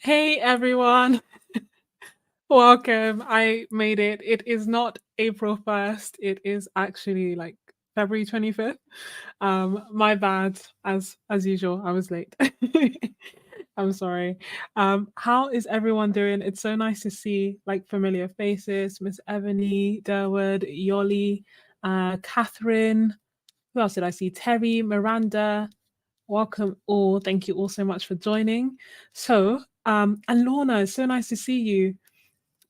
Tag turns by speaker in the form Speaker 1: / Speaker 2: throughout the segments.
Speaker 1: Hey everyone, welcome. I made it. It is not April 1st. It is actually like February 25th. My bad, as usual. I was late. I'm sorry. How is everyone doing? It's so nice to see like familiar faces. Miss Ebony, Derwood, Yoli, Catherine. Who else did I see? Terry, Miranda. Welcome all. Thank you all so much for joining. And Lorna, it's so nice to see you.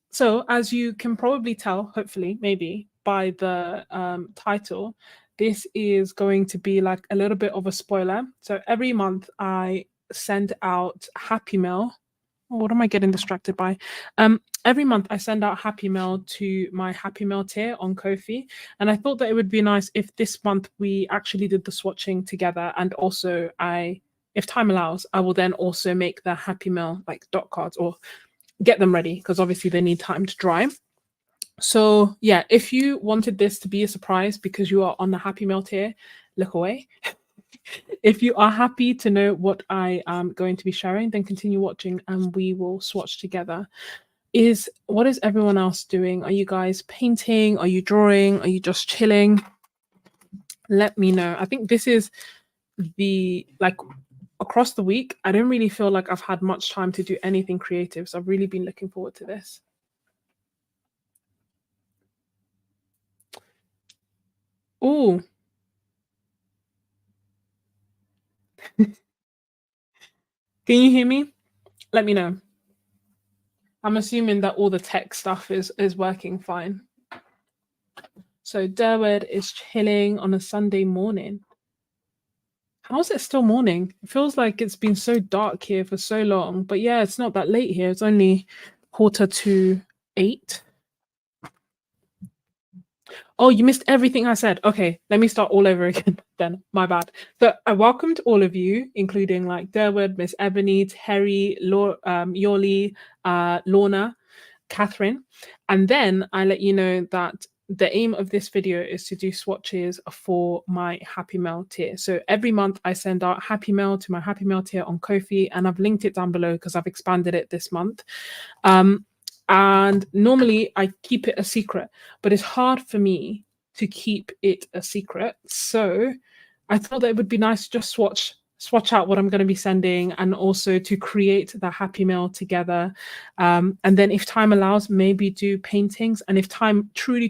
Speaker 1: So, as you can probably tell, hopefully, maybe by the title, this is going to be like a little bit of a spoiler. So, every month I send out Happy Mail. Oh, what am I getting distracted by? Every month I send out Happy Mail to my Happy Mail tier on Ko-fi, and I thought that it would be nice if this month we actually did the swatching together, and also if time allows, I will then also make the Happy Mail like dot cards or get them ready because obviously they need time to dry. So yeah, if you wanted this to be a surprise because you are on the Happy Mail tier, look away. If you are happy to know what I am going to be sharing, then continue watching and we will swatch together. What is everyone else doing? Are you guys painting? Are you drawing? Are you just chilling? Let me know. I think this is the like across the week, I don't really feel like I've had much time to do anything creative. So I've really been looking forward to this. Oh, can you hear me? Let me know. I'm assuming that all the tech stuff is working fine. So Derwood is chilling on a Sunday morning. How is it still morning? It feels like it's been so dark here for so long. But yeah, it's not that late here. It's only 7:45. Oh, you missed everything I said. Okay, let me start all over again then. My bad. So I welcomed all of you, including like Derwood, Miss Ebony, Terry, Yoli, Lorna, Catherine. And then I let you know that the aim of this video is to do swatches for my Happy Mail tier. So every month I send out Happy Mail to my Happy Mail tier on Ko-fi, and I've linked it down below because I've expanded it this month. And normally I keep it a secret, but it's hard for me to keep it a secret. So I thought that it would be nice to just swatch out what I'm going to be sending and also to create the Happy Mail together. And then if time allows, maybe do paintings. And if time truly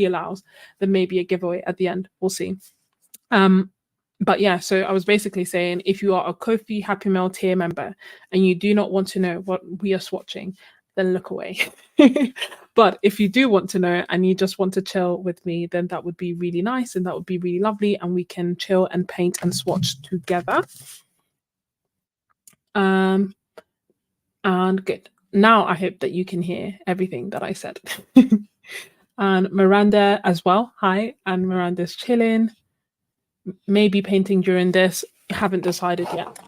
Speaker 1: allows, then maybe a giveaway at the end. We'll see. But yeah, so I was basically saying if you are a Ko-fi Happy Mail tier member and you do not want to know what we are swatching, then look away. But if you do want to know and you just want to chill with me, then that would be really nice and that would be really lovely, and we can chill and paint and swatch together. And good. Now I hope that you can hear everything that I said. And Miranda as well. Hi, and Miranda's chilling. Maybe painting during this. Haven't decided yet.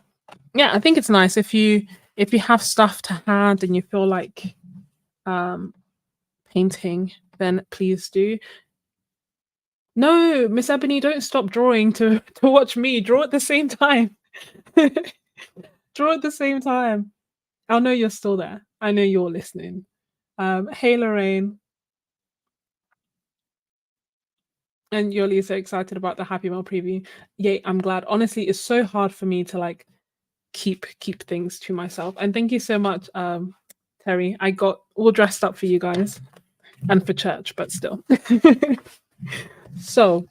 Speaker 1: Yeah, I think it's nice if you have stuff to hand and you feel like painting, then please do. No, Miss Ebony, don't stop drawing to watch me. Draw at the same time. Draw at the same time. I'll know you're still there. I know you're listening. Hey Lorraine. And Yoli is so excited about the Happy Mail preview. Yay, I'm glad. Honestly, it's so hard for me to like keep things to myself. And thank you so much, Terry. I got all dressed up for you guys and for church, but still. So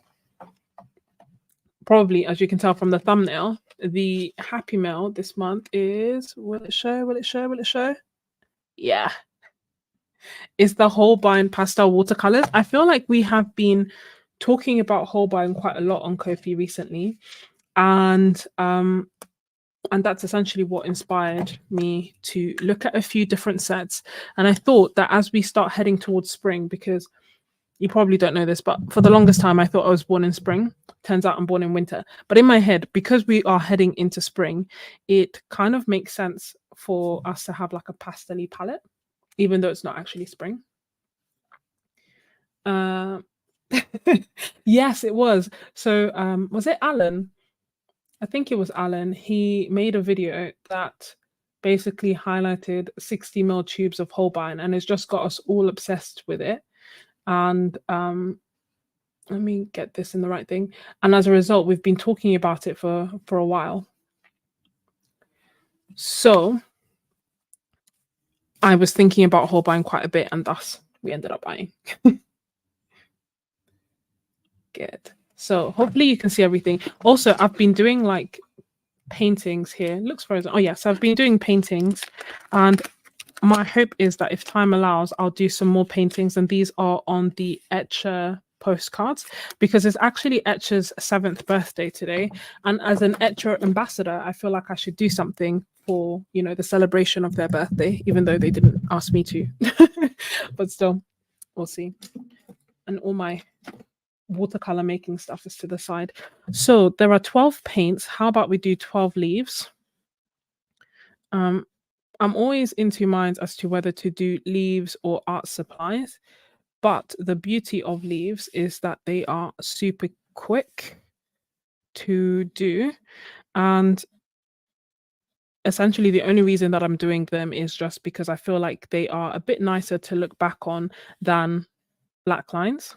Speaker 1: probably, as you can tell from the thumbnail, the Happy Mail this month is, will it show? Yeah. Is the Holbein pastel watercolors. I feel like we have been talking about Holbein quite a lot on Ko-fi recently. And that's essentially what inspired me to look at a few different sets. And I thought that as we start heading towards spring, because you probably don't know this, but for the longest time I thought I was born in spring. Turns out I'm born in winter. But in my head, because we are heading into spring, it kind of makes sense for us to have like a pastel-y palette, even though it's not actually spring. Yes, it was. So was it Alan? I think it was Alan. He made a video that basically highlighted 60 ml tubes of Holbein, and it's just got us all obsessed with it. And let me get this in the right thing. And as a result, we've been talking about it for a while. So I was thinking about Holbein quite a bit, and thus we ended up buying. Good. So hopefully you can see everything. Also, I've been doing like paintings here. It looks frozen. Oh yes, I've been doing paintings, and my hope is that if time allows, I'll do some more paintings, and these are on the Etcher postcards, because it's actually Etcher's 7th birthday today, and as an Etcher ambassador, I feel like I should do something for, you know, the celebration of their birthday, even though they didn't ask me to. But still, we'll see. And all my watercolor making stuff is to the side. So there are 12 paints. How about we do 12 leaves? I'm always in two minds as to whether to do leaves or art supplies, but the beauty of leaves is that they are super quick to do, and essentially the only reason that I'm doing them is just because I feel like they are a bit nicer to look back on than black lines.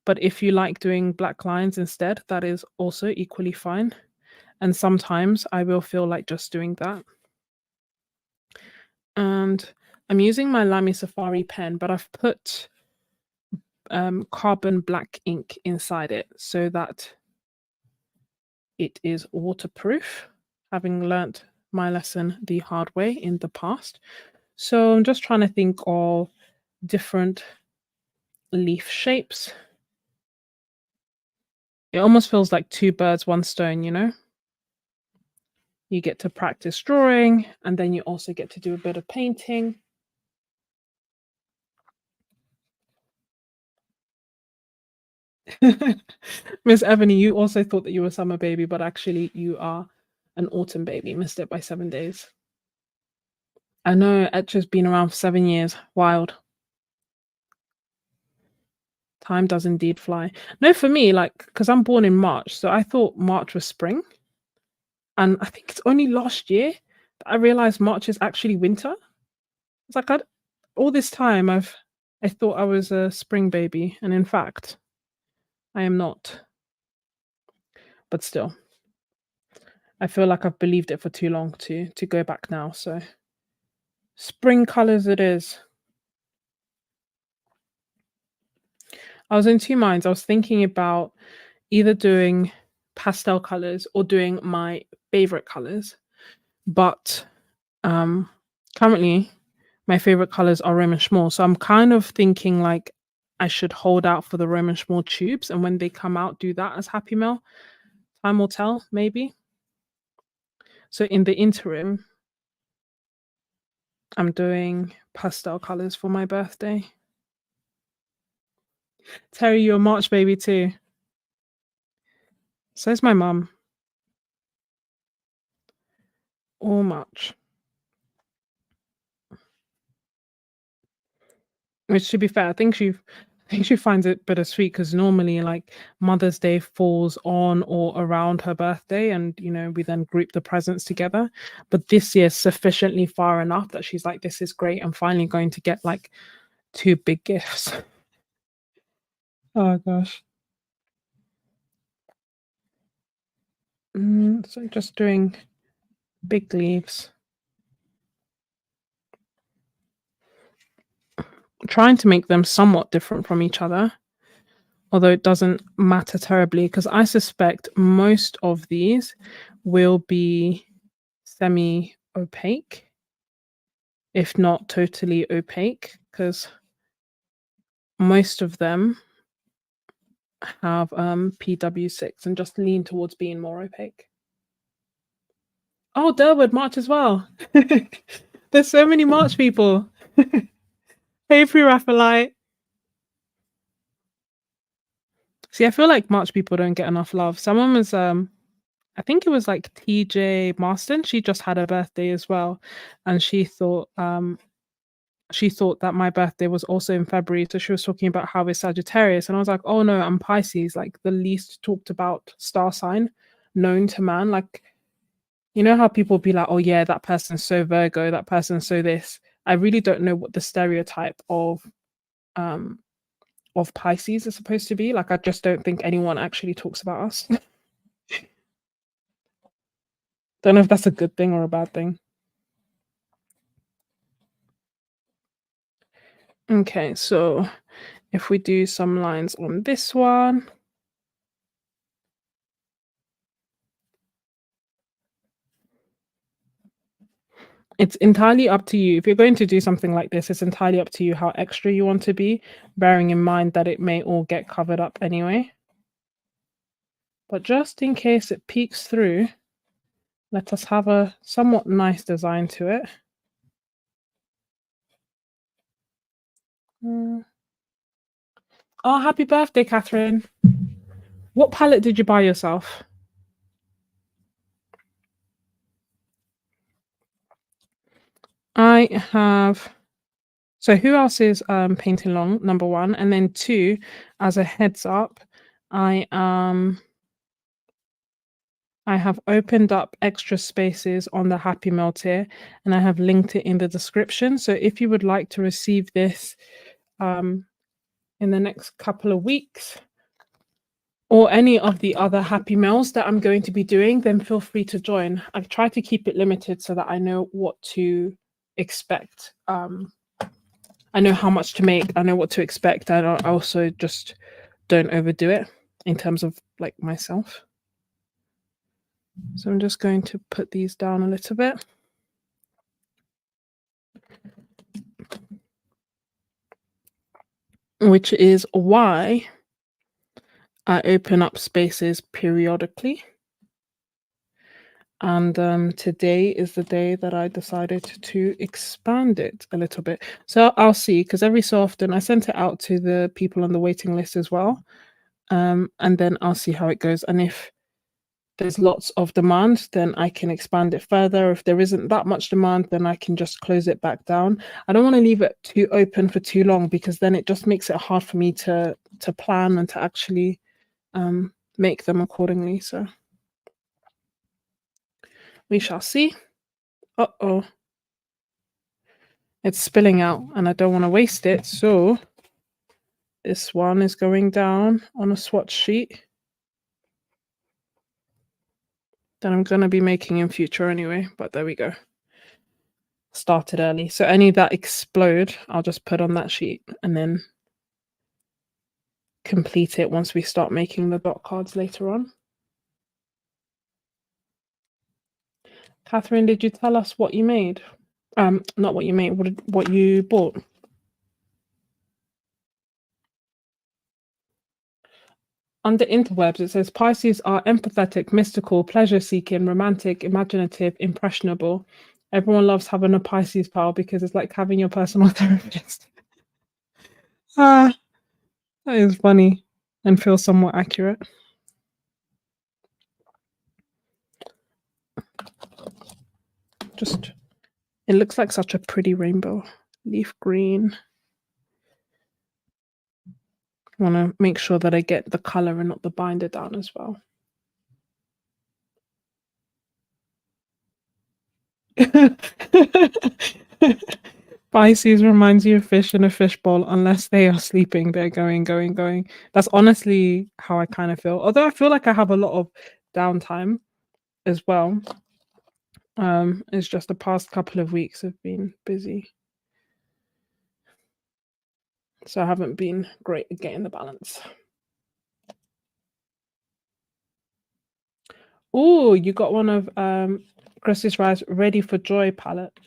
Speaker 1: But if you like doing black lines instead, that is also equally fine. And sometimes I will feel like just doing that. And I'm using my Lamy Safari pen, but I've put carbon black ink inside it so that it is waterproof, having learnt my lesson the hard way in the past. So I'm just trying to think of different leaf shapes. It almost feels like two birds, one stone, you know? You get to practice drawing, and then you also get to do a bit of painting. Miss Ebony, you also thought that you were a summer baby, but actually you are an autumn baby. Missed it by 7 days. I know, Etcher's been around for 7 years. Wild. Time does indeed fly. No, for me, like, because I'm born in March, so I thought March was spring. And I think it's only last year that I realized March is actually winter. It's like all this time I thought I was a spring baby, and in fact, I am not. But still, I feel like I've believed it for too long to go back now. So spring colors it is. I was in two minds. I was thinking about either doing pastel colors or doing my favorite colors, but currently my favorite colors are Roman Schmall. So I'm kind of thinking like I should hold out for the Roman Schmall tubes, and when they come out, do that as Happy Mail. Time will tell, maybe. So in the interim, I'm doing pastel colors for my birthday. Terry, you're a March baby too. So is my mum. All March. Which, to be fair, I think she finds it bittersweet because normally, like, Mother's Day falls on or around her birthday, and you know we then group the presents together. But this year, sufficiently far enough that she's like, "This is great. I'm finally going to get like 2 big gifts." Oh gosh. So just doing big leaves. Trying to make them somewhat different from each other, although it doesn't matter terribly because I suspect most of these will be semi-opaque, if not totally opaque, because most of them have PW6 and just lean towards being more opaque. Oh, Durwood, March as well. There's so many March people. Hey, Pre-Raphaelite. See, I feel like March people don't get enough love. Someone was, I think it was like TJ Marston. She just had her birthday as well, and she thought that my birthday was also in February. So she was talking about how we're Sagittarius, and I was like, oh no, I'm Pisces, like the least talked about star sign known to man. Like You know how people be like, "Oh yeah, that person's so Virgo, that person's so this." I really don't know what the stereotype um of Pisces is supposed to be. Like, I just don't think anyone actually talks about us. Don't know if that's a good thing or a bad thing. Okay, so if we do some lines on this one. It's entirely up to you. If you're going to do something like this, it's entirely up to you how extra you want to be, bearing in mind that it may all get covered up anyway. But just in case it peeks through, let us have a somewhat nice design to it. Mm. Oh, happy birthday, Catherine. What palette did you buy yourself? I have. So who else is painting long? Number one, and then two, as a heads up, I I have opened up extra spaces on the Happy Mail tier, and I have linked it in the description. So if you would like to receive this um, in the next couple of weeks, or any of the other Happy Mails that I'm going to be doing, then feel free to join. I've tried to keep it limited so that I know what to expect. I know how much to make. I know what to expect. And I also just don't overdo it in terms of like myself. So I'm just going to put these down a little bit. Which is why I open up spaces periodically. And today is the day that I decided to expand it a little bit. So I'll see, because every so often I sent it out to the people on the waiting list as well. And then I'll see how it goes. And if there's lots of demand, then I can expand it further. If there isn't that much demand, then I can just close it back down. I don't want to leave it too open for too long, because then it just makes it hard for me to plan and to actually make them accordingly. So we shall see. Uh-oh. It's spilling out and I don't want to waste it. So this one is going down on a swatch sheet that I'm going to be making in future anyway. But there we go. Started early. So any that explode, I'll just put on that sheet and then complete it once we start making the dot cards later on. Catherine, did you tell us what you made? Not what you made, what you bought. Under interwebs, it says Pisces are empathetic, mystical, pleasure-seeking, romantic, imaginative, impressionable. Everyone loves having a Pisces pal because it's like having your personal therapist. Ah, that is funny and feels somewhat accurate. Just, it looks like such a pretty rainbow. Leaf green. I want to make sure that I get the color and not the binder down as well. Pisces reminds you of fish in a fishbowl. Unless they are sleeping, they're going, going, going. That's honestly how I kind of feel. Although I feel like I have a lot of downtime as well. It's just the past couple of weeks have been busy. So I haven't been great at getting the balance. Oh, you got one of Chris's Rise Ready for Joy palette.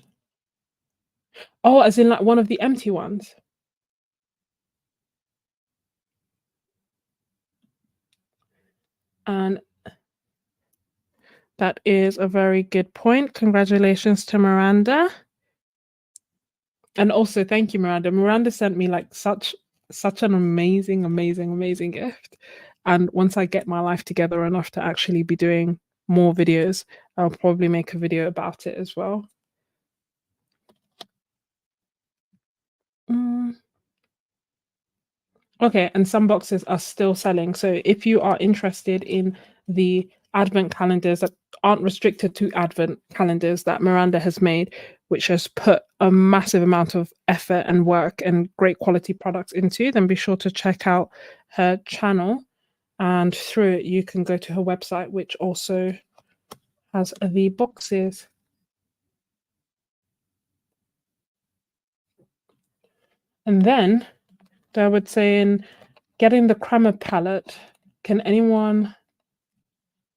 Speaker 1: Oh, as in like one of the empty ones. And that is a very good point. Congratulations to Miranda. And also thank you, Miranda. Miranda sent me like such an amazing gift. And once I get my life together enough to actually be doing more videos, I'll probably make a video about it as well. Okay, and some boxes are still selling. So if you are interested in the advent calendars that aren't restricted to advent calendars that Miranda has made, which has put a massive amount of effort and work and great quality products into, then be sure to check out her channel. And through it, you can go to her website, which also has the boxes. And then I would say in getting the Crema palette, can anyone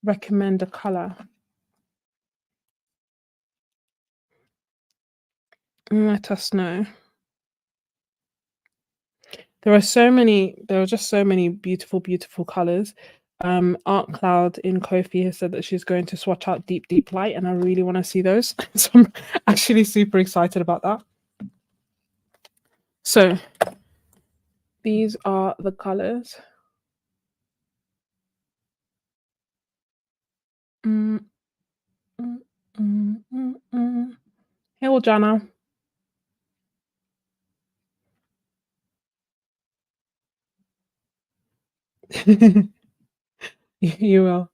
Speaker 1: recommend a color? Let us know. There are just so many beautiful, beautiful colors. Art Cloud in Kofi has said that she's going to swatch out Deep Deep Light, and I really want to see those. So I'm actually super excited about that. So these are the colors. Hey, Jana. You will.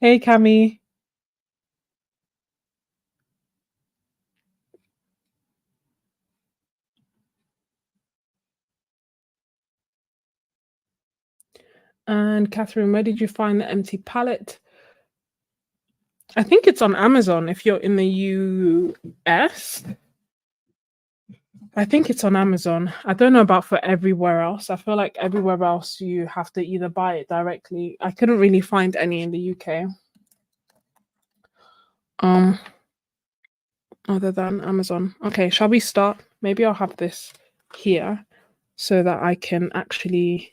Speaker 1: Hey, Cami. And Catherine, where did you find the empty palette? I think it's on Amazon if you're in the US. I think it's on Amazon. I don't know about for everywhere else. I feel like everywhere else you have to either buy it directly. I couldn't really find any in the UK. Other than Amazon. Okay, shall we start? Maybe I'll have this here so that I can actually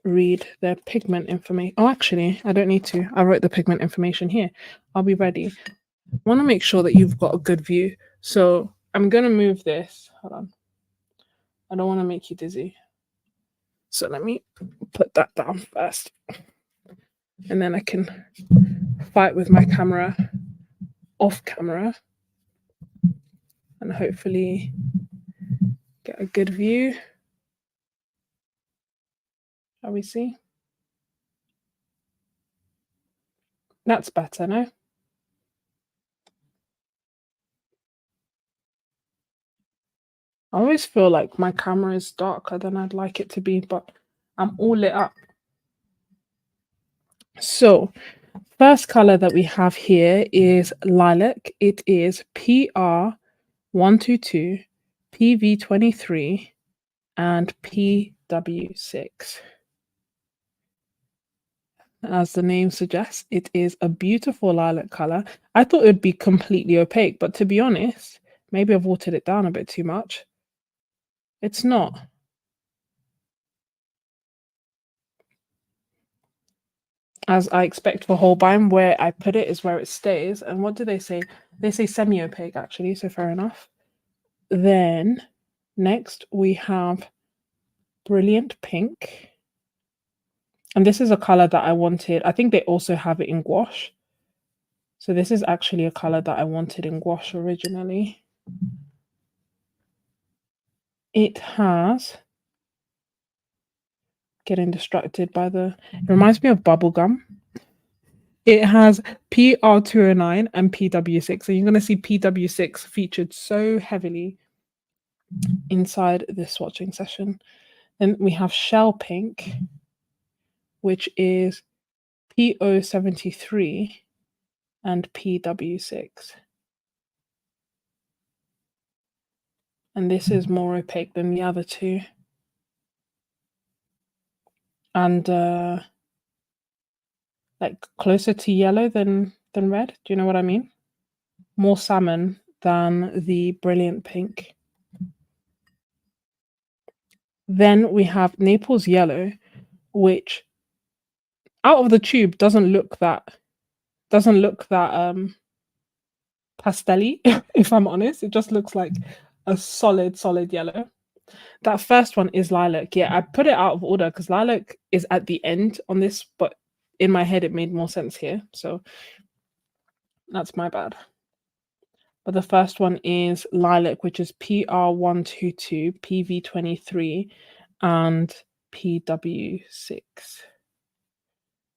Speaker 1: read the pigment information. Oh, actually, I don't need to. I wrote the pigment information here. I'll be ready. I want to make sure that you've got a good view. So I'm going to move this. Hold on. I don't want to make you dizzy. So let me put that down first. And then I can fight with my camera off camera and hopefully get a good view. Shall we see? That's better, no? I always feel like my camera is darker than I'd like it to be, but I'm all lit up. So, first color that we have here is lilac. It is PR122, PV23, and PW6. As the name suggests, it is a beautiful lilac color. I thought it would be completely opaque, but to be honest, maybe I've watered it down a bit too much. It's not. As I expect for Holbein, where I put it is where it stays. And what do they say? They say semi-opaque, actually, so fair enough. Then, next, we have Brilliant Pink. And this is a color that I wanted. I think they also have it in gouache. So this is actually a color that I wanted in gouache originally. It has... Getting distracted by the... It reminds me of bubblegum. It has PR209 and PW6. So you're going to see PW6 featured so heavily inside this swatching session. Then we have Shell Pink, which is PO73 and PW6. And this is more opaque than the other two. And like closer to yellow than red. Do you know what I mean? More salmon than the Brilliant Pink. Then we have Naples Yellow, which out of the tube doesn't look that pastel-y, if I'm honest. It just looks like a solid yellow. That first one is lilac. Yeah, I put it out of order because lilac is at the end on this, but in my head it made more sense here. So that's my bad. But the first one is lilac, which is PR122, PV23, and PW6.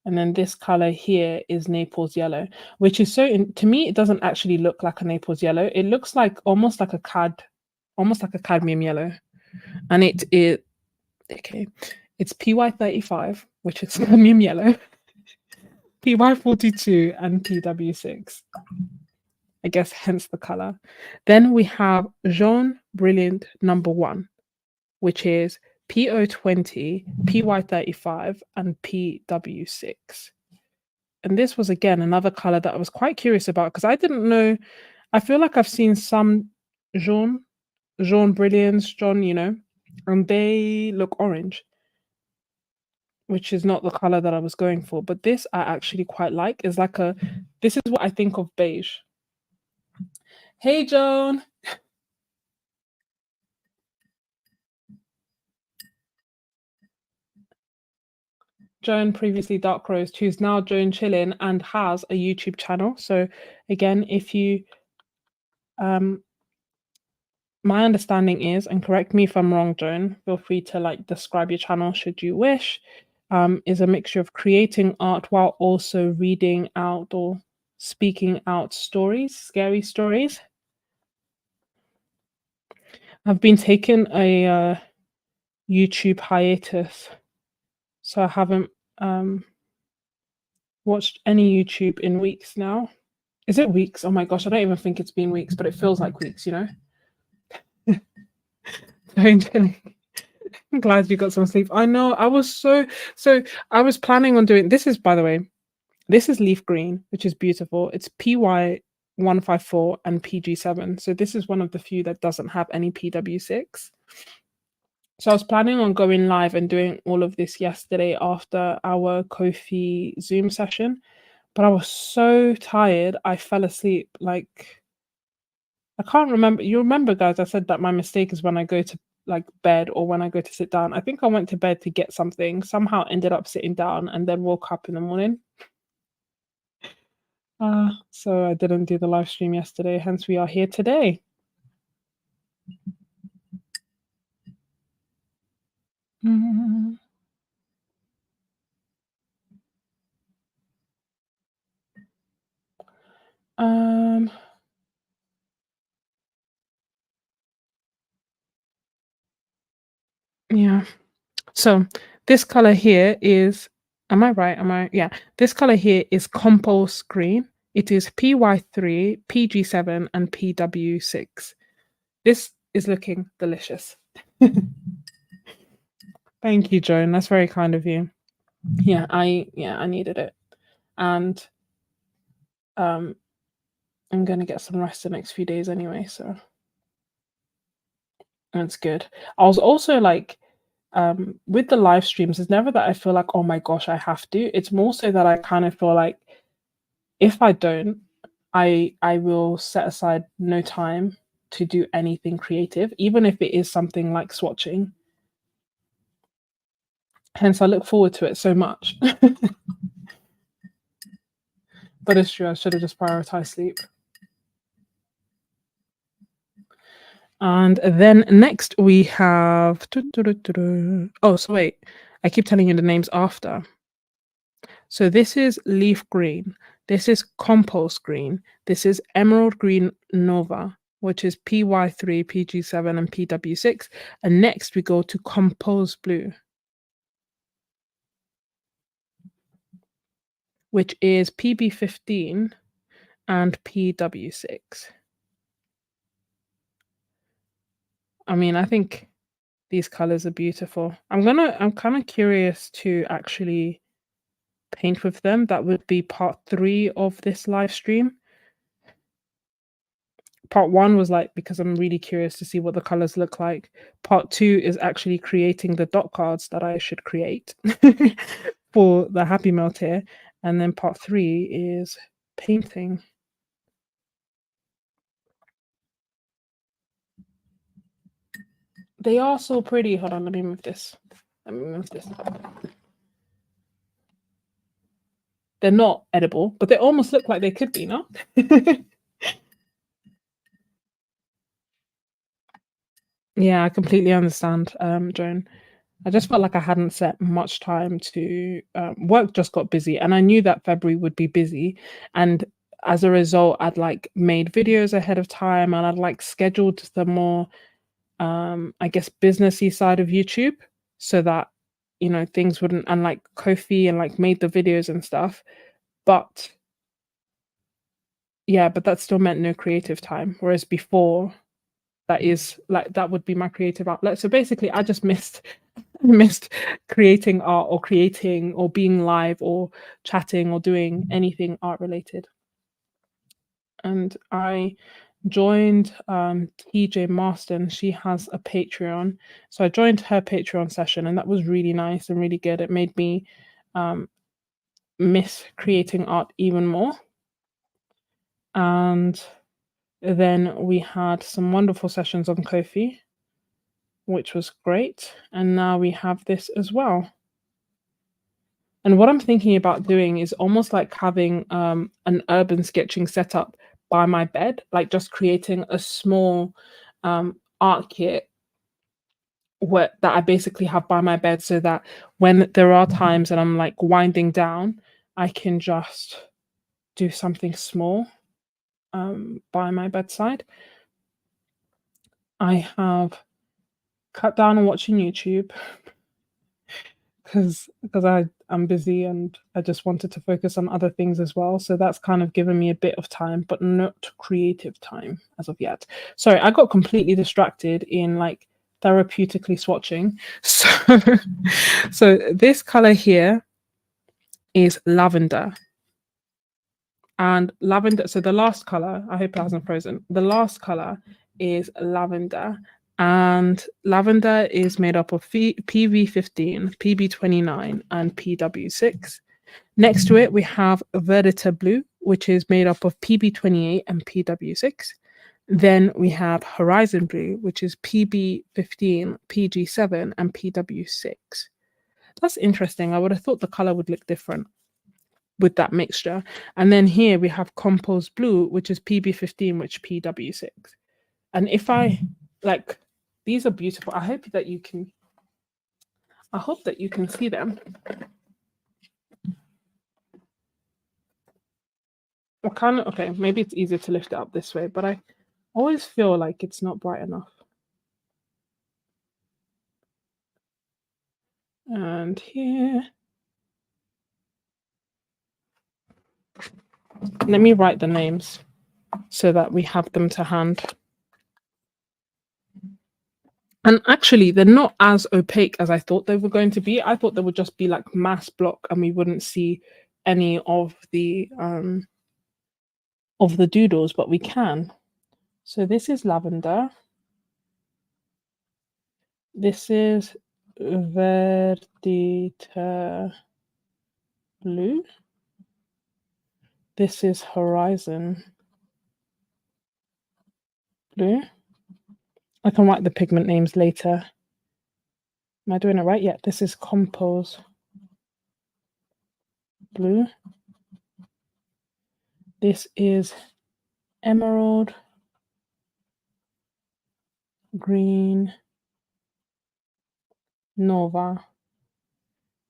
Speaker 1: And then this color here is Naples yellow, which is to me, it doesn't actually look like a Naples yellow. It looks like almost like a cadmium yellow. And it is, okay, it's PY35, which is cadmium yellow, PY42, and PW6. I guess hence the color. Then we have Jaune Brilliant number 1, which is PO20, PY35, and PW6. And this was again another color that I was quite curious about because I didn't know. I feel like I've seen some jaune brilliants, jaune, and they look orange, which is not the color that I was going for. But this I actually quite like. Is like this is what I think of beige. Hey, Joan. Joan, previously Dark Roast, who's now Joan Chillin and has a YouTube channel. So again, if you my understanding is, and correct me if I'm wrong, Joan, feel free to describe your channel should you wish, is a mixture of creating art while also reading out or speaking out stories, scary stories. I've been taking a YouTube hiatus, so I haven't watched any YouTube in weeks now. Is it weeks? Oh my gosh, I don't even think it's been weeks, but it feels like weeks, I'm glad you got some sleep. I know, I was so I was planning on doing this. Is, by the way, this is leaf green, which is beautiful. It's PY154 and PG7. So this is one of the few that doesn't have any PW6. So I was planning on going live and doing all of this yesterday after our Ko-fi Zoom session, but I was so tired, I fell asleep. I can't remember. You remember, guys, I said that my mistake is when I go to bed or when I go to sit down. I think I went to bed to get something, somehow ended up sitting down and then woke up in the morning. So I didn't do the live stream yesterday, hence we are here today. Yeah. So this color here is, am I right? Yeah. This color here is Compost Green. It is PY3, PG7, and PW6. This is looking delicious. Thank you, Joan. That's very kind of you. Yeah, I needed it. And I'm gonna get some rest the next few days anyway, so that's good. I was also with the live streams, it's never that I feel like, oh my gosh, I have to. It's more so that I kind of feel like if I don't, I will set aside no time to do anything creative, even if it is something like swatching. Hence, I look forward to it so much. But it's true, I should have just prioritized sleep. And then next we have, oh, so wait, I keep telling you the names after. So this is leaf green, this is compost green, this is emerald green Nova, which is PY3, PG7, and PW6. And next we go to compose blue, which is PB15 and PW6. I mean, I think these colors are beautiful. I'm kind of curious to actually paint with them. That would be part 3 of this live stream. Part 1 was because I'm really curious to see what the colors look like. Part 2 is actually creating the dot cards that I should create for the Happy Mail tier. And then part 3 is painting. They are so pretty. Hold on, let me move this. They're not edible, but they almost look like they could be, no? Yeah, I completely understand, Joan. I just felt like I hadn't set much time to work, just got busy, and I knew that February would be busy, and as a result, I'd like made videos ahead of time, and I'd like scheduled the more I guess businessy side of YouTube so that things wouldn't, and like Kofi, and like made the videos and stuff. But yeah, but that still meant no creative time. Whereas before, that is like that would be my creative outlet. So basically, I just missed creating art, or creating, or being live, or chatting, or doing anything art related. And I joined TJ Marston. She has a Patreon. So I joined her Patreon session, and that was really nice and really good. It made me um, miss creating art even more. And then we had some wonderful sessions on Ko-fi, which was great. And now we have this as well. And what I'm thinking about doing is almost like having an urban sketching setup by my bed, like just creating a small art kit that I basically have by my bed, so that when there are times that I'm like winding down, I can just do something small by my bedside. I have cut down on watching YouTube because I'm busy, and I just wanted to focus on other things as well. So that's kind of given me a bit of time, but not creative time as of yet. Sorry, I got completely distracted in like therapeutically swatching. So this color here is lavender. And lavender, so the last color, I hope it hasn't frozen. The last color is lavender. And lavender is made up of PV15, PB29, and PW6. Next to it, we have Verdita Blue, which is made up of PB28 and PW6. Then we have Horizon Blue, which is PB15, PG7, and PW6. That's interesting. I would have thought the color would look different with that mixture. And then here we have Composed Blue, which is PB15, which PW6. And if I like, these are beautiful. I hope that you can see them. Okay, maybe it's easier to lift it up this way, but I always feel like it's not bright enough. And here, let me write the names so that we have them to hand. And actually, they're not as opaque as I thought they were going to be. I thought they would just be like mass block, and we wouldn't see any of the doodles, but we can. So this is lavender. This is Verdita Blue. This is Horizon Blue. I can write the pigment names later. Am I doing it right? Yeah, this is Compose Blue. This is Emerald Green Nova.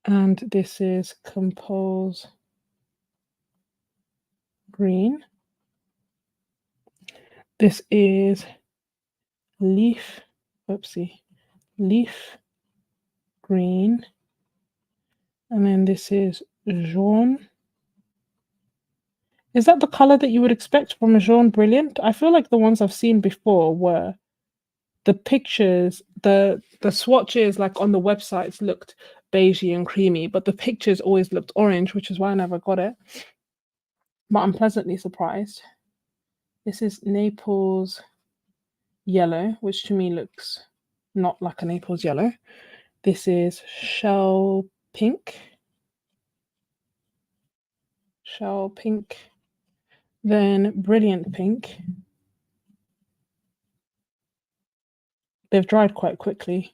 Speaker 1: And this is Compose Green. This is Leaf Green. And then this is Jaune. Is that the color that you would expect from a Jaune Brilliant? I feel like the ones I've seen before were the pictures, the swatches like on the websites looked beigey and creamy, but the pictures always looked orange, which is why I never got it. But I'm pleasantly surprised. This is Naples Yellow, which to me looks not like a Naples yellow. This is Shell Pink. Then Brilliant Pink. They've dried quite quickly.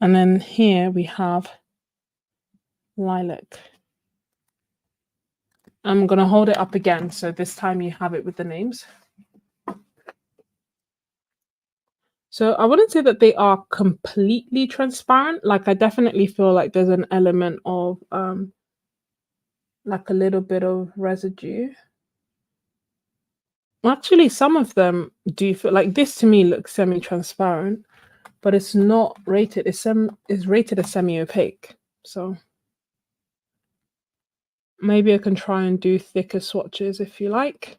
Speaker 1: And then here we have Lilac. I'm going to hold it up again, so this time you have it with the names. So I wouldn't say that they are completely transparent. Like I definitely feel like there's an element of like a little bit of residue. Actually, some of them do feel like this to me looks semi-transparent, but it's not rated. It's rated as semi-opaque. So maybe I can try and do thicker swatches if you like.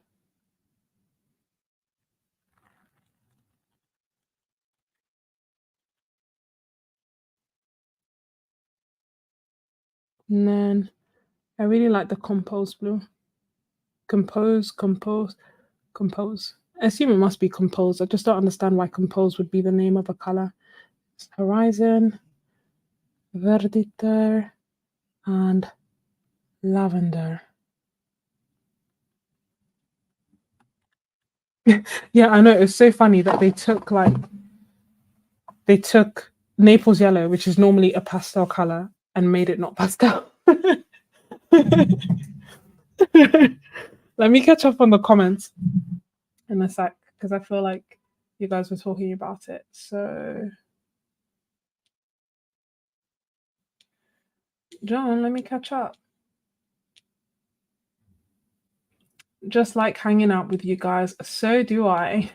Speaker 1: And then I really like the compose blue. Compose, compose, compose. I assume it must be compose. I just don't understand why compose would be the name of a color. It's horizon, verditer, and lavender. Yeah, I know. It's so funny that they took Naples yellow, which is normally a pastel color, and made it not pastel. Let me catch up on the comments in a sec because I feel like you guys were talking about it. So, John, let me catch up. Just like hanging out with you guys, so do I.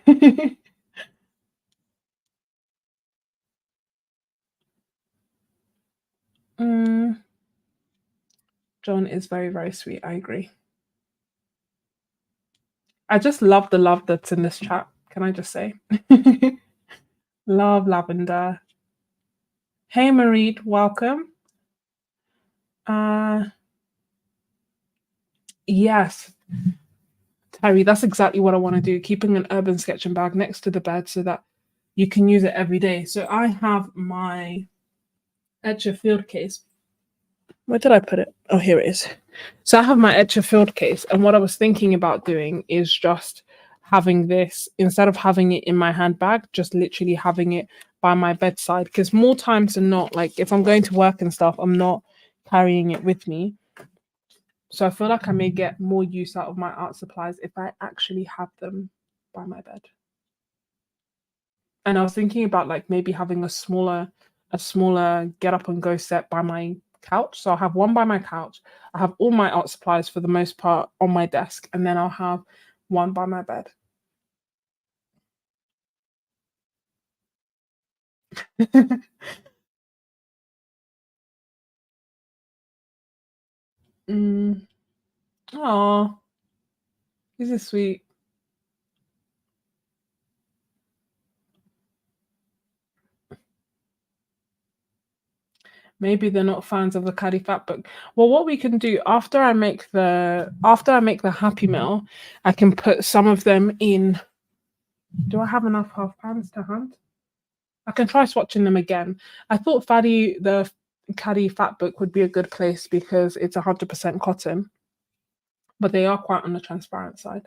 Speaker 1: mm, John is very, very sweet. I agree. I just love the love that's in this chat. Can I just say? Love lavender. Hey, Marie, welcome. Uh, yes, Terry, that's exactly what I want to do. Keeping an urban sketching bag next to the bed so that you can use it every day. So I have my Etcher field case. Where did I put it? Oh, here it is. So I have my Etcher field case, and what I was thinking about doing is just having this instead of having it in my handbag, just literally having it by my bedside. Because more times than not, like if I'm going to work and stuff, I'm not carrying it with me. So I feel like I may get more use out of my art supplies if I actually have them by my bed. And I was thinking about like maybe having a smaller get up and go set by my couch. So I'll have one by my couch. I have all my art supplies for the most part on my desk, and then I'll have one by my bed. mm. Oh, this is sweet. Maybe they're not fans of the Caddy Fat Book. Well, what we can do after I make the Happy Meal, I can put some of them in. Do I have enough half pans to hand? I can try swatching them again. I thought the Caddy Fat Book would be a good place because it's 100% cotton, but they are quite on the transparent side.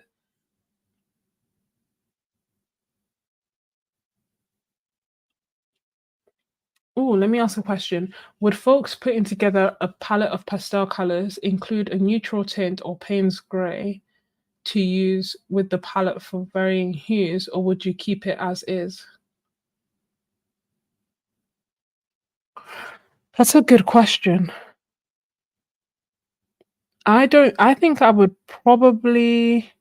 Speaker 1: Oh, let me ask a question. Would folks putting together a palette of pastel colors include a neutral tint or Payne's gray to use with the palette for varying hues, or would you keep it as is? That's a good question. I think I would probably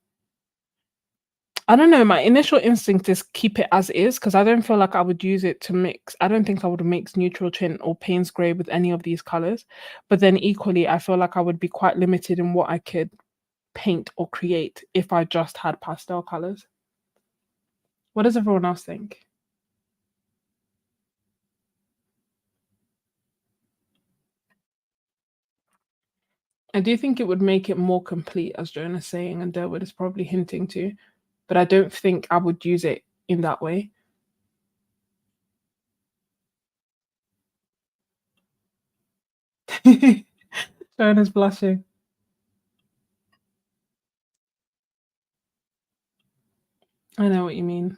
Speaker 1: I don't know, my initial instinct is keep it as is because I don't feel like I would use it to mix. I don't think I would mix neutral tint or Payne's gray with any of these colors. But then equally, I feel like I would be quite limited in what I could paint or create if I just had pastel colors. What does everyone else think? I do think it would make it more complete, as Jonah's saying, and Derwood is probably hinting to, but I don't think I would use it in that way. Jonah's blushing. I know what you mean.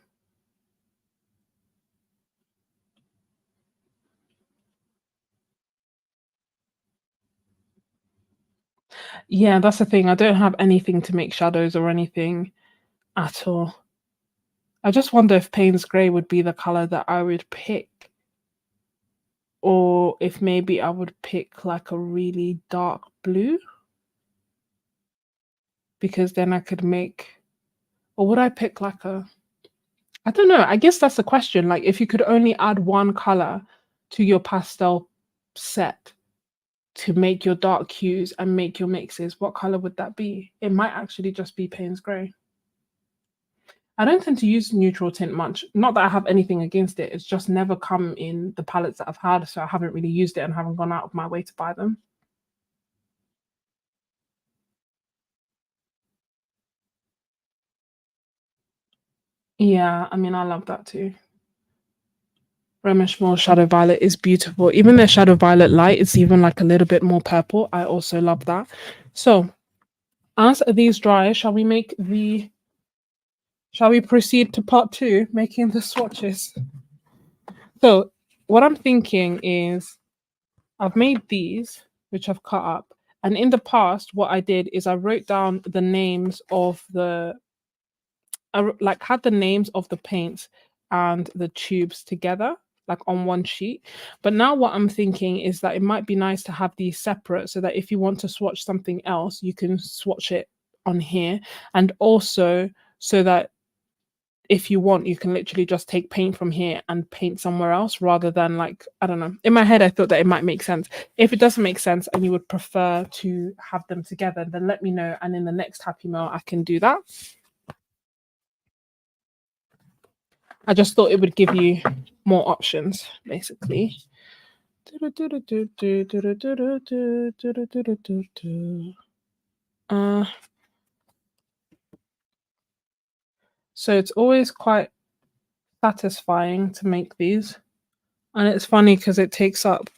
Speaker 1: Yeah, that's the thing. I don't have anything to make shadows or anything at all. I just wonder if Payne's Grey would be the color that I would pick, or if maybe I would pick like a really dark blue, because then I could make, or would I pick like a, I don't know. I guess that's the question. Like, if you could only add one color to your pastel set to make your dark hues and make your mixes, what color would that be? It might actually just be Payne's Grey. I don't tend to use neutral tint much. Not that I have anything against it. It's just never come in the palettes that I've had, so I haven't really used it and haven't gone out of my way to buy them. Yeah, I mean, I love that too. Remish Moore Shadow Violet is beautiful. Even the Shadow Violet light, it's even like a little bit more purple. I also love that. So, as these dry, shall we proceed to part two, making the swatches? So, what I'm thinking is I've made these, which I've cut up. And in the past, what I did is I wrote down the names of like had the names of the paints and the tubes together, like on one sheet. But now what I'm thinking is that it might be nice to have these separate so that if you want to swatch something else, you can swatch it on here. And also so that if you want, you can literally just take paint from here and paint somewhere else rather than like, I don't know. In my head, I thought that it might make sense. If it doesn't make sense and you would prefer to have them together, then let me know. And in the next Happy Mail, I can do that. I just thought it would give you more options, basically. So it's always quite satisfying to make these. And it's funny because it takes up,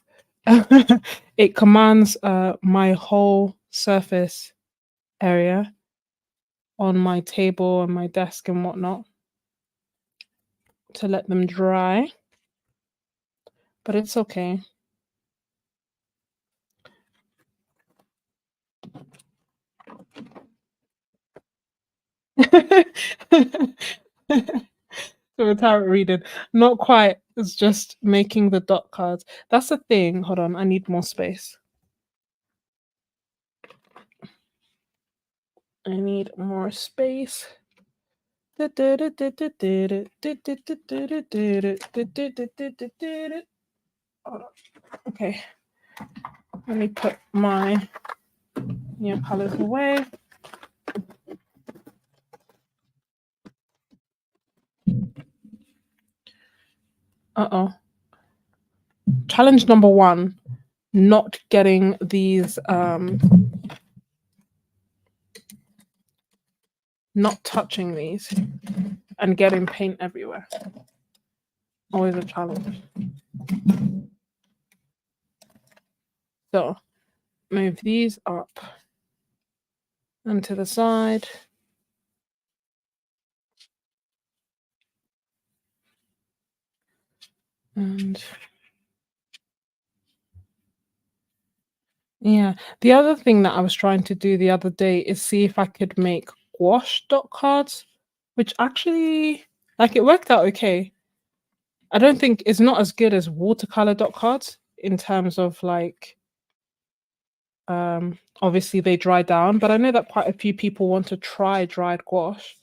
Speaker 1: it commands my whole surface area on my table and my desk and whatnot to let them dry. But it's okay. So a tarot reading. Not quite. It's just making the dot cards. That's the thing. Hold on. I need more space. I need more space. Okay. Let me put my colors away. Uh-oh. Challenge number 1, not getting these not touching these and getting paint everywhere. Always a challenge. So move these up and to the side. And yeah, the other thing that I was trying to do the other day is see if I could make gouache dot cards, which actually, like, it worked out okay. I don't think it's not as good as watercolor dot cards in terms of like, obviously they dry down, but I know that quite a few people want to try dried gouache.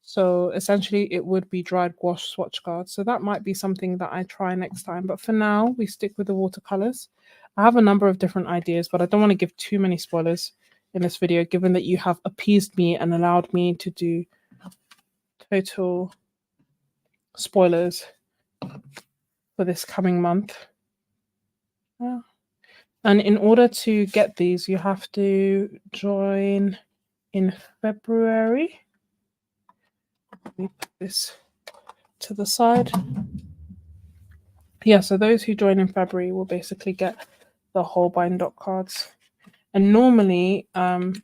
Speaker 1: So essentially it would be dried gouache swatch cards. So that might be something that I try next time. But for now, we stick with the watercolors. I have a number of different ideas, but I don't want to give too many spoilers in this video, given that you have appeased me and allowed me to do total spoilers for this coming month. Yeah. And in order to get these, you have to join in February. Let me put this to the side. Yeah, so those who join in February will basically get the Holbein dot cards. And normally, in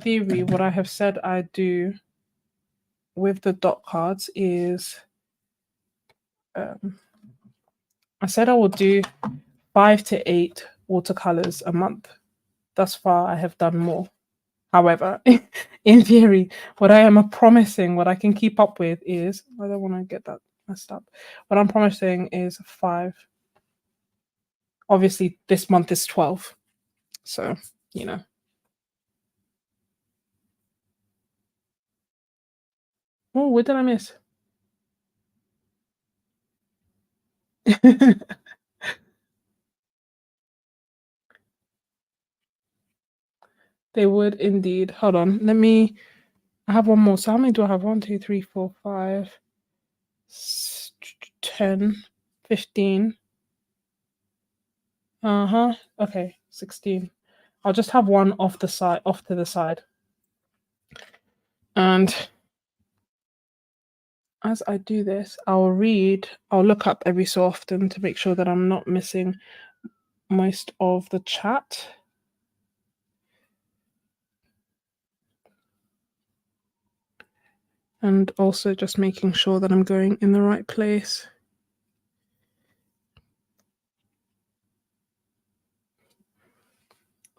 Speaker 1: theory, what I have said I do with the dot cards is I said I will do 5 to 8 watercolors a month. Thus far, I have done more. However, in theory, what I am promising, what I can keep up with is, I don't want to get that messed up. What I'm promising is 5. Obviously, this month is 12. So, you know. Oh, what did I miss? They would indeed. Hold on. I have one more. So how many do I have? 1, 2, 3, 4, 5, 10, 15. Uh-huh. Okay, 16. I'll just have one off to the side. And as I do this, I'll look up every so often to make sure that I'm not missing most of the chat. And also just making sure that I'm going in the right place.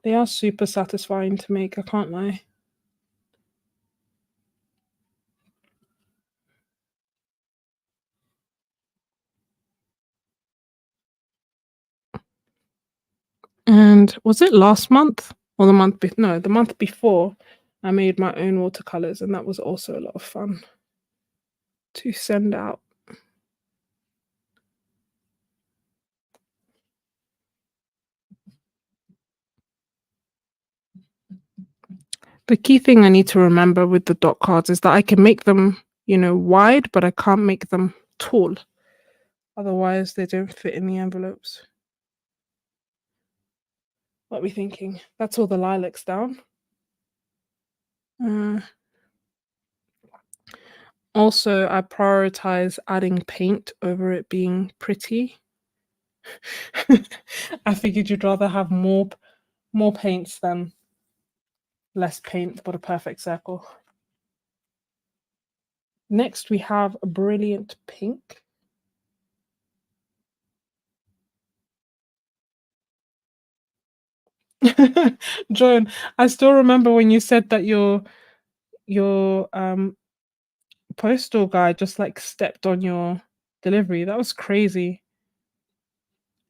Speaker 1: They are super satisfying to make, I can't lie. And was it last month or the month no, the month before, I made my own watercolors, and that was also a lot of fun to send out. The key thing I need to remember with the dot cards is that I can make them, wide, but I can't make them tall. Otherwise, they don't fit in the envelopes. What are we thinking? That's all the lilacs down. Also, I prioritize adding paint over it being pretty. I figured you'd rather have more paints than less paint for a perfect circle. Next, we have a brilliant pink. Joan, I still remember when you said that your postal guy just like stepped on your delivery. That was crazy.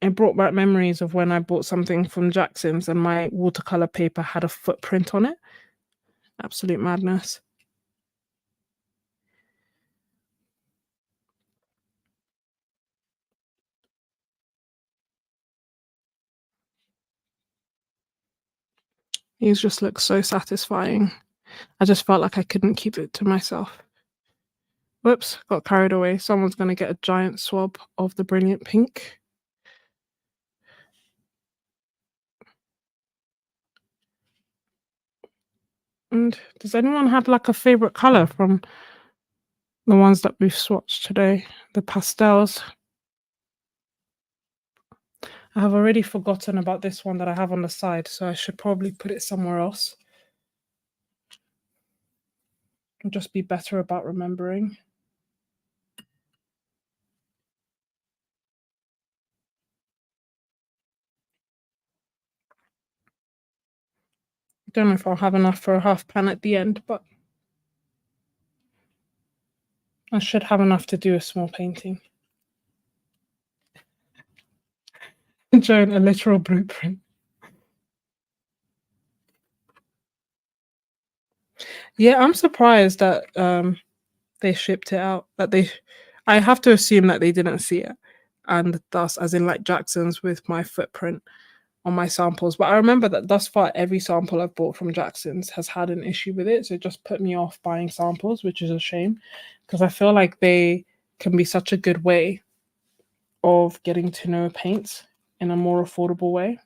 Speaker 1: It brought back memories of when I bought something from Jackson's and my watercolor paper had a footprint on it. Absolute madness. These just look so satisfying. I just felt like I couldn't keep it to myself. Whoops, got carried away. Someone's going to get a giant swab of the brilliant pink. And does anyone have like a favorite color from the ones that we've swatched today? The pastels. I have already forgotten about this one that I have on the side, so I should probably put it somewhere else. I'll just be better about remembering. I don't know if I'll have enough for a half pan at the end, but I should have enough to do a small painting. Joan, a literal blueprint. Yeah, I'm surprised that they shipped it out. I have to assume that they didn't see it, and thus, as in like Jackson's with my footprint on my samples. But I remember that thus far, every sample I've bought from Jackson's has had an issue with it, so it just put me off buying samples, which is a shame, because I feel like they can be such a good way of getting to know paints in a more affordable way.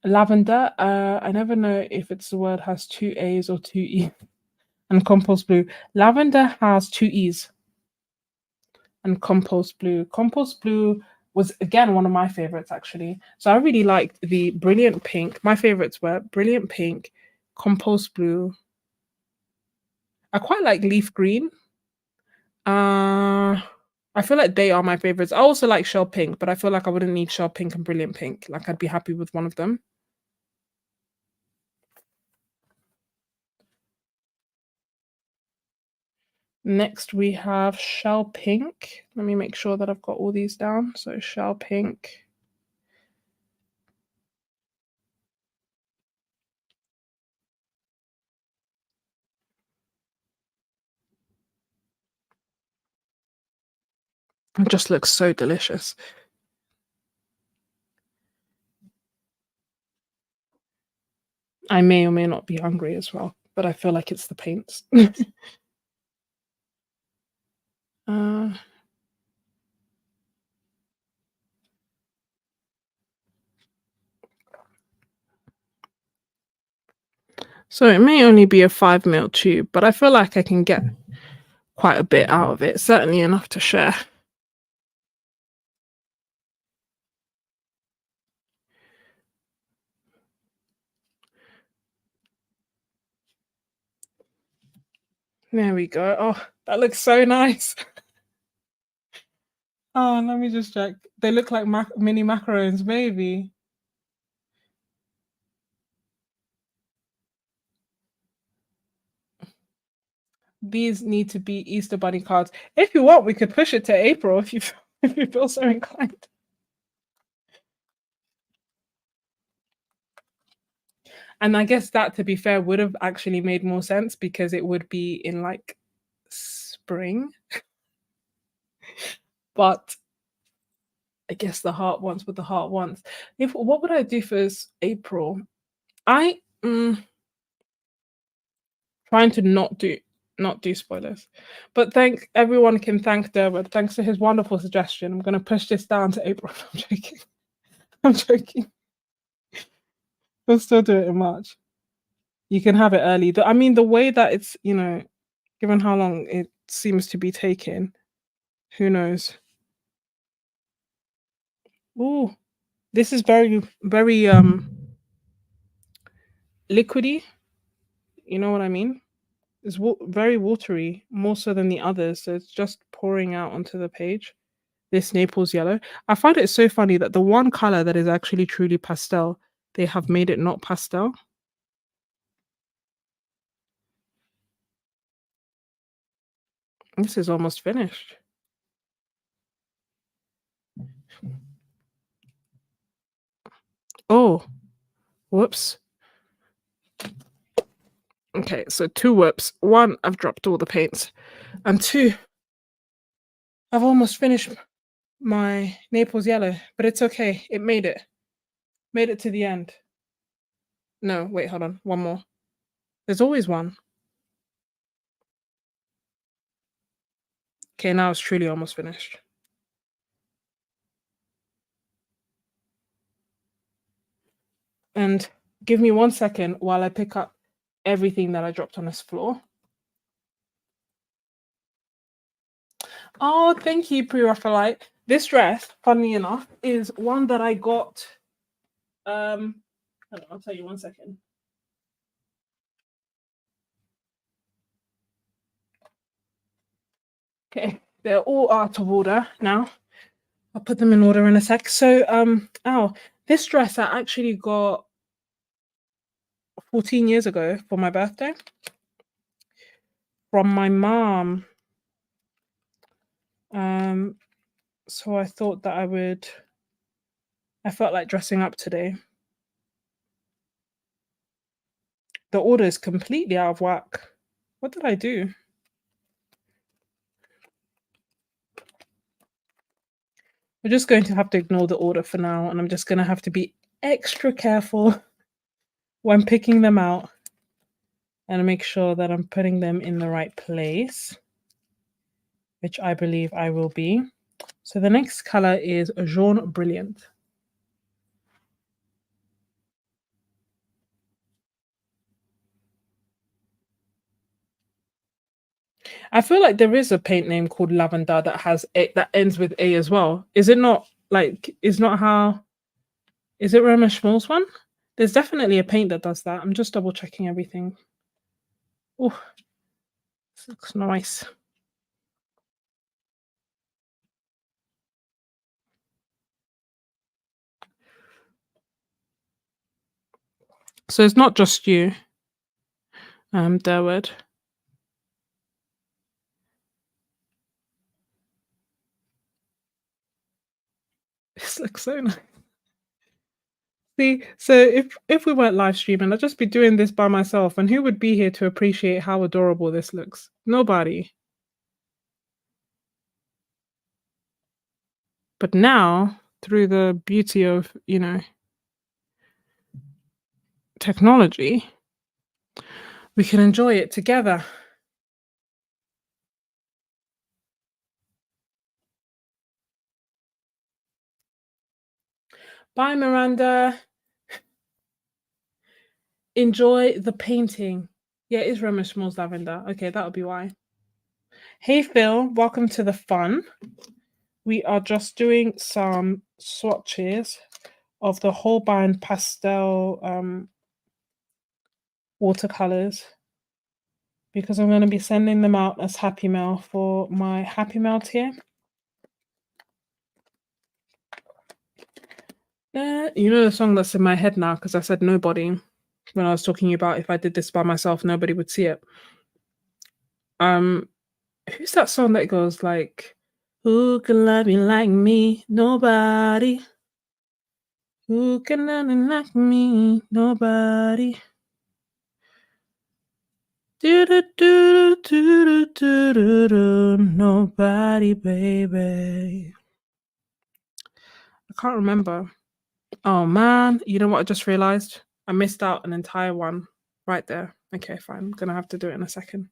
Speaker 1: Lavender, I never know if the word has 2 A's or 2 E's. And compost blue. Lavender has 2 E's. And compost blue. Compost blue was again one of my favorites actually. So I really liked the brilliant pink. My favorites were brilliant pink, compost blue. I quite like leaf green. I feel like they are my favorites. I also like shell pink, but I feel like I wouldn't need shell pink and brilliant pink. Like I'd be happy with one of them. Next we have Shell Pink. Let me make sure that I've got all these down. So Shell Pink. It just looks so delicious. I may or may not be hungry as well, but I feel like it's the paints. uh, so it may only be a 5 ml tube, but I feel like I can get quite a bit out of it, certainly enough to share. There we go. Oh, that looks so nice. Oh, let me just check. They look like mini macarons, maybe. These need to be Easter Bunny cards. If you want, we could push it to April if you if you feel so inclined. And I guess that, to be fair, would have actually made more sense because it would be in like spring. But I guess the heart wants what the heart wants. If what would I do for April? I trying to not do spoilers. But everyone can thank Derwood. Thanks to his wonderful suggestion. I'm gonna push this down to April. I'm joking. I'm joking. We'll still do it in March. You can have it early. I mean, the way that it's, given how long it seems to be taking, who knows? Ooh, this is very, very liquidy. You know what I mean? It's very watery, more so than the others. So it's just pouring out onto the page. This Naples yellow. I find it so funny that the one color that is actually truly pastel, they have made it not pastel. This is almost finished. Oh, whoops. Okay, so 2 whoops. 1, I've dropped all the paints. And 2, I've almost finished my Naples yellow, but it's okay. It made it. Made it to the end. No, wait, hold on. One more. There's always one. Okay, now it's truly almost finished. And give me 1 second while I pick up everything that I dropped on this floor. Oh, thank you, Pre-Raphaelite. This dress, funnily enough, is one that I got. Hold on, I'll tell you 1 second. Okay, they're all out of order now. I'll put them in order in a sec. So, this dress I actually got 14 years ago for my birthday from my mom. So I thought that I felt like dressing up today. The order is completely out of whack. What did I do? We're just going to have to ignore the order for now, and I'm just going to have to be extra careful when picking them out and make sure that I'm putting them in the right place, which I believe I will be. So the next color is Jaune Brilliant. I feel like there is a paint name called Lavender that has that ends with A as well. Is it not like is not how is it Roma Schmall's one? There's definitely a paint that does that. I'm just double checking everything. Oh, this looks nice. So it's not just you, Derwood. This looks so nice. See, so if we weren't live streaming, I'd just be doing this by myself, and who would be here to appreciate how adorable this looks? Nobody. But now, through the beauty of, technology, we can enjoy it together. Bye, Miranda. Enjoy the painting. Yeah, it is Romish smells lavender. Okay, that'll be why. Hey, Phil. Welcome to the fun. We are just doing some swatches of the Holbein pastel watercolors because I'm going to be sending them out as Happy Mail for my Happy Mail tier. You know the song that's in my head now because I said nobody when I was talking about if I did this by myself, nobody would see it. Who's that song that goes like, "Who can love you like me? Nobody. Who can love you like me? Nobody." Do do do do do do do. Nobody, baby. I can't remember. Oh man, you know what I just realized? I missed out an entire one right there. Okay, fine. I'm gonna have to do it in a second.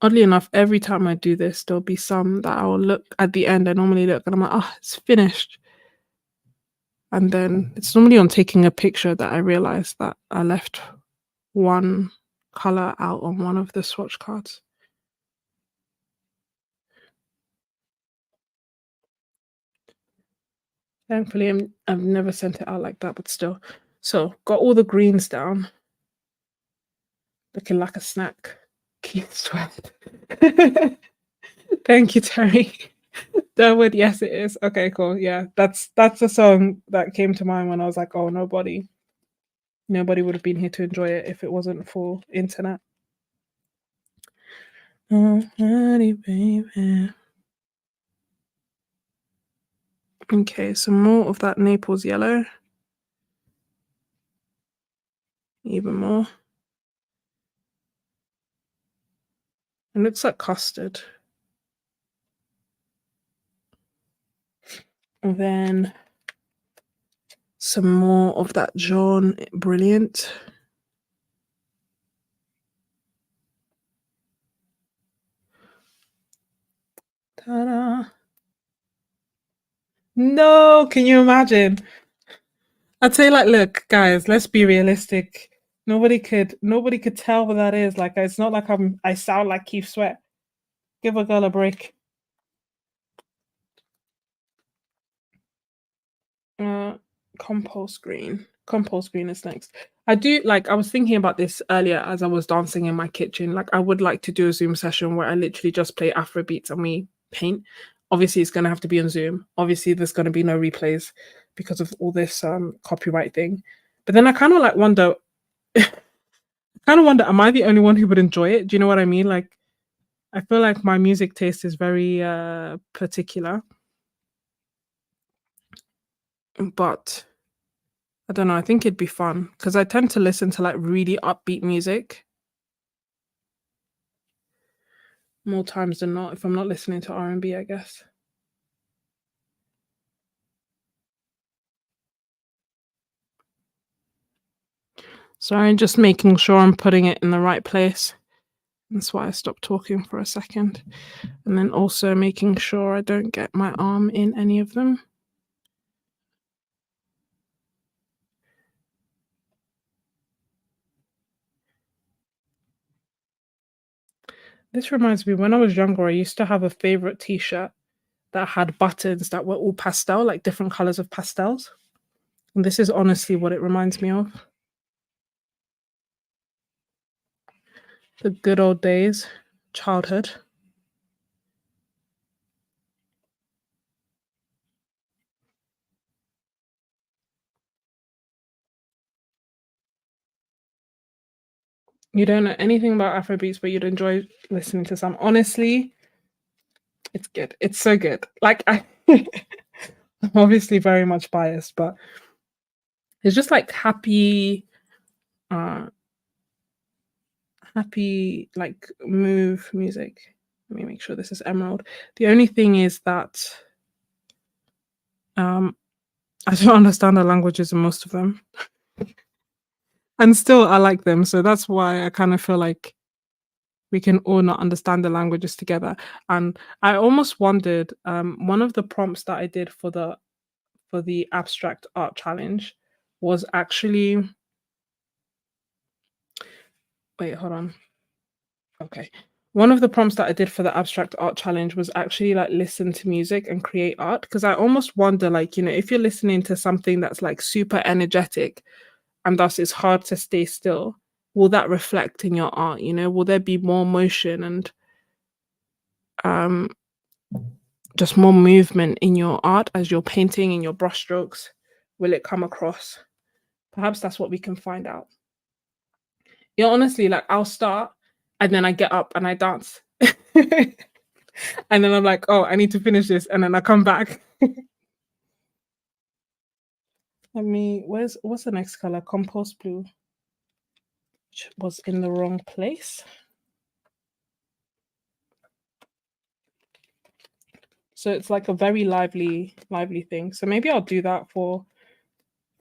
Speaker 1: Oddly enough, every time I do this, there'll be some that I will look at the end. I normally look and I'm like, oh, it's finished. And then it's normally on taking a picture that I realize that I left one color out on one of the swatch cards. Thankfully, I've never sent it out like that, but still. So, got all the greens down. Looking like a snack. Keith Sweat. Thank you, Terry. Derwood, yes, it is. Okay, cool. Yeah, that's the song that came to mind when I was like, oh, nobody would have been here to enjoy it if it wasn't for internet. Oh, honey, baby. Okay, some more of that Naples yellow. Even more. It looks like custard. And then some more of that Jaune Brilliant. Ta-da. No, can you imagine? I'd say like, look, guys, let's be realistic. Nobody could tell what that is. Like, it's not like I sound like Keith Sweat. Give a girl a break. Compost green. Compost green is next. I was thinking about this earlier as I was dancing in my kitchen. Like, I would like to do a Zoom session where I literally just play Afro beats and we paint. Obviously, it's going to have to be on Zoom. Obviously, there's going to be no replays because of all this copyright thing. But then I kind of wonder, am I the only one who would enjoy it? Do you know what I mean? Like, I feel like my music taste is very particular. But I don't know, I think it'd be fun because I tend to listen to like really upbeat music more times than not if I'm not listening to R&B, I guess. Sorry, just making sure I'm putting it in the right place. That's why I stopped talking for a second. And then also making sure I don't get my arm in any of them. This reminds me, when I was younger, I used to have a favorite t-shirt that had buttons that were all pastel, like different colors of pastels. And this is honestly what it reminds me of. The good old days, childhood. You don't know anything about Afrobeats, but you'd enjoy listening to some. Honestly, it's good. It's so good. Like I'm obviously very much biased, but it's just like uh happy like move music. Let me make sure this is Emerald. The only thing is that um I don't understand the languages in most of them. And still I like them. So that's why I kind of feel like we can all not understand the languages together. And I almost wondered, one of the prompts that I did for the abstract art challenge was actually wait, hold on. Okay. One of the prompts that I did for the abstract art challenge was actually like listen to music and create art. Because I almost wonder, like, if you're listening to something that's like super energetic and thus it's hard to stay still, will that reflect in your art? Will there be more motion and um just more movement in your art as you're painting in your brushstrokes? Will it come across? Perhaps that's what we can find out. Honestly, like I'll start and then I get up and I dance. And then I'm like, oh, I need to finish this. And then I come back. What's the next color? Compost blue, which was in the wrong place. So it's like a very lively thing. So maybe I'll do that for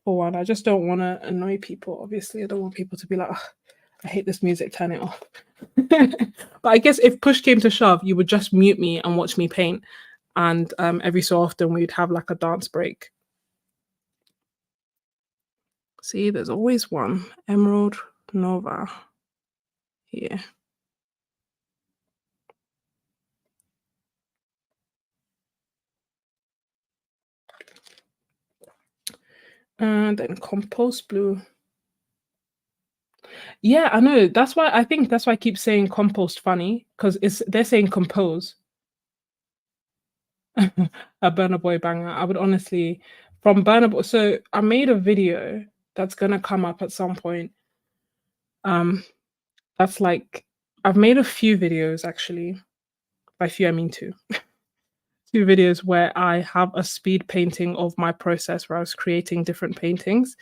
Speaker 1: one. I just don't want to annoy people. Obviously, I don't want people to be like, "Ugh, I hate this music, turn it off." But I guess if push came to shove, you would just mute me and watch me paint. And every so often we'd have like a dance break. See, there's always one. Emerald Nova here. And then compost blue. Yeah, I know. I keep saying compost funny because they're saying compose. A Burna Boy banger. I would honestly from Burna Boy. So I made a video that's gonna come up at some point. Um, that's like I've made a few videos actually. By few I mean two. Two videos where I have a speed painting of my process where I was creating different paintings.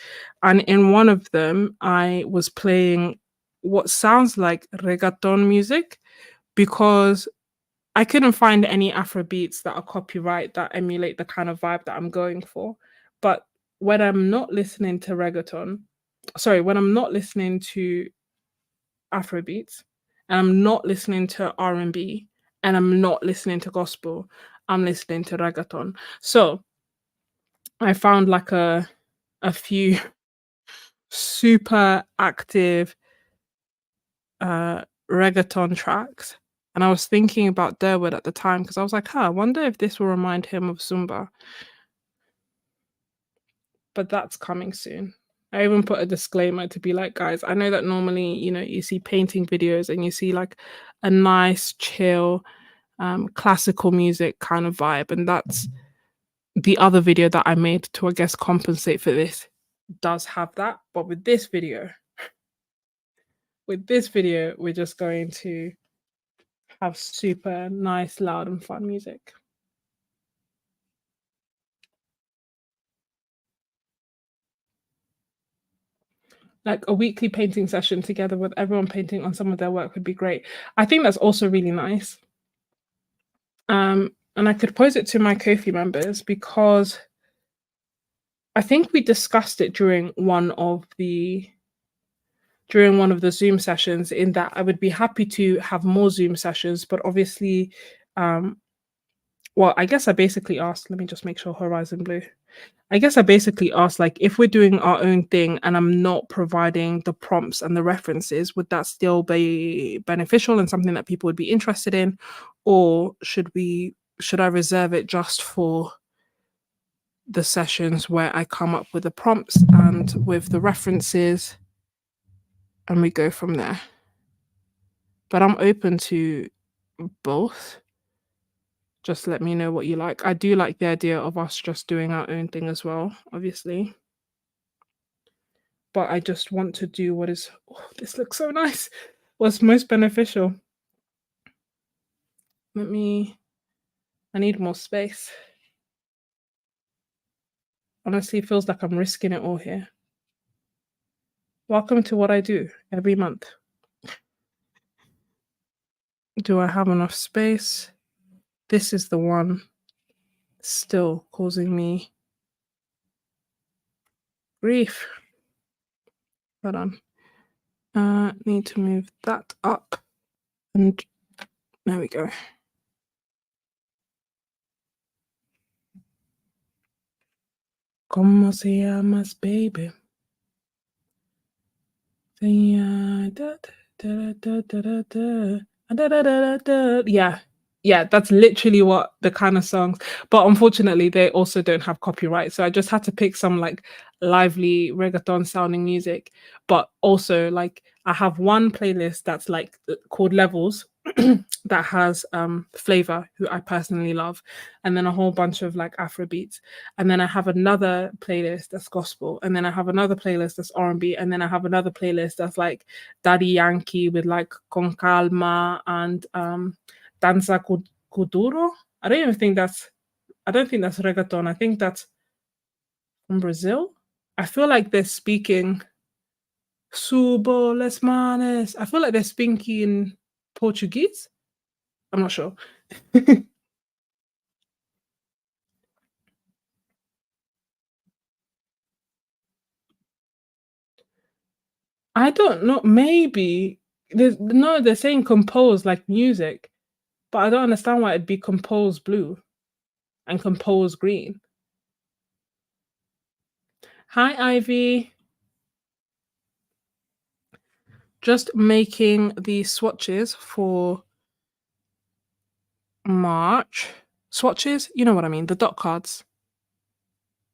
Speaker 1: And in one of them, I was playing what sounds like reggaeton music because I couldn't find any Afro beats that are copyright that emulate the kind of vibe that I'm going for. But when I'm not listening to reggaeton, sorry, when I'm not listening to Afro beats and I'm not listening to R&B and I'm not listening to gospel, I'm listening to reggaeton. So I found like a few super active uh reggaeton tracks. And I was thinking about Durwood at the time because I was like, huh, I wonder if this will remind him of Zumba. But that's coming soon. I even put a disclaimer to be like, guys, I know that normally, you see painting videos and you see like a nice, chill, classical music kind of vibe. And that's the other video that I made to, I guess, compensate for this does have that. But with this video, we're just going to have super nice, loud, and fun music. Like a weekly painting session together with everyone painting on some of their work would be great. I think that's also really nice. And I could pose it to my Ko-fi members because I think we discussed it during one of the Zoom sessions in that I would be happy to have more Zoom sessions, but obviously, um, well, I guess I basically asked, let me just make sure Horizon Blue. I guess I basically asked, like, if we're doing our own thing and I'm not providing the prompts and the references, would that still be beneficial and something that people would be interested in? Or should I reserve it just for the sessions where I come up with the prompts and with the references and we go from there? But I'm open to both. Just let me know what you like. I do like the idea of us just doing our own thing as well, obviously. but I just want to do what is oh, this looks so nice. What's most beneficial. Let me I need more space. Honestly, it feels like I'm risking it all here. Welcome to what I do every month. Do I have enough space? This is the one still causing me grief. Hold on. Need to move that up. And there we go. ¿Cómo se llamas, baby? Yeah, yeah, that's literally what the kind of songs. But unfortunately, they also don't have copyright, so I just had to pick some like lively reggaeton sounding music. But also, like, I have one playlist that's like called Levels that has Flavor, who I personally love, and then a whole bunch of like Afro beats. And then I have another playlist that's gospel, and then I have another playlist that's R&B, and then I have another playlist that's like Daddy Yankee with like Con Calma and Danza Kuduro. I don't think that's reggaeton. I think that's from Brazil. I feel like they're speaking Subo les manes. I feel like they're speaking Portuguese. I'm not sure. I don't know. Maybe no, they're saying compose like music, but I don't understand why it'd be compose blue and compose green. Hi, Ivy. Just making the swatches for March. Swatches, you know what I mean, the dot cards.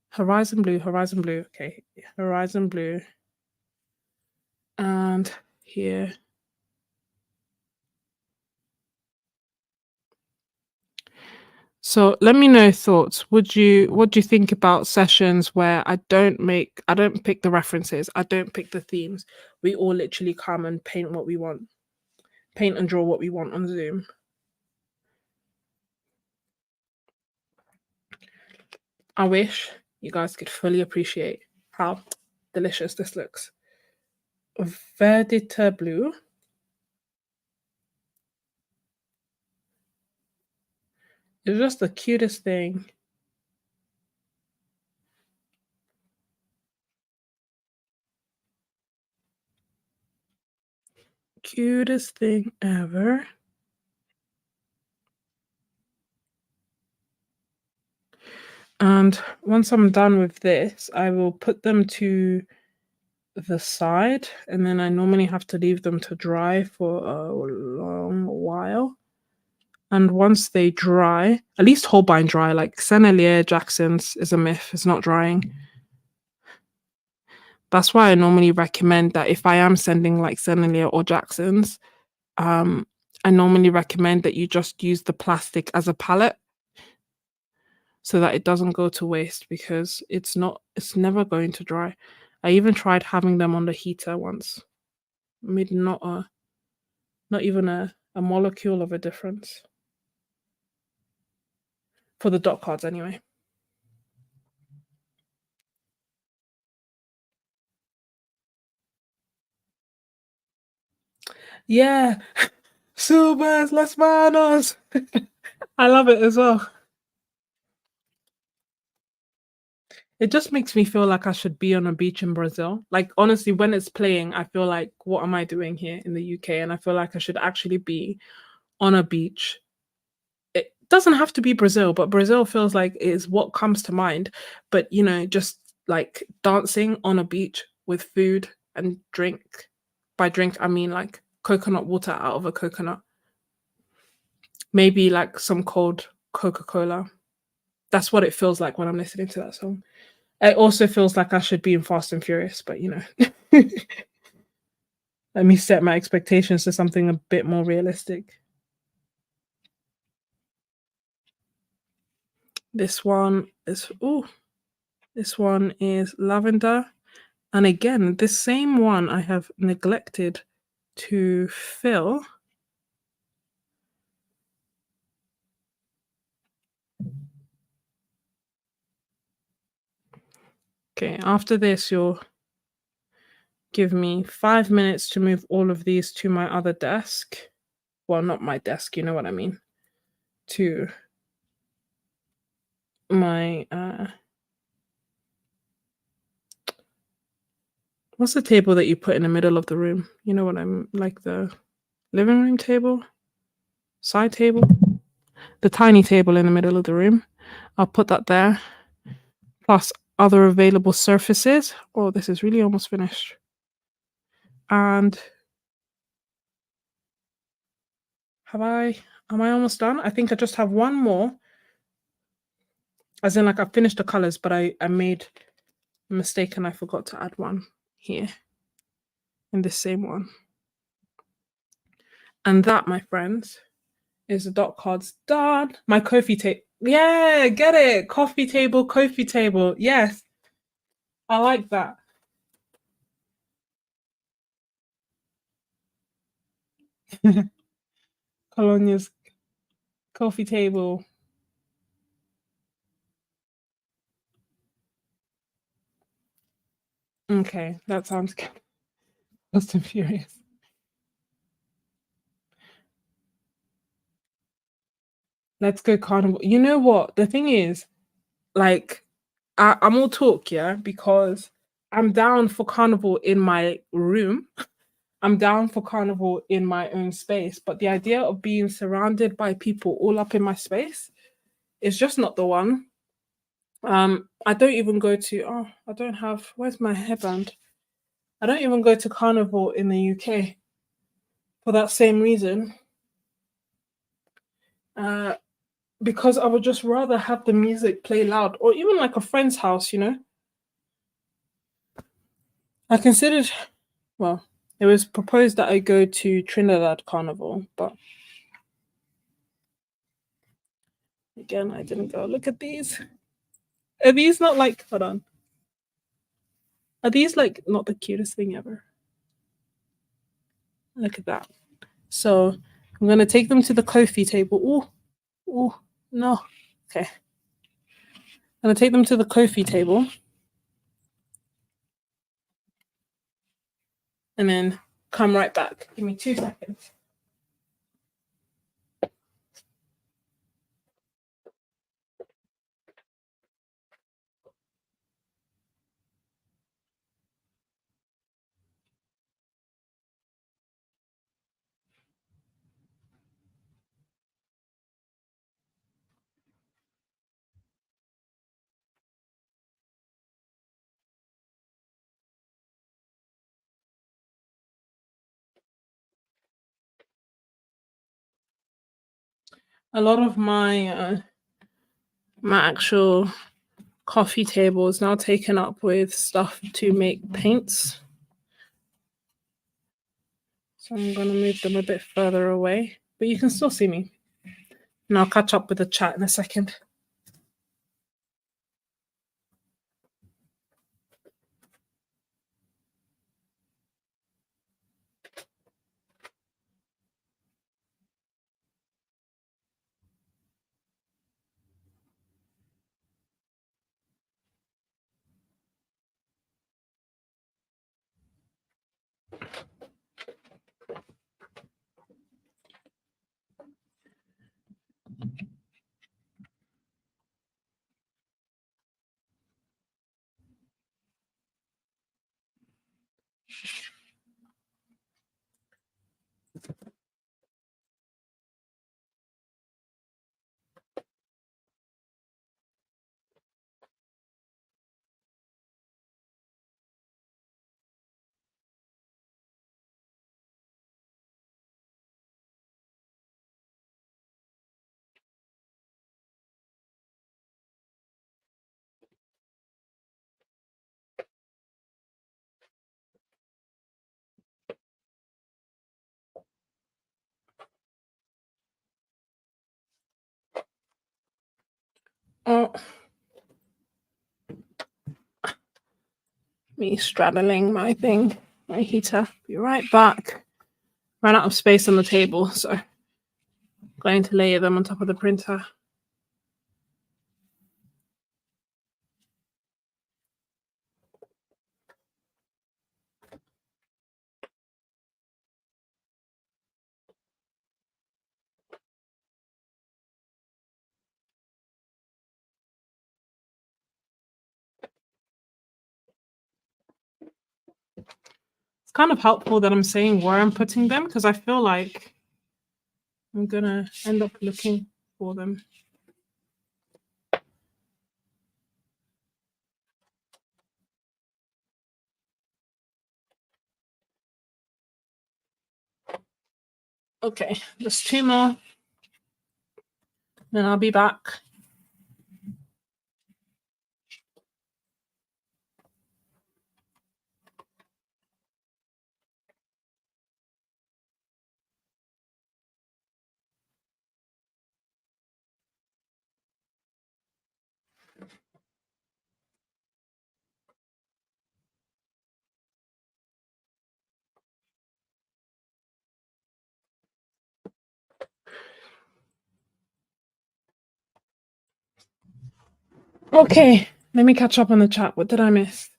Speaker 1: Horizon blue, horizon blue. Okay, horizon blue. And here. So let me know thoughts. What do you think about sessions where I don't pick the references, I don't pick the themes. We all literally come and paint what we want. Paint and draw what we want on Zoom. I wish you guys could fully appreciate how delicious this looks. Verditer blue. It's just the cutest thing. Cutest thing ever. And once I'm done with this, I will put them to the side, and then I normally have to leave them to dry for a long while. And once they dry, at least Holbein dry, like Sennelier, Jackson's is a myth, it's not drying. That's why I normally recommend that if I am sending like Sennelier or Jackson's, I normally recommend that you just use the plastic as a palette so that it doesn't go to waste, because it's never going to dry. I even tried having them on the heater once. Made not even a molecule of a difference. For the dot cards anyway. Yeah. Subas las manos. I love it as well. It just makes me feel like I should be on a beach in Brazil. Like, honestly, when it's playing, I feel like, what am I doing here in the UK? And I feel like I should actually be on a beach. It doesn't have to be Brazil, but Brazil feels like is what comes to mind. But, just like dancing on a beach with food and drink. By drink, I mean like coconut water out of a coconut. Maybe like some cold Coca-Cola. That's what it feels like when I'm listening to that song. It also feels like I should be in Fast and Furious, but let me set my expectations to something a bit more realistic. This one is lavender, And again, this same one I have neglected to fill. Okay, after this, you'll give me 5 minutes to move all of these to my other desk. Well, not my desk, you know what I mean. To my what's the table that you put in the middle of the room? You know what I'm like, the living room table? Side table? The tiny table in the middle of the room. I'll put that there. Plus other available surfaces. Oh, this is really almost finished. And am I almost done? I think I just have one more. As in, like, I finished the colors, but I made a mistake and I forgot to add one here in this same one. And that, my friends, is the dot cards done. My Kofi table. Yeah, get it. Coffee table, Kofi table. Yes. I like that. Colonia's coffee table. Okay, that sounds good. Fast and Furious. Let's go carnival. You know what? The thing is, like, I'm all talk, yeah, because I'm down for carnival in my room. I'm down for carnival in my own space, but the idea of being surrounded by people all up in my space is just not the one. I don't even go to, oh, I don't have, where's my headband? I don't even go to carnival in the UK for that same reason. Uh, because I would just rather have the music play loud, or even like a friend's house, you know? I considered, well, it was proposed that I go to Trinidad Carnival, but again, I didn't go. Look at these. Are these not like, hold on. Are these like not the cutest thing ever? Look at that. So I'm gonna take them to the Kofi table. Oh, oh, no. Okay. I'm gonna take them to the Kofi table and then come right back. Give me 2 seconds. A lot of my actual coffee table is now taken up with stuff to make paints. So I'm gonna move them a bit further away, but you can still see me. And I'll catch up with the chat in a second. Me straddling my thing, my heater. Be right back. Ran out of space on the table, so going to layer them on top of the printer. It's kind of helpful that I'm saying where I'm putting them because I feel like I'm gonna end up looking for them. Okay, just 2 more. Then I'll be back. Okay, let me catch up on the chat. What did I miss?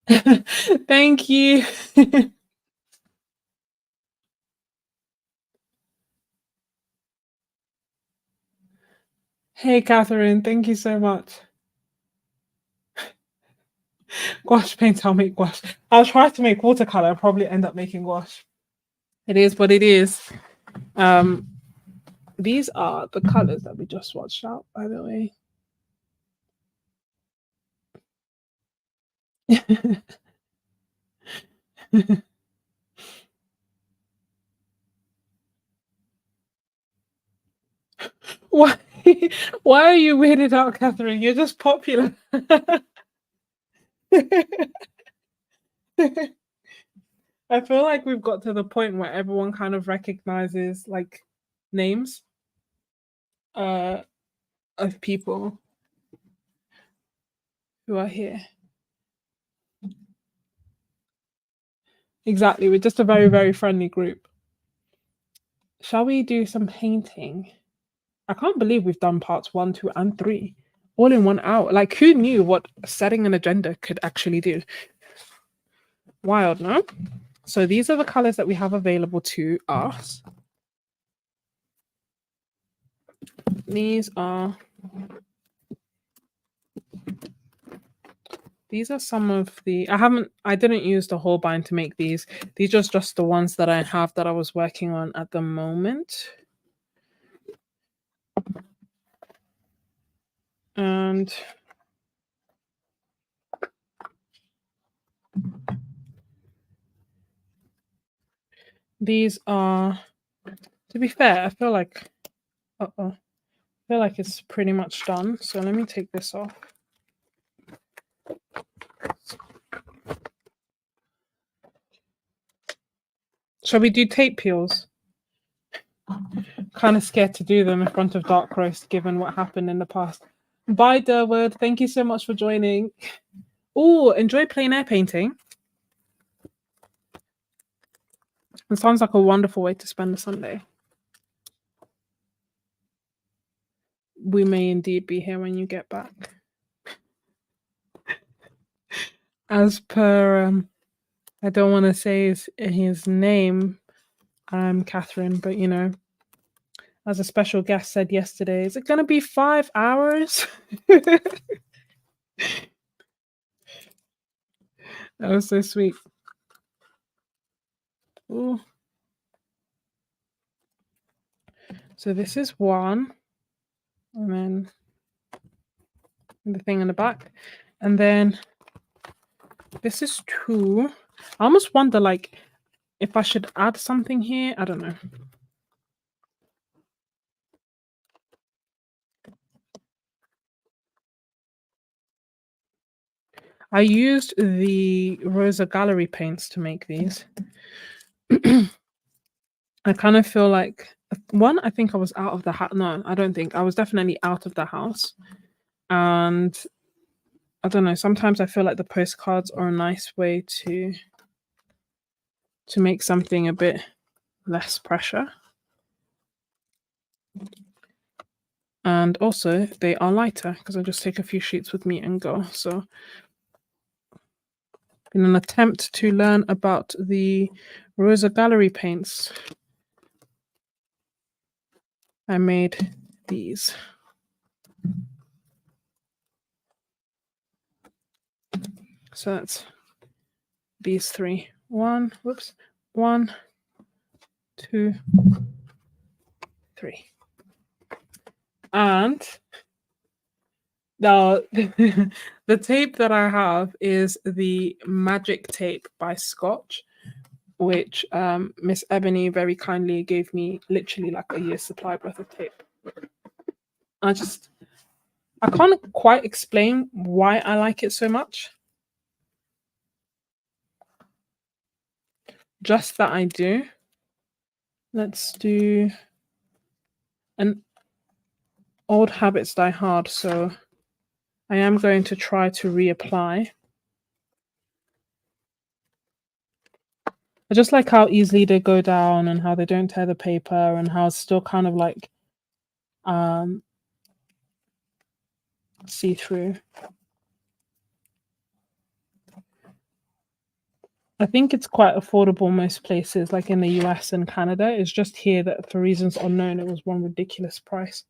Speaker 1: Thank you. Hey, Catherine. Thank you so much. Gouache paint, I'll make gouache. I'll try to make watercolor. I'll probably end up making gouache. It is what it is. These are the colors that we just swatched out, by the way. Why? Why are you weirded out, Catherine? You're just popular. I feel like we've got to the point where everyone kind of recognizes like names of people who are here. Exactly. We're just a very, very friendly group. Shall we do some painting? I can't believe we've done parts 1, 2, and 3 all in 1 hour. Like, who knew what setting an agenda could actually do? Wild, no? So these are the colors that we have available to us. These are some of the, I didn't use the whole bind to make these. These are just the ones that I have that I was working on at the moment. And these are, to be fair, I feel like it's pretty much done. So let me take this off. Shall we do tape peels? Kind of scared to do them in front of Dark Roast, given what happened in the past. Bye, Durwood. Thank you so much for joining. Oh, enjoy plein air painting. It sounds like a wonderful way to spend a Sunday. We may indeed be here when you get back. As per, I don't want to say his name, Catherine, but you know, as a special guest said yesterday, is it going to be 5 hours? That was so sweet. Ooh. So this is 1, and then the thing in the back, and then this is 2. I almost wonder, like, if I should add something here. I don't know. I used the Rosa Gallery paints to make these. I kind of feel like, 1, I think I was out of the house. No, I don't think. I was definitely out of the house. And I don't know, sometimes I feel like the postcards are a nice way to make something a bit less pressure. And also they are lighter because I just take a few sheets with me and go. So in an attempt to learn about the Rosa Gallery paints, I made these. So that's these three. One, 2, 3. And now the tape that I have is the Magic Tape by Scotch, which Miss Ebony very kindly gave me literally like a year's supply worth of tape. I can't quite explain why I like it so much. Just that I do. Let's do an old habits die hard, so I am going to try to reapply. I just like how easily they go down and how they don't tear the paper and how it's still kind of like see-through. I think it's quite affordable most places, like in the US and Canada. It's just here that for reasons unknown, it was one ridiculous price.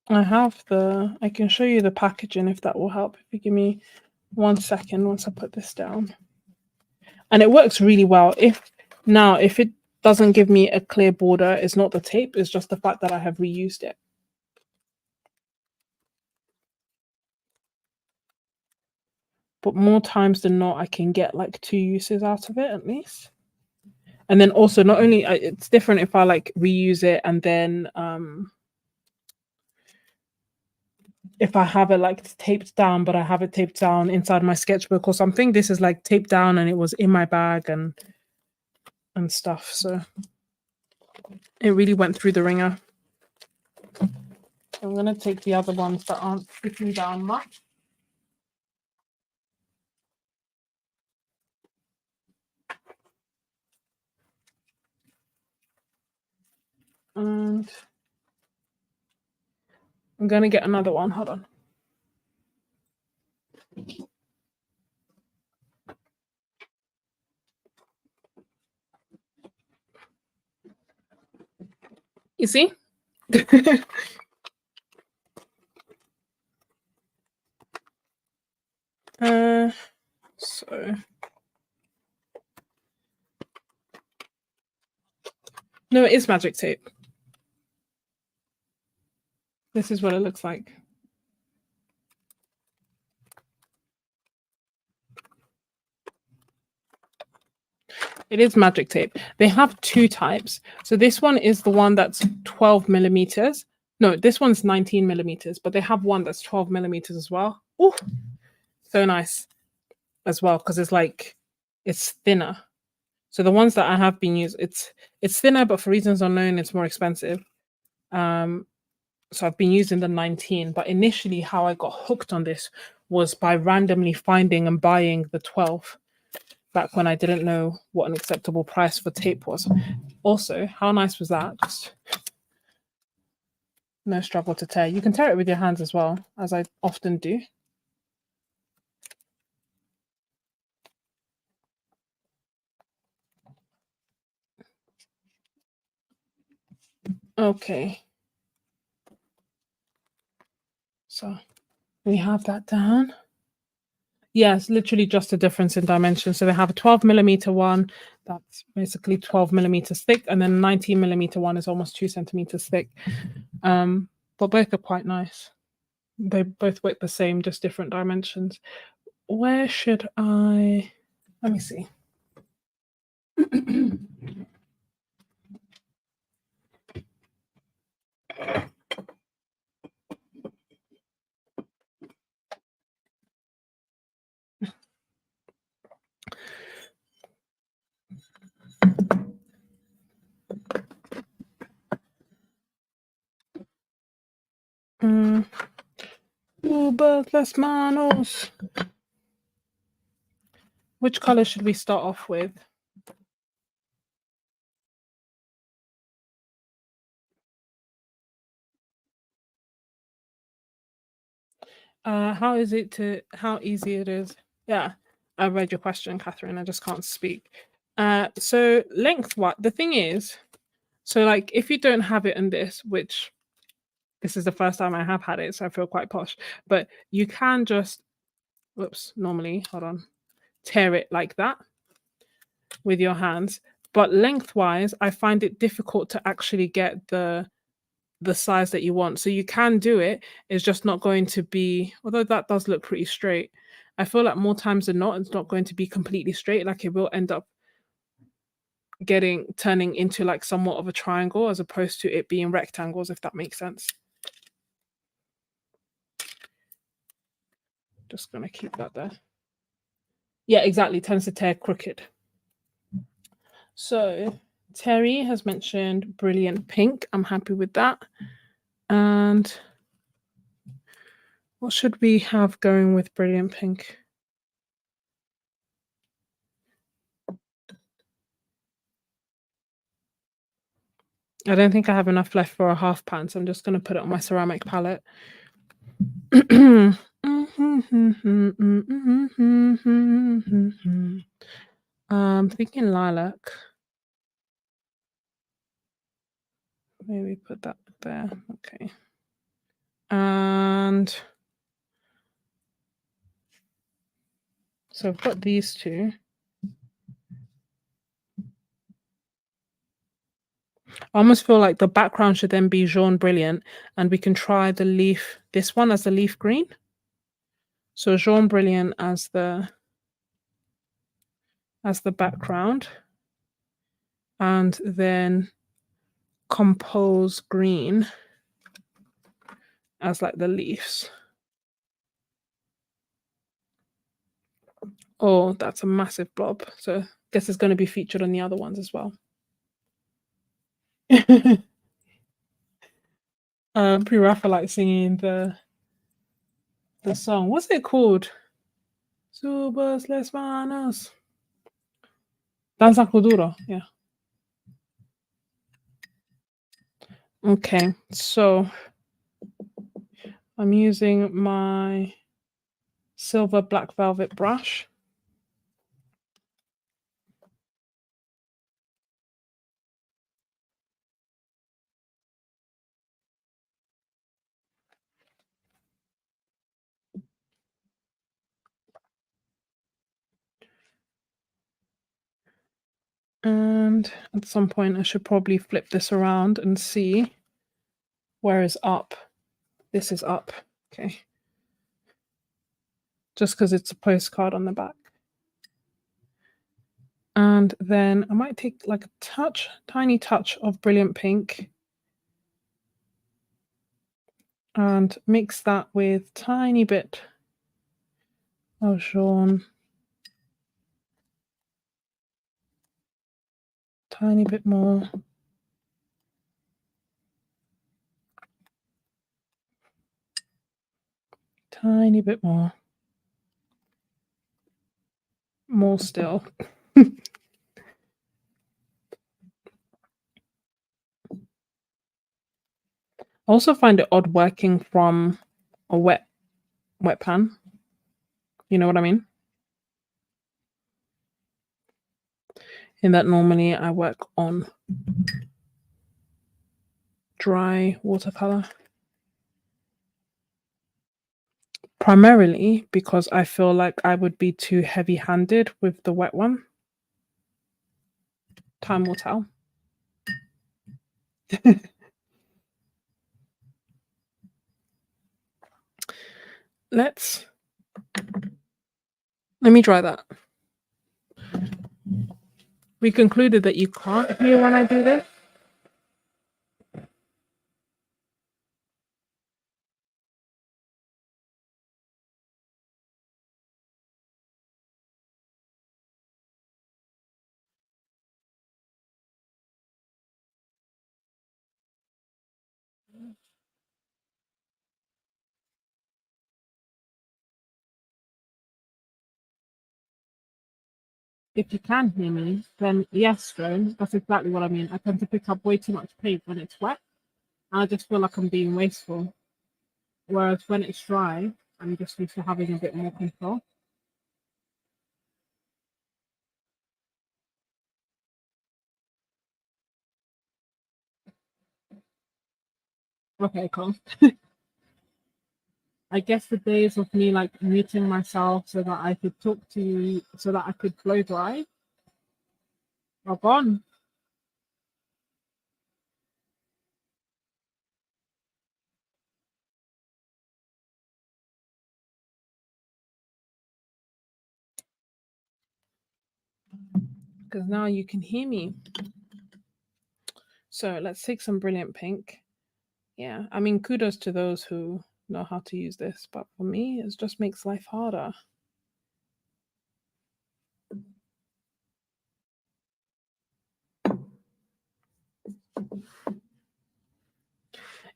Speaker 1: I can show you the packaging if that will help. If you give me 1 second once I put this down. And it works really well. If it doesn't give me a clear border, it's not the tape, it's just the fact that I have reused it. But more times than not, I can get like 2 uses out of it at least. And then also not only it's different if I like reuse it and then if I have it like taped down, but I have it taped down inside my sketchbook or something. This is like taped down and it was in my bag and stuff. So it really went through the ringer. I'm gonna take the other ones that aren't sticking down much. And I'm gonna get another one. Hold on. You see? So no, it is magic tape. This is what it looks like. It is magic tape. They have 2 types. So this one is the one that's 12 millimeters. No, this one's 19 millimeters, but they have one that's 12 millimeters as well. Oh, so nice as well because it's thinner. So the ones that I have been used, it's thinner, but for reasons unknown, it's more expensive. So I've been using the 19, but initially how I got hooked on this was by randomly finding and buying the 12 back when I didn't know what an acceptable price for tape was. Also, how nice was that? Just no struggle to tear. You can tear it with your hands as well, as I often do. Okay. So we have that down. Yes, literally just a difference in dimension. So they have a 12 millimeter one that's basically 12 millimeters thick, and then 19 millimeter one is almost 2 centimeters thick. But both are quite nice. They both work the same, just different dimensions. Where should I? Let me see. Uvas las manos. Which color should we start off with? How easy it is? Yeah, I read your question, Catherine. I just can't speak. So lengthwise, the thing is, so like if you don't have it in this, which this is the first time I have had it, so I feel quite posh, but you can just, whoops, normally, hold on, tear it like that with your hands. But lengthwise, I find it difficult to actually get the size that you want. So you can do it, it's just not going to be, although that does look pretty straight. I feel like more times than not, it's not going to be completely straight. Like it will end up turning into like somewhat of a triangle as opposed to it being rectangles, if that makes sense. Just gonna keep that there. Yeah, exactly. Tends to tear crooked. So Terry has mentioned brilliant pink. I'm happy with that. And what should we have going with brilliant pink? I don't think I have enough left for a half pan, so I'm just going to put it on my ceramic palette. Thinking lilac. Maybe put that there. Okay. And so I've got these two. I almost feel like the background should then be jaune brilliant, and we can try the leaf, this one as the leaf green. So jaune brilliant as the background, and then compose green as like the leaves. Oh, that's a massive blob. So I guess it's going to be featured on the other ones as well. Pre-Raphaelite singing the song. What's it called? Subas les manos. Danza Kuduro. Yeah. Okay, so I'm using my silver black velvet brush. And at some point I should probably flip this around and see where is up. This is up. Okay. Just because it's a postcard on the back. And then I might take like a tiny touch of brilliant pink and mix that with tiny bit of jaune, tiny bit more, tiny bit more still. I also find it odd working from a wet pan. You know what I mean? In that normally I work on dry watercolor. Primarily because I feel like I would be too heavy-handed with the wet one. Time will tell. Let me try that. We concluded that you can't hear when I do this. if you can hear me, then yes, Joan, that's exactly what I mean. I tend to pick up way too much paint when it's wet, and I just feel like I'm being wasteful. Whereas when it's dry, I'm just used to having a bit more control. Okay, cool. I guess the days of me like muting myself so that I could talk to you, so that I could blow dry, are gone. Because now you can hear me. So let's take some brilliant pink. Yeah, I mean, kudos to those who know how to use this, but for me, it just makes life harder.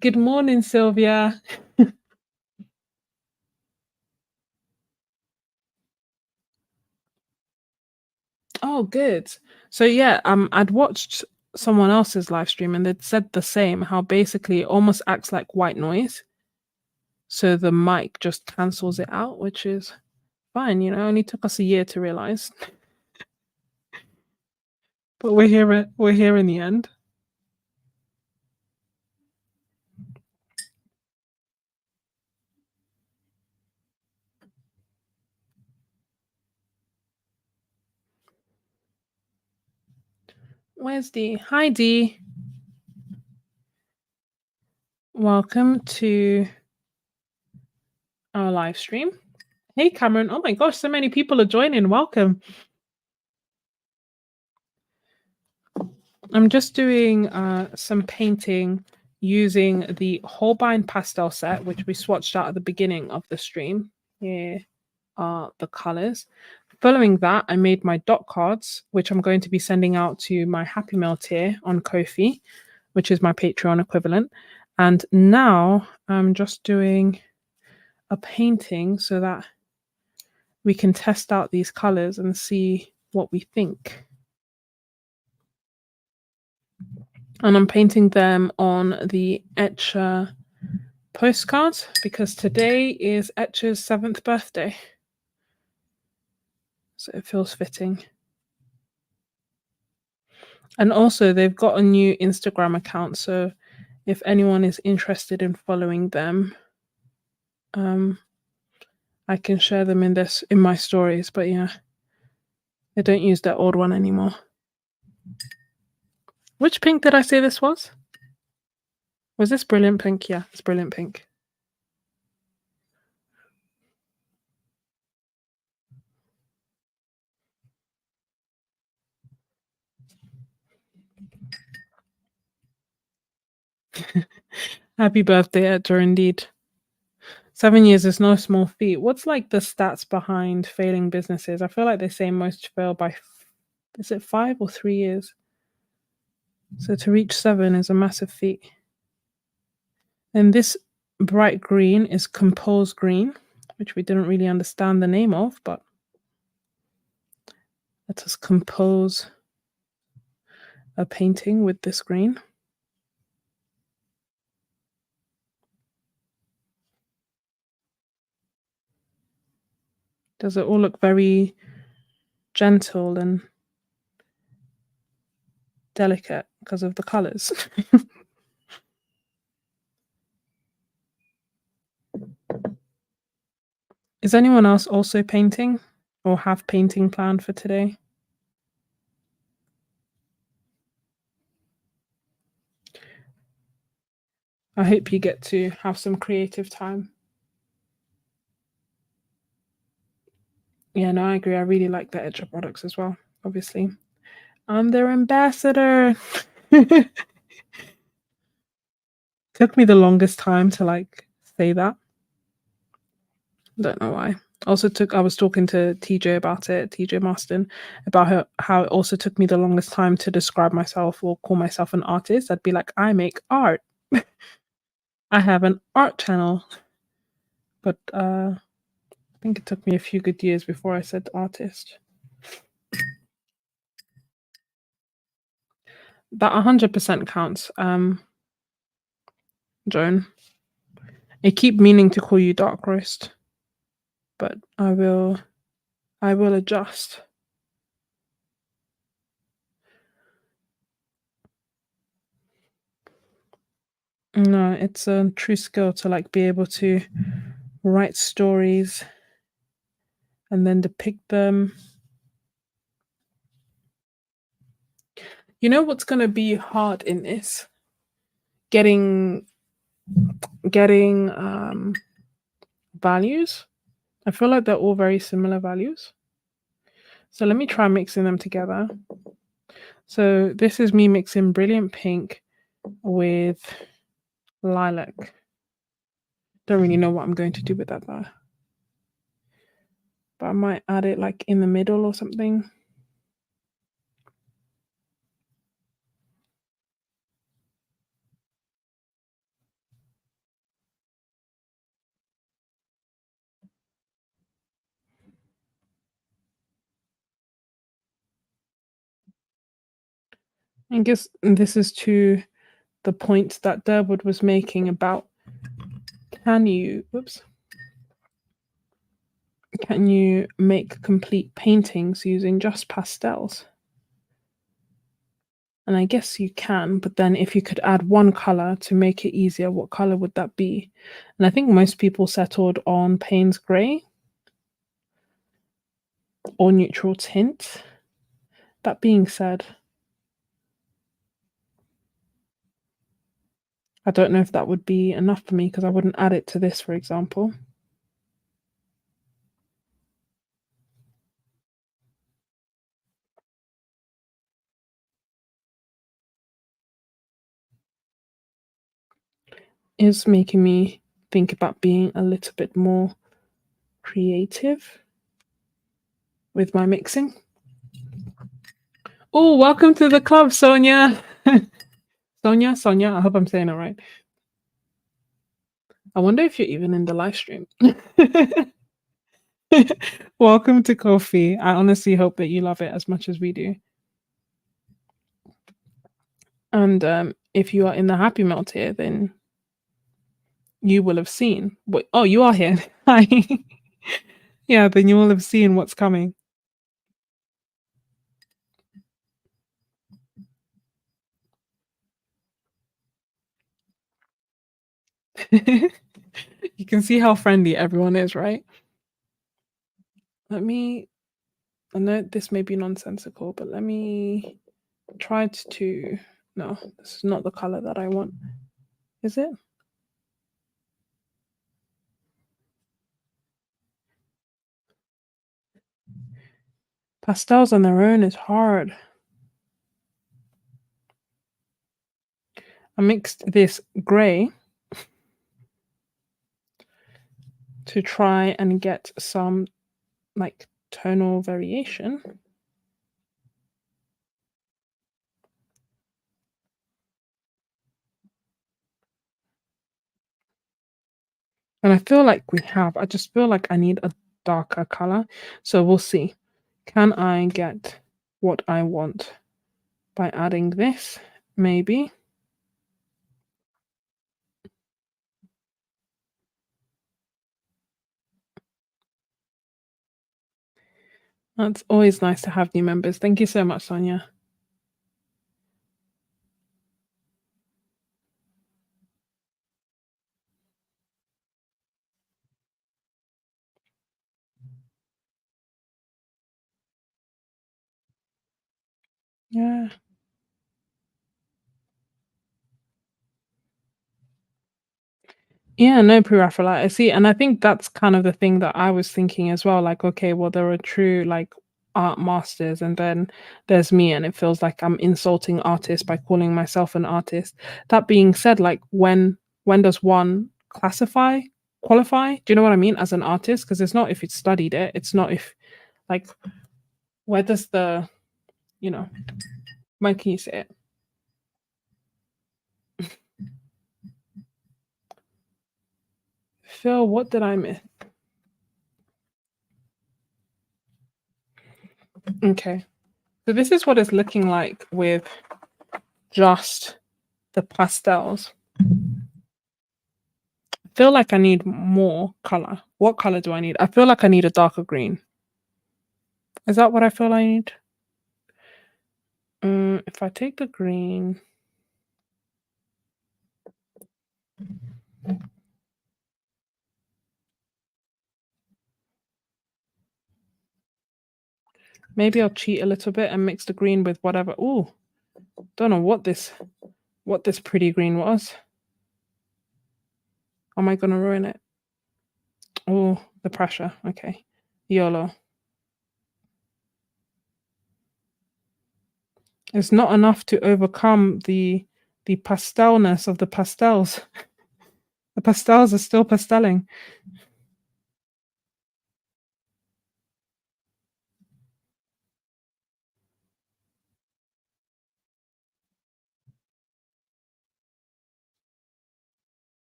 Speaker 1: Good morning, Sylvia. Oh, good. So yeah, I'd watched someone else's live stream and they'd said the same, how basically it almost acts like white noise. So the mic just cancels it out, which is fine, you know, it only took us a year to realize. But we're here in the end. Where's Dee? Hi Dee. Welcome to our live stream. Hey Cameron. Oh my gosh, so many people are joining. Welcome. I'm just doing some painting using the Holbein pastel set, which we swatched out at the beginning of the stream. Here are the colors. Following that, I made my dot cards, which I'm going to be sending out to my Happy Mail tier on Ko-fi, which is my Patreon equivalent. And now I'm just doing a painting so that we can test out these colors and see what we think. And I'm painting them on the Etcher postcard because today is Etcher's 7th birthday. So it feels fitting. And also they've got a new Instagram account, so if anyone is interested in following them, I can share them in my stories, but yeah, I don't use that old one anymore. Which pink did I say this was? Was this brilliant pink? Yeah, it's brilliant pink. Happy birthday, Etcher, indeed. 7 years is no small feat. What's like the stats behind failing businesses? I feel like they say most fail by, is it 5 or 3 years? So to reach 7 is a massive feat. And this bright green is Compose Green, which we didn't really understand the name of, but let us compose a painting with this green. Does it all look very gentle and delicate because of the colors? Is anyone else also painting or have painting planned for today? I hope you get to have some creative time. Yeah, no, I agree. I really like the Etcher products as well, obviously. I'm their ambassador. Took me the longest time to like say that. Don't know why. I was talking to TJ about it, TJ Marston, about how it also took me the longest time to describe myself or call myself an artist. I'd be like, I make art. I have an art channel. But I think it took me a few good years before I said artist. That 100% counts, Joan. I keep meaning to call you dark roast, but I will adjust. No, it's a true skill to like be able to write stories and then depict them. You know what's gonna be hard in this? Getting values. I feel like they're all very similar values. So let me try mixing them together. So this is me mixing brilliant pink with lilac. Don't really know what I'm going to do with that though. But I might add it like in the middle or something. I guess this is to the point that Durwood was making about can you make complete paintings using just pastels? And I guess you can, but then if you could add one color to make it easier, what color would that be? And I think most people settled on Payne's Gray or neutral tint. That being said, I don't know if that would be enough for me because I wouldn't add it to this, for example. Is making me think about being a little bit more creative with my mixing. Oh, welcome to the club, Sonia. Sonia, I hope I'm saying it right. I wonder if you're even in the live stream. Welcome to coffee. I honestly hope that you love it as much as we do. And if you are in the Happy Melt here, then you will have seen what. Oh, you are here. Hi. Yeah, then you will have seen what's coming. You can see how friendly everyone is, right? I know this may be nonsensical, but let me try to. No, this is not the color that I want. Is it? Pastels on their own is hard. I mixed this gray to try and get some like tonal variation. And I feel like I just feel like I need a darker color. So we'll see. Can I get what I want by adding this? Maybe. That's always nice to have new members. Thank you so much, Sonia. Yeah. Yeah, no, pre-Raphaelite. I see. And I think that's kind of the thing that I was thinking as well. Like, okay, well, there are true like art masters, and then there's me, and it feels like I'm insulting artists by calling myself an artist. That being said, like when does one qualify? Do you know what I mean? As an artist? Because it's not if it's studied it, it's not if like where does the you know, when can you say it? Phil, what did I miss? Okay. So this is what it's looking like with just the pastels. I feel like I need more color. What color do I need? I feel like I need a darker green. Is that what I feel I need? If I take the green, maybe I'll cheat a little bit and mix the green with whatever. Ooh, don't know what this pretty green was. Am I gonna ruin it? Oh, the pressure. Okay, YOLO. It's not enough to overcome the pastelness of the pastels. The pastels are still pastelling.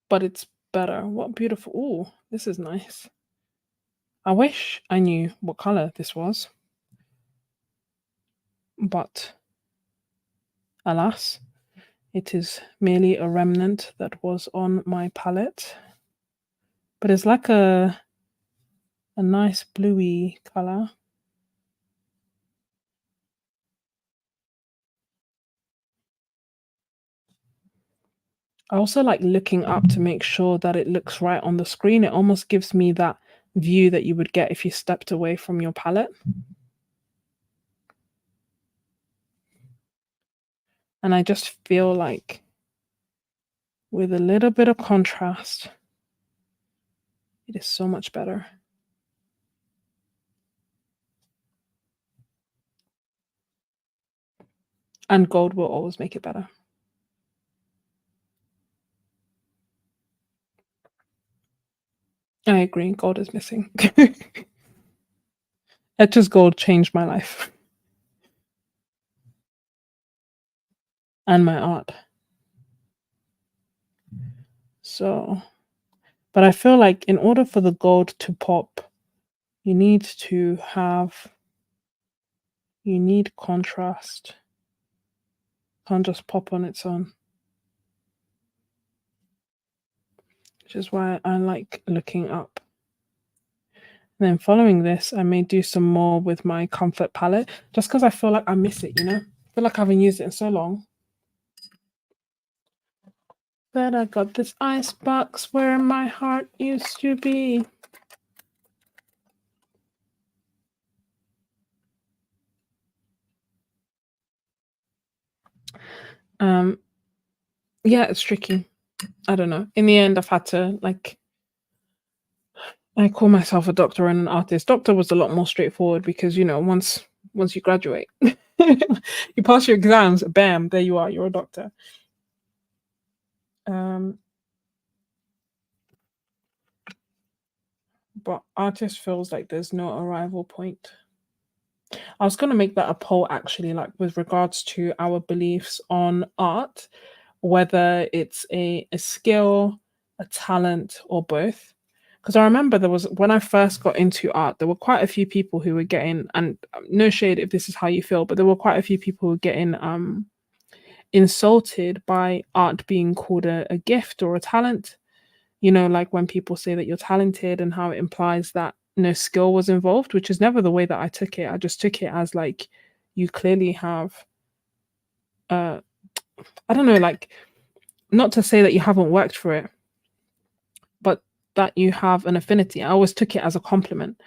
Speaker 1: But it's better. What beautiful. Ooh, this is nice. I wish I knew what color this was, but alas, it is merely a remnant that was on my palette. But it's like a nice bluey color. I also like looking up to make sure that it looks right on the screen. It almost gives me that view that you would get if you stepped away from your palette. And I just feel like with a little bit of contrast, it is so much better. And gold will always make it better. I agree, gold is missing. Etches gold changed my life and my art. So, but I feel like in order for the gold to pop, you need to have, you need contrast. Can't just pop on its own. Which is why I like looking up. And then following this, I may do some more with my comfort palette, just because I feel like I miss it, you know? I feel like I haven't used it in so long. But I got this ice box where my heart used to be. Um, yeah, it's tricky. I don't know. In the end, I've had to like. I call myself a doctor and an artist. Doctor was a lot more straightforward because you know once you graduate, you pass your exams, bam, there you are. You're a doctor. Um, but artist feels like there's no arrival point. I was gonna make that a poll actually, like with regards to our beliefs on art, whether it's a skill, a talent, or both. Because I remember there was when I first got into art, there were quite a few people who were getting, and no shade if this is how you feel, but there were quite a few people who were getting insulted by art being called a gift or a talent. You know, like when people say that you're talented and how it implies that no skill was involved, which is never the way that I took it. I just took it as like you clearly have uh I don't know, like not to say that you haven't worked for it, but that you have an affinity. I always took it as a compliment,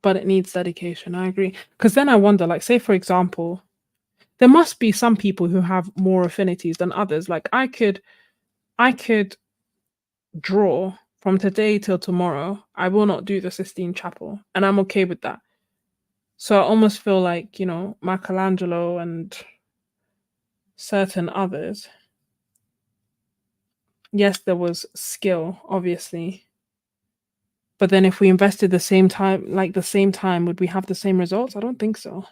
Speaker 1: but it needs dedication. I agree. Because then I wonder, like, say for example, there must be some people who have more affinities than others. Like I could draw from today till tomorrow. I will not do the Sistine Chapel, and I'm okay with that. So I almost feel like, you know, Michelangelo and certain others, yes, there was skill, obviously. But then if we invested the same time, like the same time, would we have the same results? I don't think so.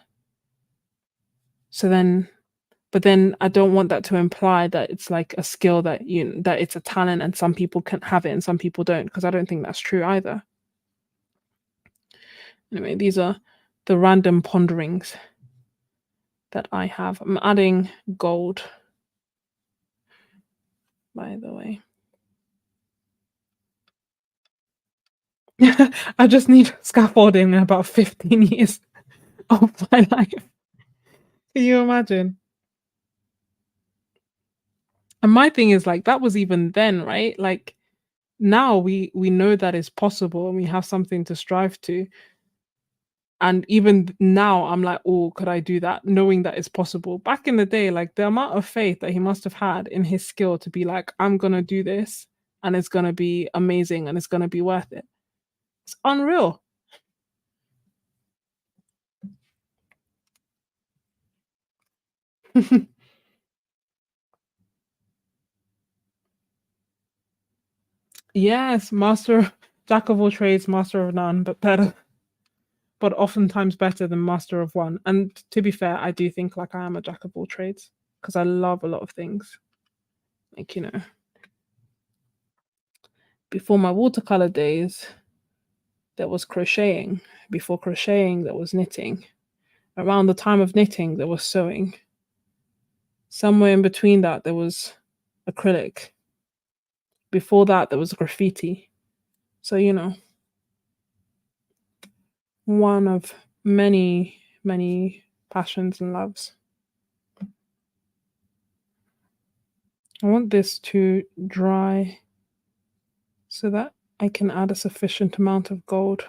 Speaker 1: So then But then I don't want that to imply that it's like a skill that that it's a talent and some people can have it and some people don't, because I don't think that's true either. Anyway, these are the random ponderings that I have. I'm adding gold, by the way. I just need scaffolding in about 15 years of my life. Can you imagine? And my thing is like that was even then, right? Like now we know that it's possible and we have something to strive to. And even now I'm like, oh, could I do that? Knowing that it's possible. Back in the day, like the amount of faith that he must have had in his skill to be like, I'm gonna do this and it's gonna be amazing and it's gonna be worth it. It's unreal. Yes, jack of all trades, master of none, but better, but oftentimes better than master of one. And to be fair, I do think like I am a jack of all trades because I love a lot of things. Like, before my watercolor days, there was crocheting. Before crocheting, there was knitting. Around the time of knitting, there was sewing. Somewhere in between that, there was acrylic. Before that, there was graffiti. So, one of many, many passions and loves. I want this to dry so that I can add a sufficient amount of gold.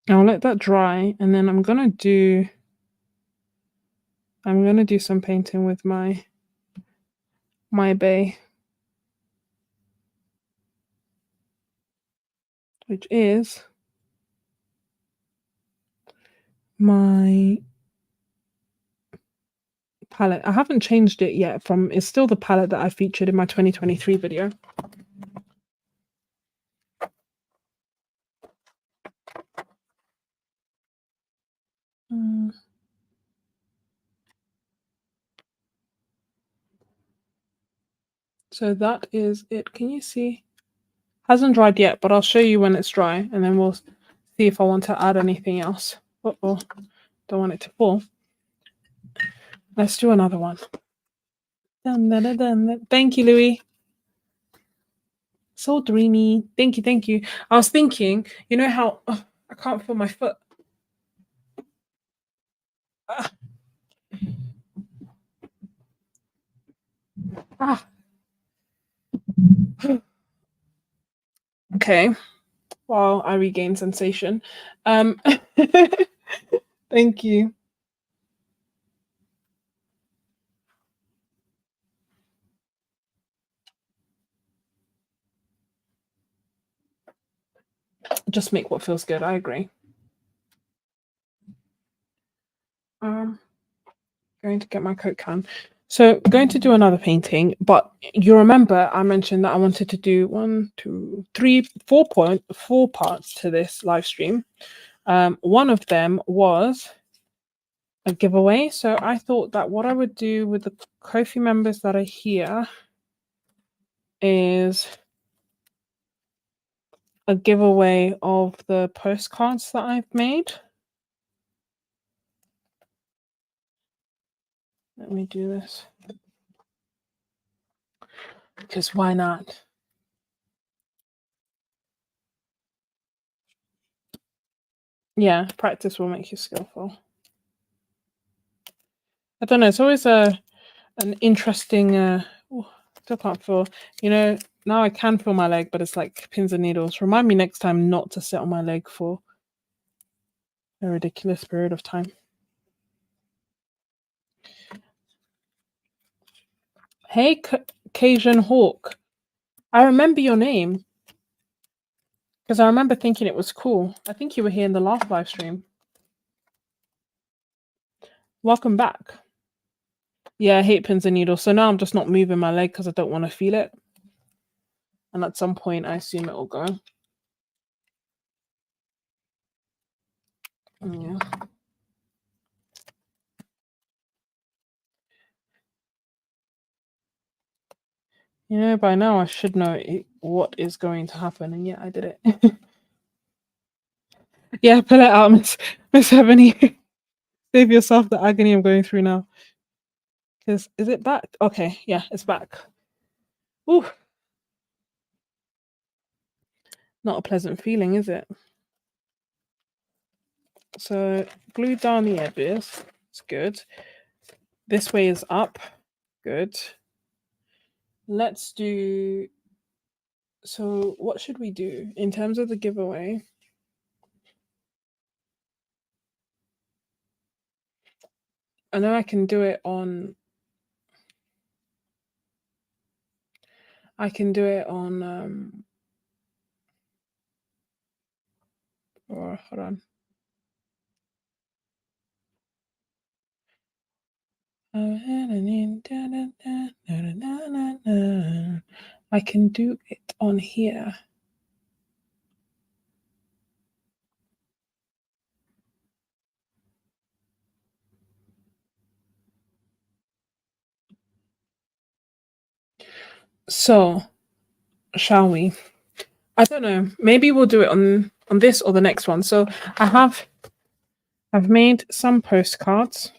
Speaker 1: I'll let that dry and then I'm gonna do some painting with my bay, which is my palette. I haven't changed it yet it's still the palette that I featured in my 2023 video. So that is it. Can you see? Hasn't dried yet, but I'll show you when it's dry and then we'll see if I want to add anything else. Uh-oh, don't want it to fall. Let's do another one. Dun, dun, dun, dun. Thank you, Louis. So dreamy. Thank you, thank you. I was thinking, you know how I can't feel my foot. Ah. Ah. Okay. While I regain sensation. Thank you. Just make what feels good. I agree. Going to get my Coke can. So going to do another painting, but you remember I mentioned that I wanted to do 4 parts to this live stream. One of them was a giveaway. So I thought that what I would do with the Ko-fi members that are here is a giveaway of the postcards that I've made. Let me do this. Because why not? Yeah, practice will make you skillful. I don't know, it's always an interesting still can't feel, now I can feel my leg, but it's like pins and needles. Remind me next time not to sit on my leg for a ridiculous period of time. Hey, Cajun Hawk. I remember your name because I remember thinking it was cool. I think you were here in the last live stream. Welcome back. Yeah, I hate pins and needles. So now I'm just not moving my leg because I don't want to feel it. And at some point, I assume it will go. Yeah. You know, by now I should know what is going to happen, and yeah, I did it. Yeah, pull it out, Miss Ebony. Save yourself the agony I'm going through now. Because is it back? Okay, yeah, it's back. Ooh, not a pleasant feeling, is it? So glue down the edges. It's good. This way is up. Good. Let's do. So what should we do in terms of the giveaway? I know I can do it on. I can do it on. Or hold on. I can do it on here. So, shall we? I don't know. Maybe we'll do it on this or the next one. So I've made some postcards,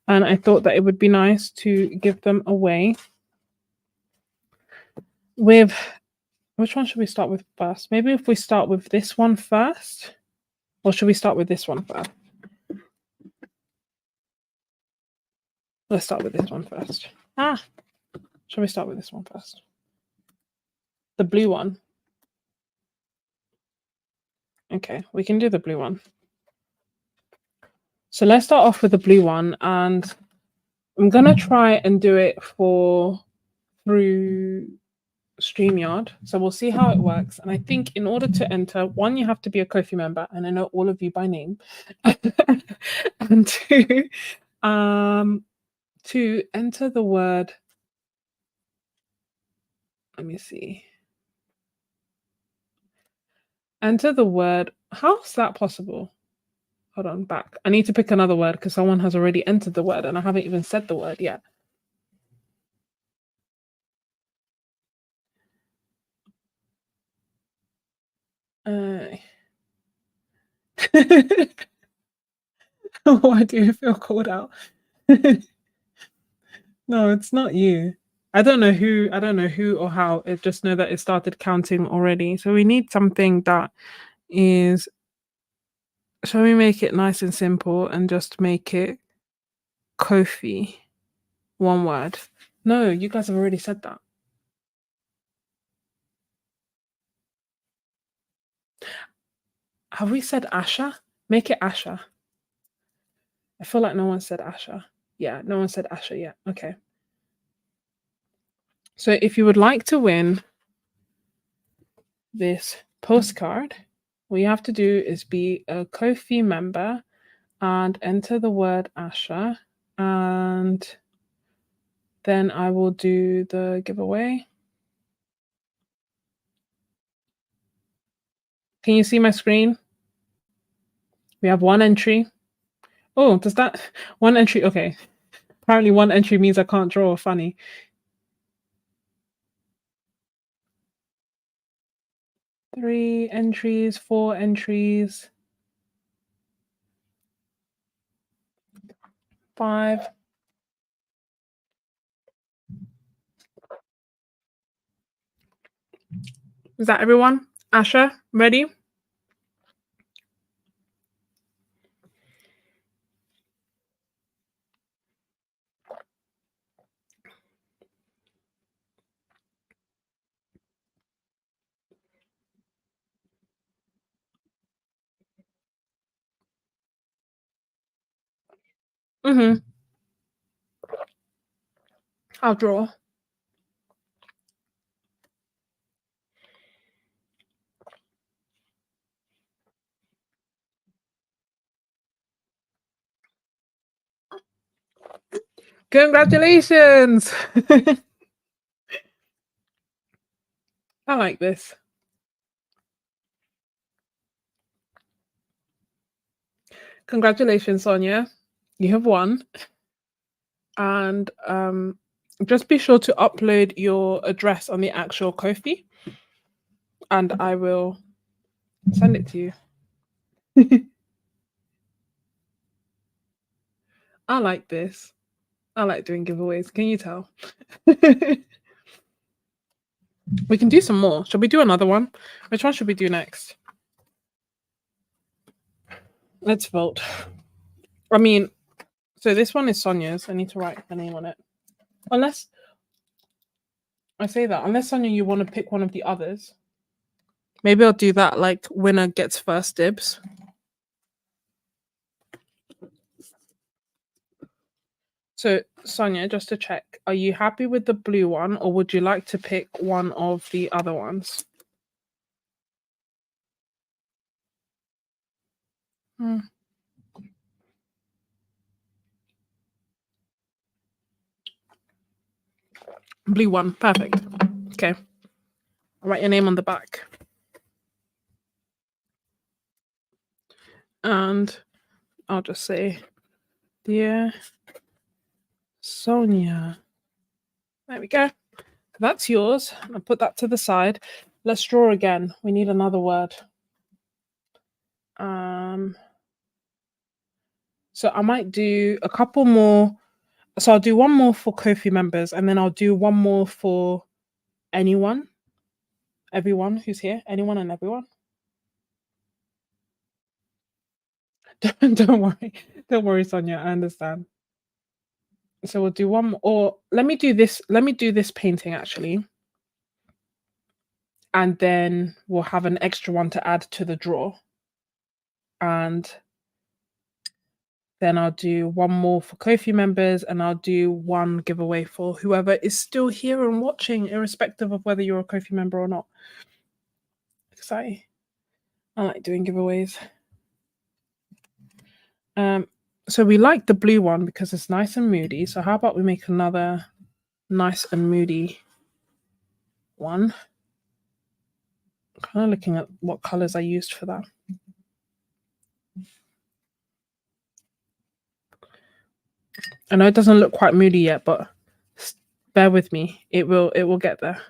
Speaker 1: and I thought that it would be nice to give them away. With which one should we start with first? Maybe if we start with this one first, or should we start with this one first? Let's start with this one first. Shall we start with this one first? The blue one. Okay, we can do the blue one. So let's start off with the blue one, and I'm gonna try and do it through StreamYard. So we'll see how it works. And I think in order to enter, one, you have to be a Ko-fi member, and I know all of you by name. And to enter the word. Let me see. Enter the word. How's that possible? Hold on, back. I need to pick another word because someone has already entered the word and I haven't even said the word yet. Why do you feel called out? No, it's not you. I don't know who or how. I just know that it started counting already. So we need something that is. Shall we make it nice and simple and just make it Kofi? One word. No, you guys have already said that. Have we said Asha? Make it Asha. I feel like no one said Asha. Yeah, no one said Asha yet. Okay. So if you would like to win this postcard, all you have to do is be a Ko-fi member and enter the word Asha, and then I will do the giveaway. Can you see my screen? We have one entry. Oh, does that one entry? Okay. Apparently one entry means I can't draw. Funny. Three entries, four entries, five. Is that everyone? Asha, ready? Mm-hmm. I'll draw. Congratulations! I like this. Congratulations, Sonia. You have won. And just be sure to upload your address on the actual Ko-fi, and I will send it to you. I like this. I like doing giveaways. Can you tell? We can do some more. Should we do another one? Which one should we do next? Let's vote. I mean, so this one is Sonia's. I need to write her name on it. Unless I say that, unless Sonia, you want to pick one of the others. Maybe I'll do that, like winner gets first dibs. So, Sonia, just to check, are you happy with the blue one, or would you like to pick one of the other ones? Blue one, perfect. Okay. I'll write your name on the back. And I'll just say, dear Sonia. There we go. That's yours. I'll put that to the side. Let's draw again. We need another word. So I might do a couple more. So I'll do one more for Ko-fi members, and then I'll do one more for everyone who's here. Anyone and everyone. Don't worry, Sonia. I understand. So we'll do one more. Or let me do this. Let me do this painting actually, and then we'll have an extra one to add to the draw. And then I'll do one more for Ko-fi members, and I'll do one giveaway for whoever is still here and watching, irrespective of whether you're a Ko-fi member or not. Exciting. I like doing giveaways. So we like the blue one because it's nice and moody. So how about we make another nice and moody one? Kind of looking at what colors I used for that. I know it doesn't look quite moody yet, but bear with me. It will get there.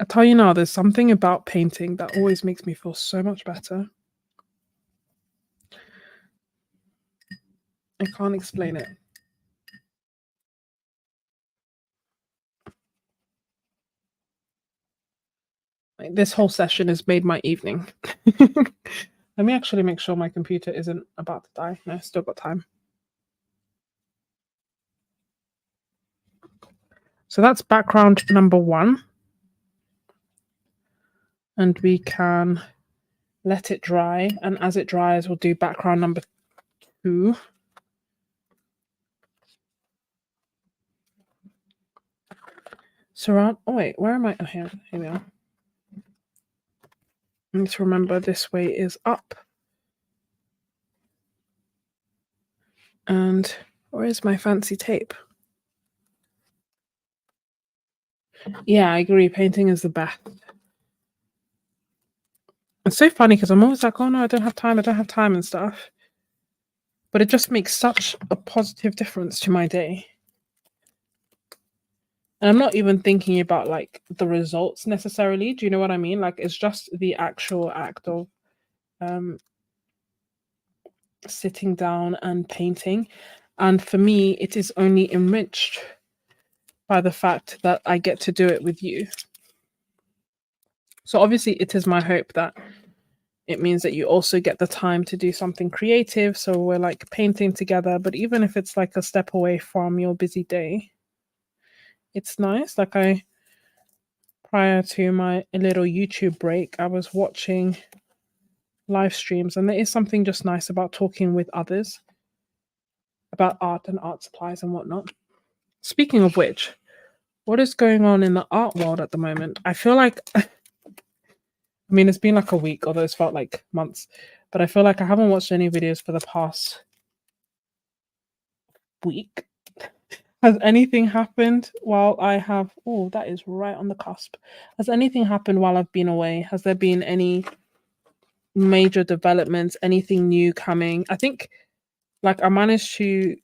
Speaker 1: I tell you now, there's something about painting that always makes me feel so much better. I can't explain it. Like, this whole session has made my evening. Let me actually make sure my computer isn't about to die. No, still got time. So that's background number 1. And we can let it dry. And as it dries, we'll do background number 2. Surround. Oh, wait, where am I? Oh, here we are. I need to remember this way is up. And where is my fancy tape? Yeah, I agree. Painting is the best. It's so funny because I'm always like, oh no, I don't have time and stuff. But it just makes such a positive difference to my day. And I'm not even thinking about like the results necessarily. Do you know what I mean? Like it's just the actual act of sitting down and painting. And for me, it is only enriched by the fact that I get to do it with you. So obviously it is my hope that it means that you also get the time to do something creative. So we're like painting together, but even if it's like a step away from your busy day, it's nice. Like prior to my little YouTube break, I was watching live streams, and there is something just nice about talking with others about art and art supplies and whatnot. Speaking of which, what is going on in the art world at the moment? I feel like I mean, it's been like a week, although it's felt like months. But I feel like I haven't watched any videos for the past week. Has anything happened while I have? Oh, that is right on the cusp. Has anything happened while I've been away? Has there been any major developments? Anything new coming? I think, like, I managed to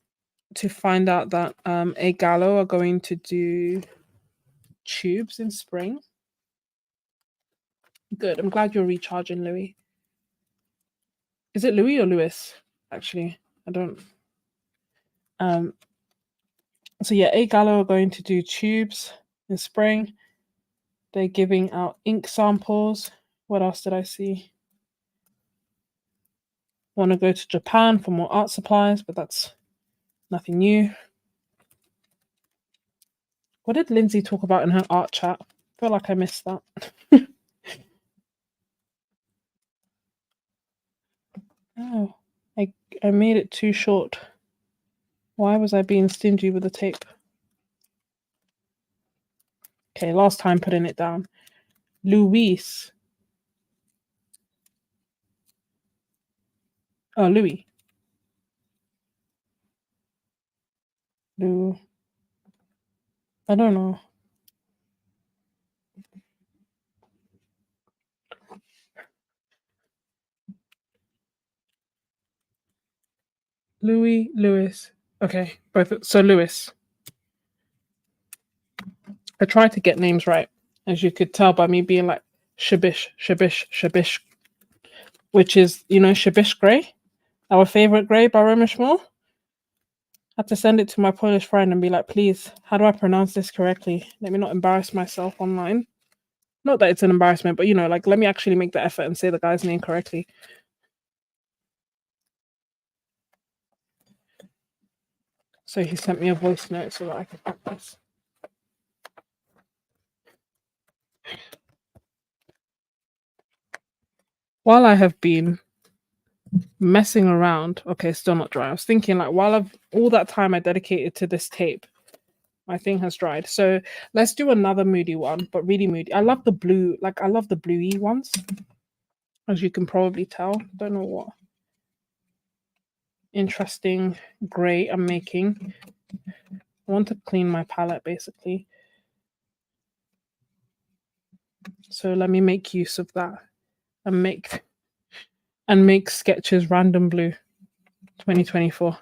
Speaker 1: find out that a Gallo are going to do tubes in spring. Good. I'm glad you're recharging, Louis. Is it Louis or Lewis? Actually, I don't. Um. So yeah, a Gallo are going to do tubes in spring. They're giving out ink samples. What else did I see? Want to go to Japan for more art supplies, but that's nothing new. What did Lindsay talk about in her art chat? I feel like I missed that. Oh, I made it too short. Why was I being stingy with the tape? Okay, last time putting it down. Luis. Oh, Louis. Lou. I don't know. Louis, Lewis. Okay, both. So Lewis. I tried to get names right, as you could tell by me being like Shabish, Shabish, Shabish, which is, Shabish Grey, our favorite grey by Romish Moore. Had to send it to my Polish friend and be like, please, how do I pronounce this correctly? Let me not embarrass myself online. Not that it's an embarrassment, but like, let me actually make the effort and say the guy's name correctly. So he sent me a voice note so that I could practice. While I have been messing around, okay, still not dry. I was thinking, like, while I've all that time I dedicated to this tape, my thing has dried. So let's do another moody one, but really moody. I love the blue, like I love the bluey ones, as you can probably tell. Don't know what interesting gray I'm making. I want to clean my palette basically. So let me make use of that and make Sketches Random Blue 2024.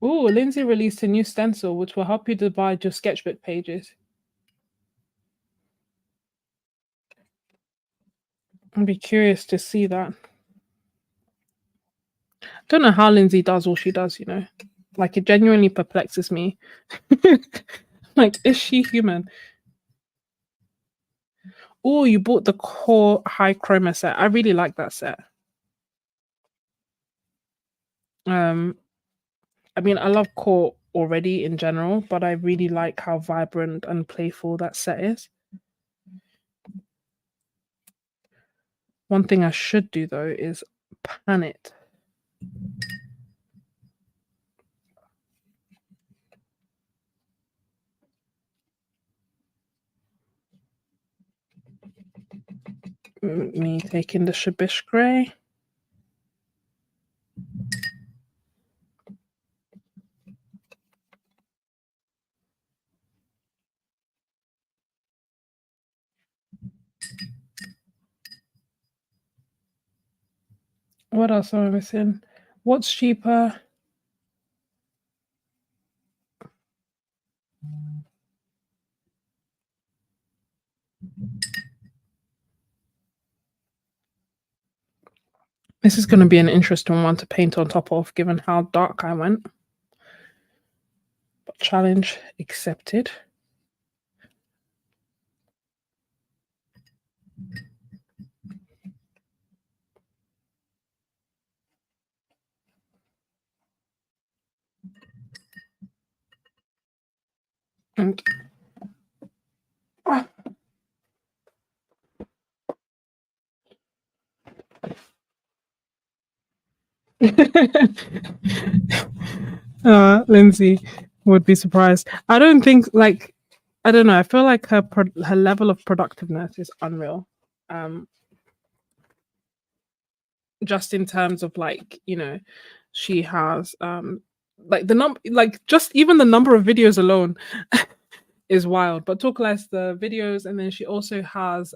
Speaker 1: Oh, Lindsay released a new stencil which will help you divide your sketchbook pages. I'd be curious to see that. Don't know how Lindsay does all she does, Like, it genuinely perplexes me. Like, is she human? Oh, you bought the core high chroma set. I really like that set. I mean, I love core already in general, but I really like how vibrant and playful that set is. One thing I should do though is pan it. Me taking the Shabish Grey. What else am I missing? What's cheaper? This is going to be an interesting one to paint on top of, given how dark I went. But challenge accepted. And Lindsay would be surprised. I don't think like I don't know. I feel like her level of productiveness is unreal. Um, just in terms of like she has like the number like just even the number of videos alone is wild. But talk less the videos, and then she also has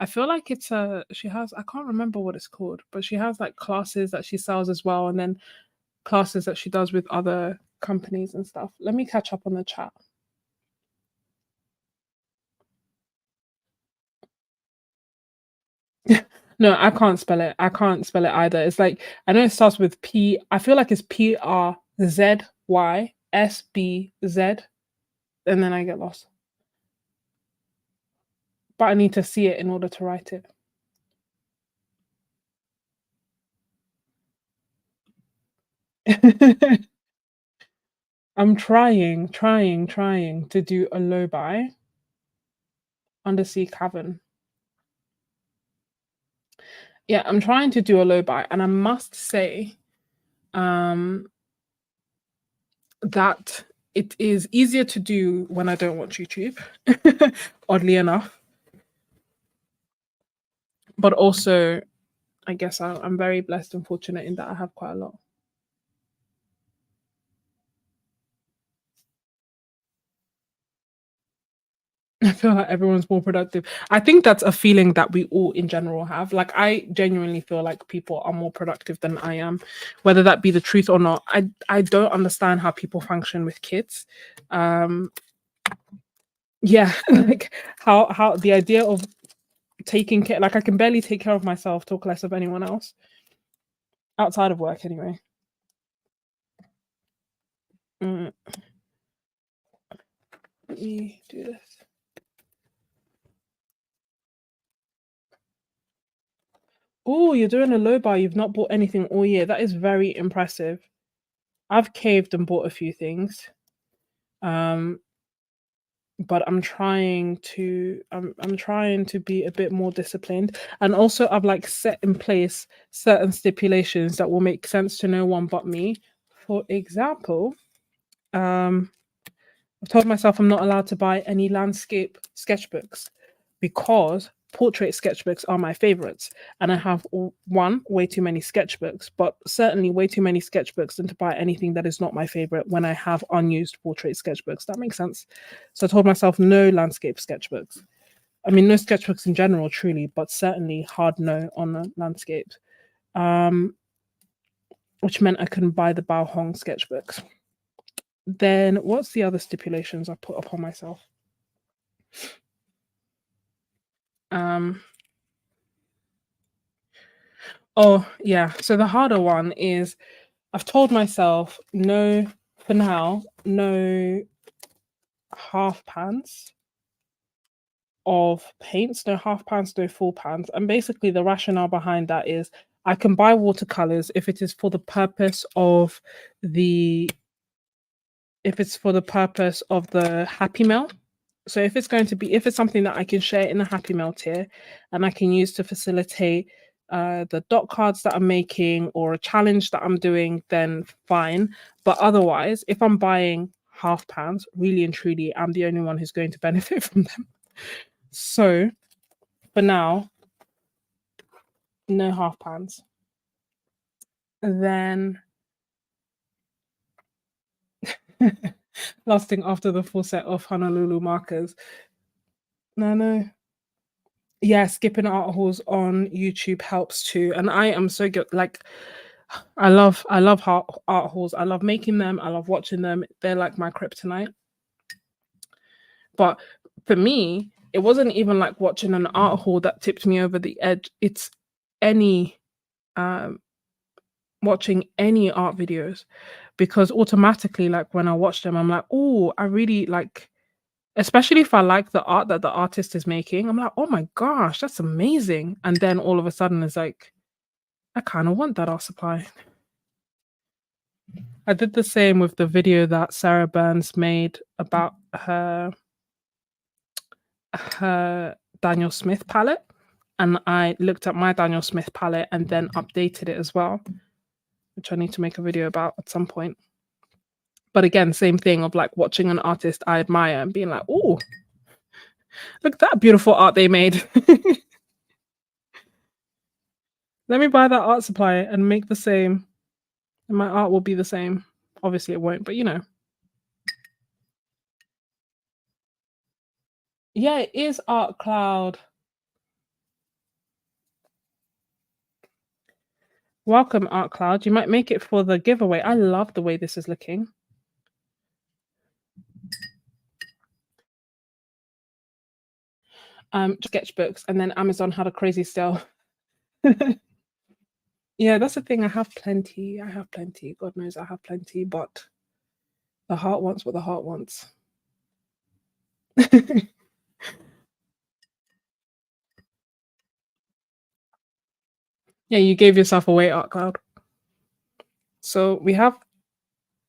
Speaker 1: I feel like it's a she has I can't remember what it's called, but she has like classes that she sells as well, and then classes that she does with other companies and stuff. Let me catch up on the chat. No, I can't spell it. I can't spell it either. It's like I know it starts with P. I feel like it's PRZYSBZ, and then I get lost. But I need to see it in order to write it. I'm trying to do a low buy undersea cavern. Yeah, I'm trying to do a low buy, and I must say, um, that it is easier to do when I don't watch YouTube, oddly enough. But also, I guess I'm very blessed and fortunate in that I have quite a lot. I feel like everyone's more productive. I think that's a feeling that we all in general have. Like I genuinely feel like people are more productive than I am, whether that be the truth or not. I don't understand how people function with kids. Um yeah, like how the idea of taking care like I can barely take care of myself, talk less of anyone else. Outside of work anyway. Mm, let me do this. Oh, you're doing a low buy. You've not bought anything all year. That is very impressive. I've caved and bought a few things. Um, but I'm trying to be a bit more disciplined. And also I've like set in place certain stipulations that will make sense to no one but me. For example, um I've told myself I'm not allowed to buy any landscape sketchbooks because portrait sketchbooks are my favorites. And I have one, way too many sketchbooks, but certainly way too many sketchbooks than to buy anything that is not my favorite when I have unused portrait sketchbooks. That makes sense. So I told myself no landscape sketchbooks. I mean, no sketchbooks in general, truly, but certainly hard no on the landscapes. Um, which meant I couldn't buy the Bao Hong sketchbooks. Then what's the other stipulations I put upon myself? Um, oh yeah. So the harder one is I've told myself no for now, no half pans of paints, no half pans, no full pans. And basically the rationale behind that is I can buy watercolors if it is for the purpose of the happy mail. So if it's something that I can share in the happy mail tier and I can use to facilitate the dot cards that I'm making or a challenge that I'm doing, then fine. But otherwise, if I'm buying half pans, really and truly, I'm the only one who's going to benefit from them. So for now, no half pans. Then lasting after the full set of Honolulu markers. No. Yeah, skipping art halls on YouTube helps too. And I am so good. Like, I love art halls. I love making them. I love watching them. They're like my kryptonite. But for me, it wasn't even like watching an art hall that tipped me over the edge. It's any um watching any art videos because automatically, like when I watch them, I'm like, oh, I really like. Especially if I like the art that the artist is making, I'm like, "Oh my gosh, that's amazing." And then all of a sudden it's like, "I kinda want that art supply." I did the same with the video that Sarah Burns made about her Daniel Smith palette, and I looked at my Daniel Smith palette and then updated it as well. which I need to make a video about at some point. But again, same thing of like watching an artist I admire and being like, oh, look at that beautiful art they made. Let me buy that art supply and make the same, and my art will be the same. Obviously, it won't, but you know. Yeah, it is Art Cloud. Welcome, Art Cloud. You might make it for the giveaway. I love the way this is looking. Sketchbooks, and then Amazon had a crazy sale. Yeah, that's the thing. I have plenty. God knows I have plenty, but the heart wants what the heart wants. Yeah, you gave yourself away, Art Cloud. So we have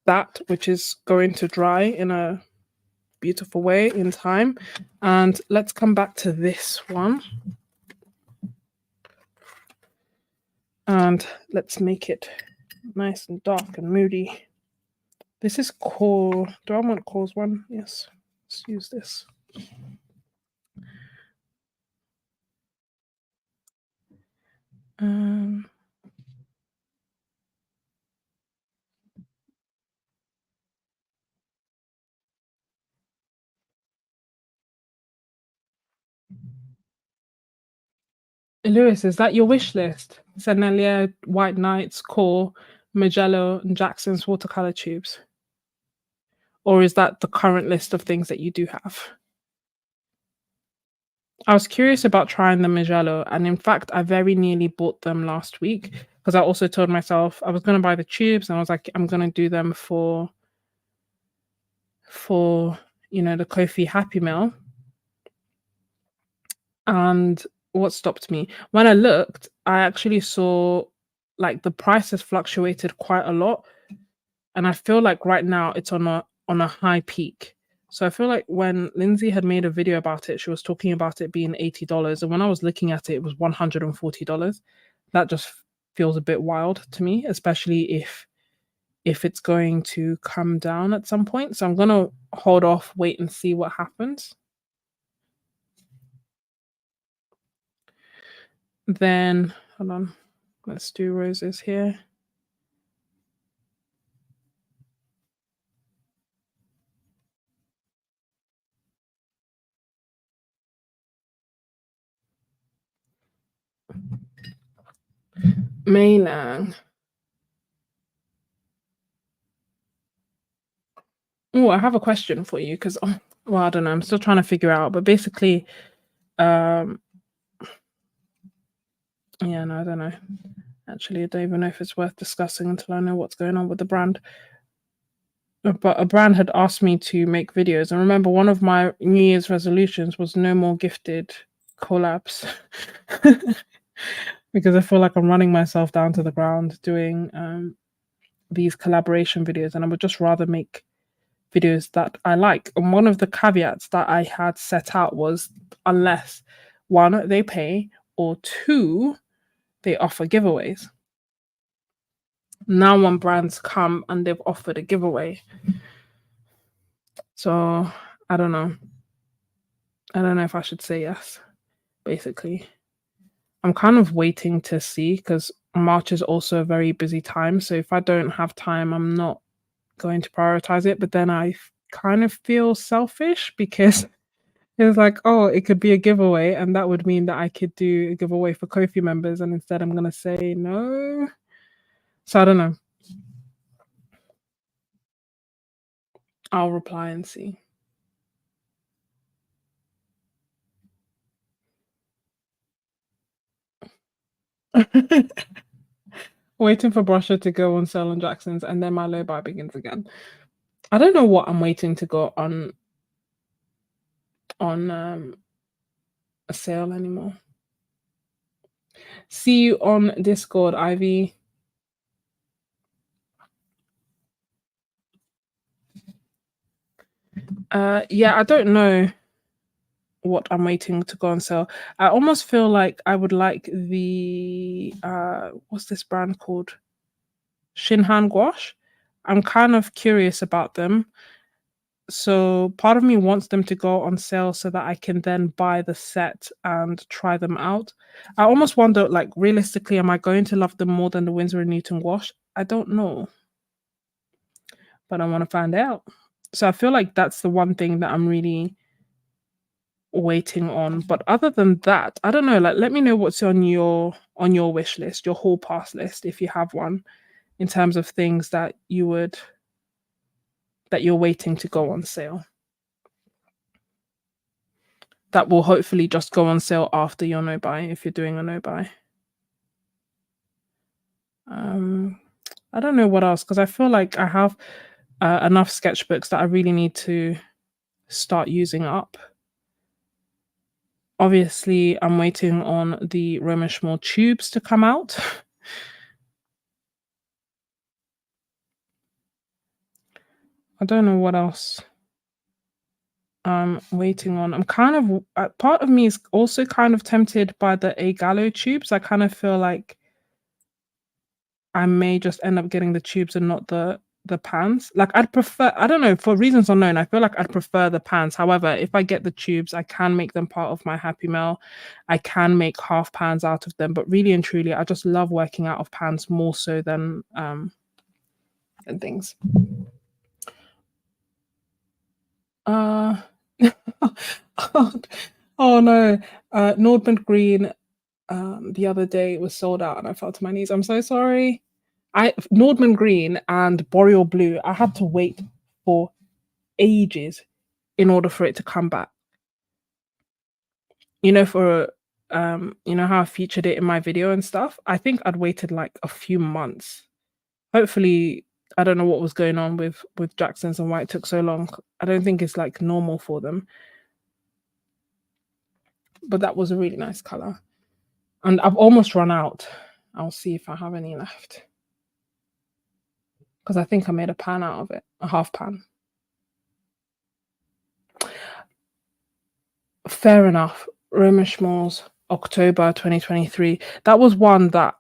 Speaker 1: that, which is going to dry in a beautiful way in time. And let's come back to this one. And let's make it nice and dark and moody. This is cool. Do I want Cole's one? Yes. Let's use this. Lewis, is that your wish list? Senelia, White Knights, Core, Magello, and Jackson's watercolor tubes? Or is that the current list of things that you do have? I was curious about trying the Magello, and in fact, I very nearly bought them last week because I also told myself I was going to buy the tubes, and I was like, I'm going to do them for you know, the Kofi Happy Meal. And what stopped me? When I looked, I actually saw like the price has fluctuated quite a lot, and I feel like right now it's on a high peak. So I feel like when Lindsay had made a video about it, she was talking about it being $80, and when I was looking at it, it was $140. That just feels a bit wild to me, especially if it's going to come down at some point. So I'm gonna hold off, wait and see what happens. Then hold on, let's do roses here. Mei Lang. Oh, I have a question for you because, well, I don't know. I'm still trying to figure out, but basically, yeah, no, I don't know. Actually, I don't even know if it's worth discussing until I know what's going on with the brand. But a brand had asked me to make videos, and remember, one of my New Year's resolutions was no more gifted collabs, because I feel like I'm running myself down to the ground doing these collaboration videos, and I would just rather make videos that I like. And one of the caveats that I had set out was unless one, they pay, or two, they offer giveaways. Now when brands come and they've offered a giveaway. So I don't know. I don't know if I should say yes, basically. I'm kind of waiting to see because March is also a very busy time. So if I don't have time, I'm not going to prioritize it. But then I kind of feel selfish because it's like, oh, it could be a giveaway, and that would mean that I could do a giveaway for Kofi members, and instead I'm gonna say no. So I don't know. I'll reply and see. Waiting for Brusher to go on sale on Jackson's, and then my low buy begins again. I don't know what I'm waiting to go on a sale anymore. See you on Discord, Ivy. Yeah, I don't know what I'm waiting to go on sale. I almost feel like I would like the what's this brand called? Shinhan gouache. I'm kind of curious about them. So part of me wants them to go on sale so that I can then buy the set and try them out. I almost wonder, like, realistically, am I going to love them more than the Winsor& Newton gouache? I don't know, but I want to find out. So I feel like that's the one thing that I'm really waiting on. But other than that, I don't know. Like, let me know what's on your wish list, your whole pass list, if you have one, in terms of things that you're waiting to go on sale. That will hopefully just go on sale after your no buy if you're doing a no buy. I don't know what else, because I feel like I have enough sketchbooks that I really need to start using up. Obviously, I'm waiting on the Roman Schmall tubes to come out. I don't know what else I'm waiting on. I'm kind of part of me is also kind of tempted by the A Gallo tubes. I kind of feel like I may just end up getting the tubes and not the pans. Like, I'd prefer, I don't know, for reasons unknown, I feel like I'd prefer the pans. However, if I get the tubes, I can make them part of my Happy Mail. I can make half pans out of them, but really and truly, I just love working out of pans more so than things. Oh, oh no, Nordman Green. The other day it was sold out and I fell to my knees. I'm so sorry. Nordman Green and Boreal Blue, I had to wait for ages in order for it to come back. You know, you know how I featured it in my video and stuff? I think I'd waited like a few months. Hopefully, I don't know what was going on with Jackson's and why it took so long. I don't think it's like normal for them. But that was a really nice color. And I've almost run out. I'll see if I have any left. Because I think I made a pan out of it, a half pan. Fair enough. Roman Schmall's October 2023. That was one that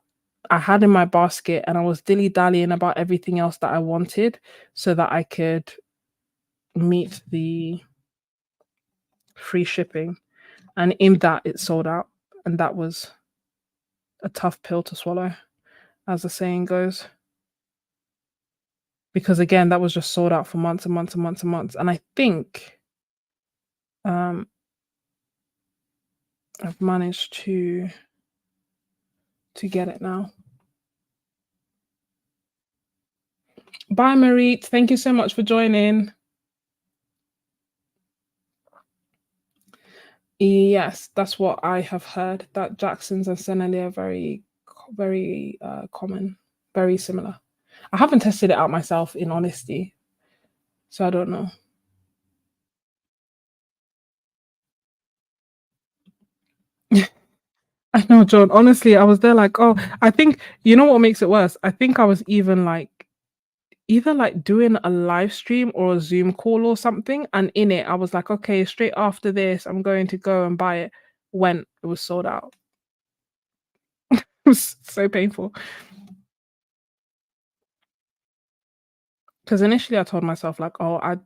Speaker 1: I had in my basket and I was dilly-dallying about everything else that I wanted so that I could meet the free shipping. And in that, it sold out. And that was a tough pill to swallow, as the saying goes. Because again, that was just sold out for months and months and months and months. And I think I've managed to get it now. Bye, Marit. Thank you so much for joining. Yes, that's what I have heard, that Jackson's and Senelli are very, very common, very similar. I haven't tested it out myself, in honesty, so I don't know. I know, John. Honestly, I was there like, oh, I think, you know what makes it worse? I think I was even like, either like doing a live stream or a Zoom call or something. And in it, I was like, okay, straight after this, I'm going to go and buy it, when it was sold out. It was so painful. Because initially I told myself like, oh,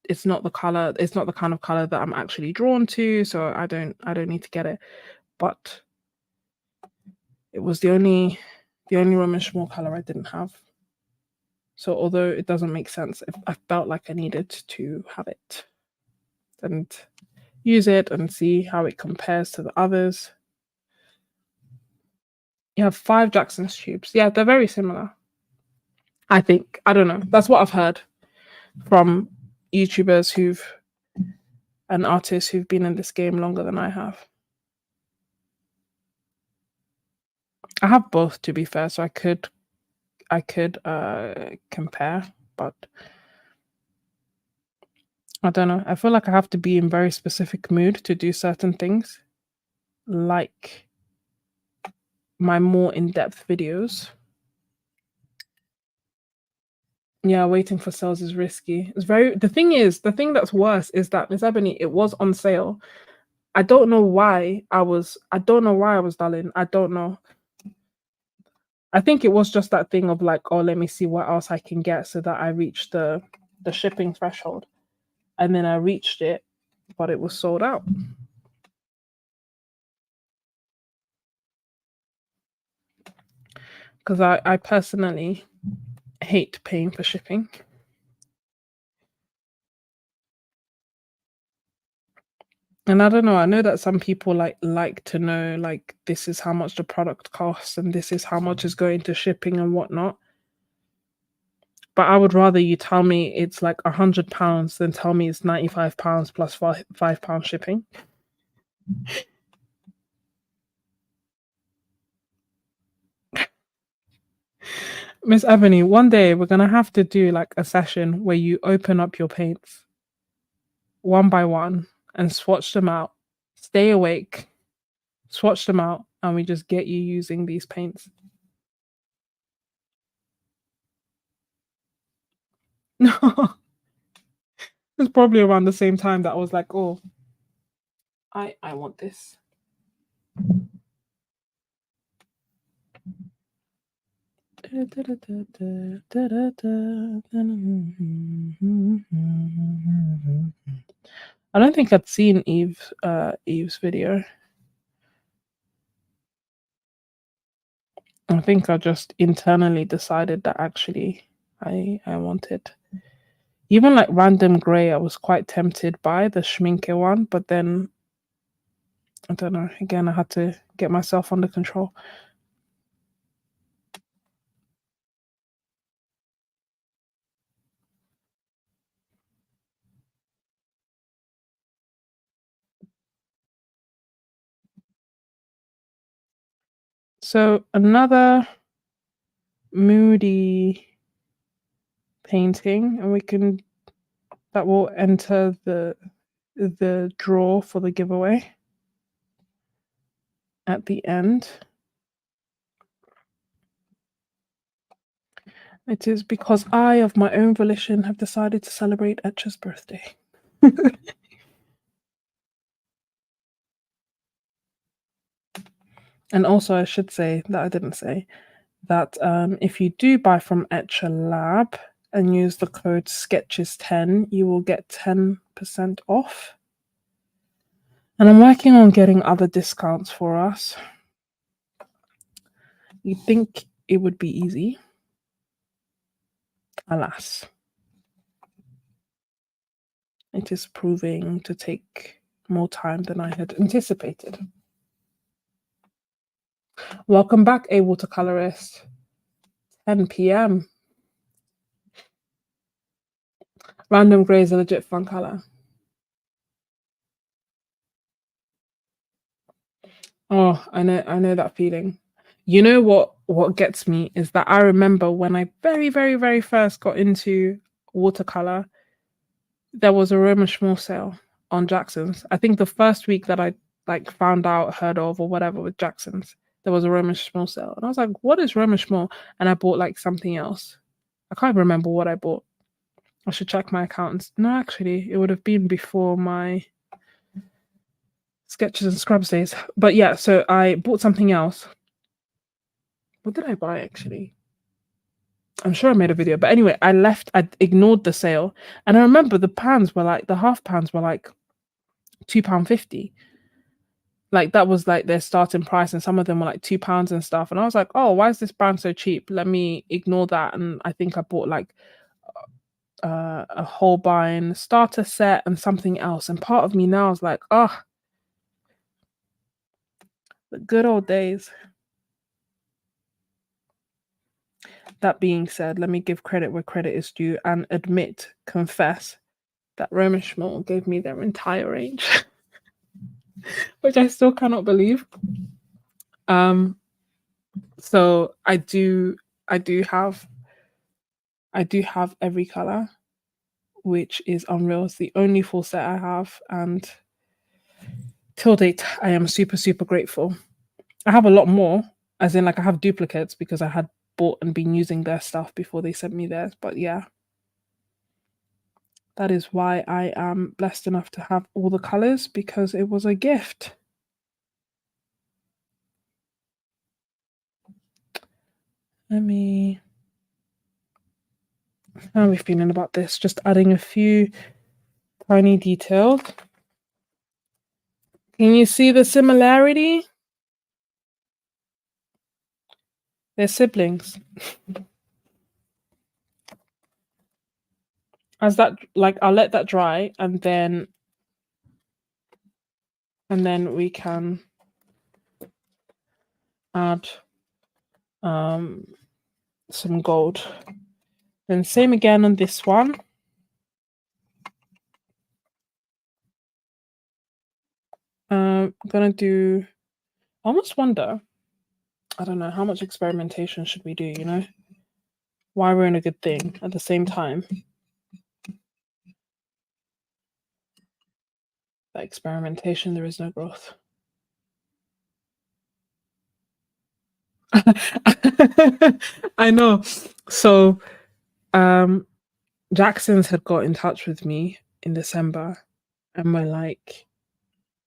Speaker 1: it's not the color, it's not the kind of color that I'm actually drawn to, so I don't need to get it. But it was the only Roman Schmall color I didn't have. So although it doesn't make sense, I felt like I needed to have it and use it and see how it compares to the others. You have 5 Jackson's tubes. Yeah, they're very similar, I think. I don't know. That's what I've heard from YouTubers and artists who've been in this game longer than I have. I have both, to be fair, so I could compare, but I don't know. I feel like I have to be in very specific mood to do certain things, like my more in-depth videos. Yeah, waiting for sales is risky. It's very, the thing that's worse is that, Miss Ebony, it was on sale. I don't know why I was dulling. I don't know. I think it was just that thing of like, oh, let me see what else I can get so that I reach the shipping threshold. And then I reached it, but it was sold out. Because I personally hate paying for shipping. And I don't know, I know that some people like to know like this is how much the product costs and this is how much is going to shipping and whatnot. But I would rather you tell me it's like £100 than tell me it's £95 plus £5 shipping. Miss Ebony, one day we're gonna have to do like a session where you open up your paints one by one and swatch them out. Stay awake, swatch them out, and we just get you using these paints. No, it's probably around the same time that I was like, oh, I want this. I don't think I'd seen Eve's video. I think I just internally decided that actually I wanted even like random grey. I was quite tempted by the Schminke one, but then I don't know. Again, I had to get myself under control. So another moody painting, and we can that will enter the draw for the giveaway at the end. It is because I, of my own volition, have decided to celebrate Etcha's birthday. And also, I should say that I didn't say that if you do buy from Etcha Lab and use the code Sketches10, you will get 10% off. And I'm working on getting other discounts for us. You'd think it would be easy. Alas. It is proving to take more time than I had anticipated. Welcome back, a watercolorist. 10 p.m. Random grey is a legit fun color. Oh, I know that feeling. You know what gets me is that I remember when I very, very, very first got into watercolor, there was a Roma Schmall sale on Jackson's. I think the first week that I like found out, heard of, or whatever with Jackson's, there was a Roma Schmall sale. And I was like, what is Roma Schmall? And I bought like something else. I can't remember what I bought. I should check my accounts. No, actually, it would have been before my Sketches.n.Scrubs days. But yeah, so I bought something else. What did I buy actually? I'm sure I made a video. But anyway, I ignored the sale. And I remember the half pans were like £2.50. Like that was like their starting price, and some of them were like £2 and stuff. And I was like, oh, why is this brand so cheap? Let me ignore that. And I think I bought like a Holbein starter set and something else. And part of me now is like, oh, the good old days. That being said, let me give credit where credit is due and confess that Roma Schmall gave me their entire range, which I still cannot believe. So I do have every color, which is unreal. It's the only full set I have, and till date, I am super, super grateful. I have a lot more, as in like I have duplicates because I had bought and been using their stuff before they sent me theirs. But yeah, that is why I am blessed enough to have all the colors, because it was a gift. Let me. How are we feeling about this? Just adding a few tiny details. Can you see the similarity? They're siblings. As that, like, I'll let that dry, and then we can add some gold. Then same again on this one. I'm gonna do. I almost wonder. I don't know how much experimentation should we do. You know, why we're in a good thing at the same time. That experimentation, there is no growth. I know. So, Jackson's had got in touch with me in December, and we're like,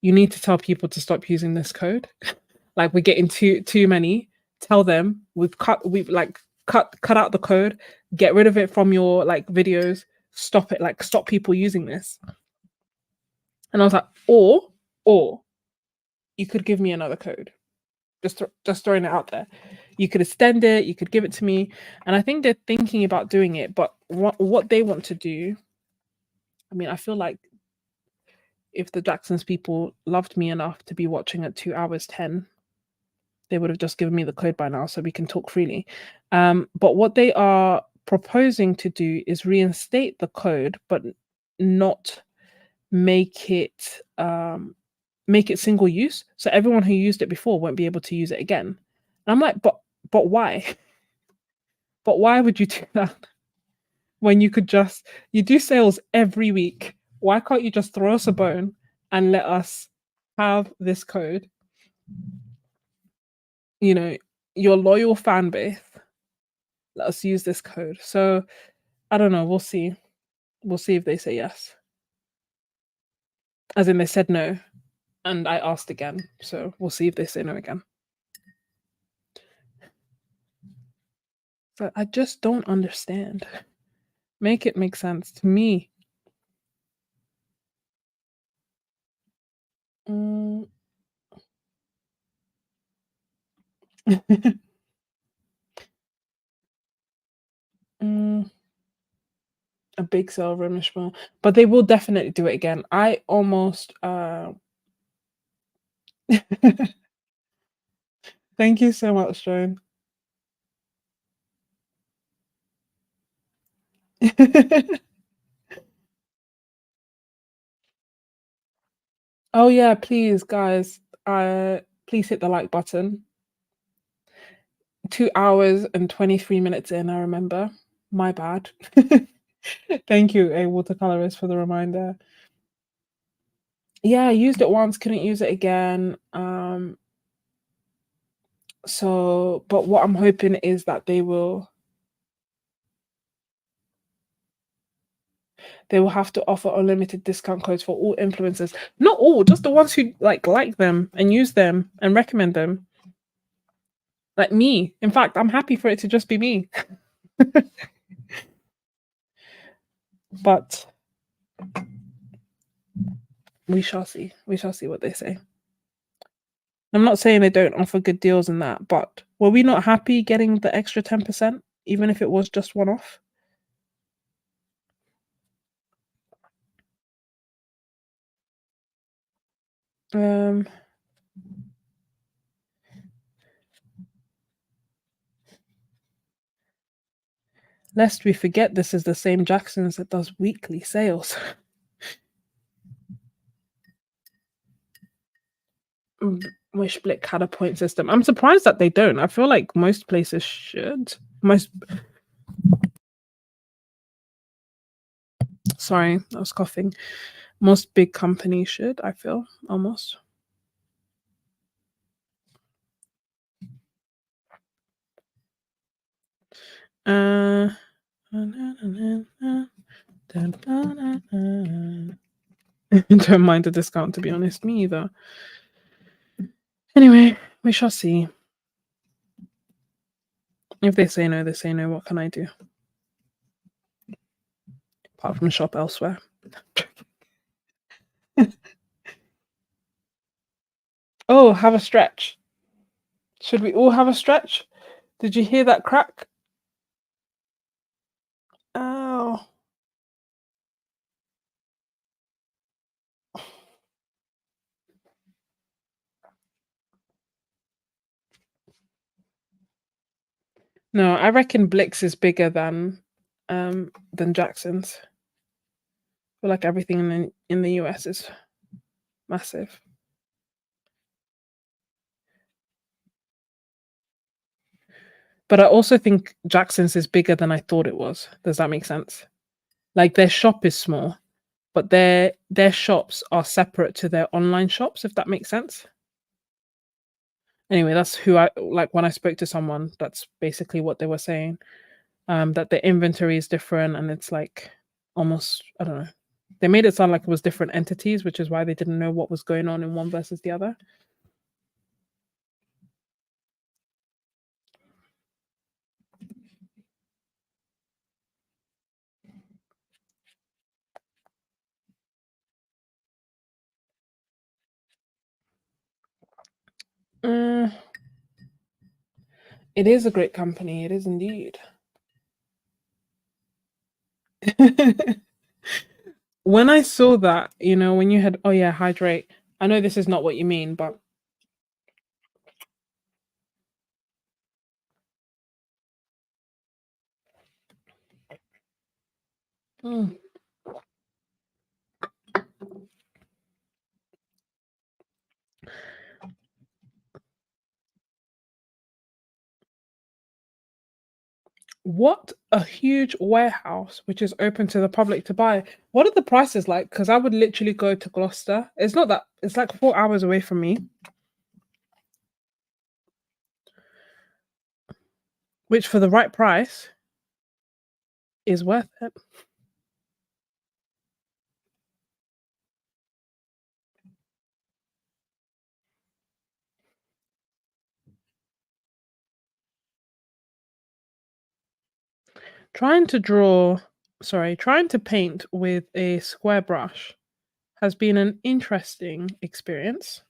Speaker 1: you need to tell people to stop using this code. Like, we're getting too many. Tell them we've cut out the code, get rid of it from your like videos, stop it, like stop people using this. And I was like, or you could give me another code. Just throwing it out there. You could extend it, you could give it to me. And I think they're thinking about doing it, but what they want to do, I mean, I feel like if the Jacksons people loved me enough to be watching at 2 hours 10, they would have just given me the code by now so we can talk freely. But what they are proposing to do is reinstate the code, but not make it single use. So everyone who used it before won't be able to use it again. And I'm like, but why? But why would you do that when you do sales every week? Why can't you just throw us a bone and let us have this code? You know, your loyal fan base, let us use this code. So I don't know. We'll see. We'll see if they say yes. As in, they said no, and I asked again. So we'll see if they say no again. But I just don't understand. Make it make sense to me. A big sale Remishma, but they will definitely do it again. I almost thank you so much, Joan. Oh yeah, please guys, please hit the like button. 2 hours and 23 minutes in, I remember. My bad. Thank you, a watercolorist, for the reminder. Yeah, I used it once, couldn't use it again. So, but what I'm hoping is that they will have to offer unlimited discount codes for all influencers. Not all, just the ones who like them and use them and recommend them. Like me. In fact, I'm happy for it to just be me. But we shall see. We shall see what they say. I'm not saying they don't offer good deals in that, but were we not happy getting the extra 10%, even if it was just one off? Lest we forget, this is the same Jackson's that does weekly sales. Wish Blick had a point system. I'm surprised that they don't. I feel like most places should. Sorry, I was coughing. Most big companies should, I feel, almost. Don't mind the discount, to be honest. Me either. Anyway, we shall see. If they say no, they say no. What can I do? Apart from shop elsewhere. Oh, have a stretch. Should we all have a stretch? Did you hear that crack? Oh. No, I reckon Blix is bigger than Jackson's. I feel like everything in the US is massive. But I also think Jackson's is bigger than I thought it was. Does that make sense? Like their shop is small, but their shops are separate to their online shops, if that makes sense. Anyway, that's who I like when I spoke to someone, that's basically what they were saying. That the inventory is different and it's like almost I don't know. They made it sound like it was different entities, which is why they didn't know what was going on in one versus the other. Uh, it is a great company. It is indeed. When I saw that, when you had, oh yeah, hydrate. I know this is not what you mean, but mm. What a huge warehouse which is open to the public to buy. What are the prices like? Because I would literally go to Gloucester. It's not that, it's like 4 hours away from me, which for the right price is worth it. Trying to paint with a square brush has been an interesting experience.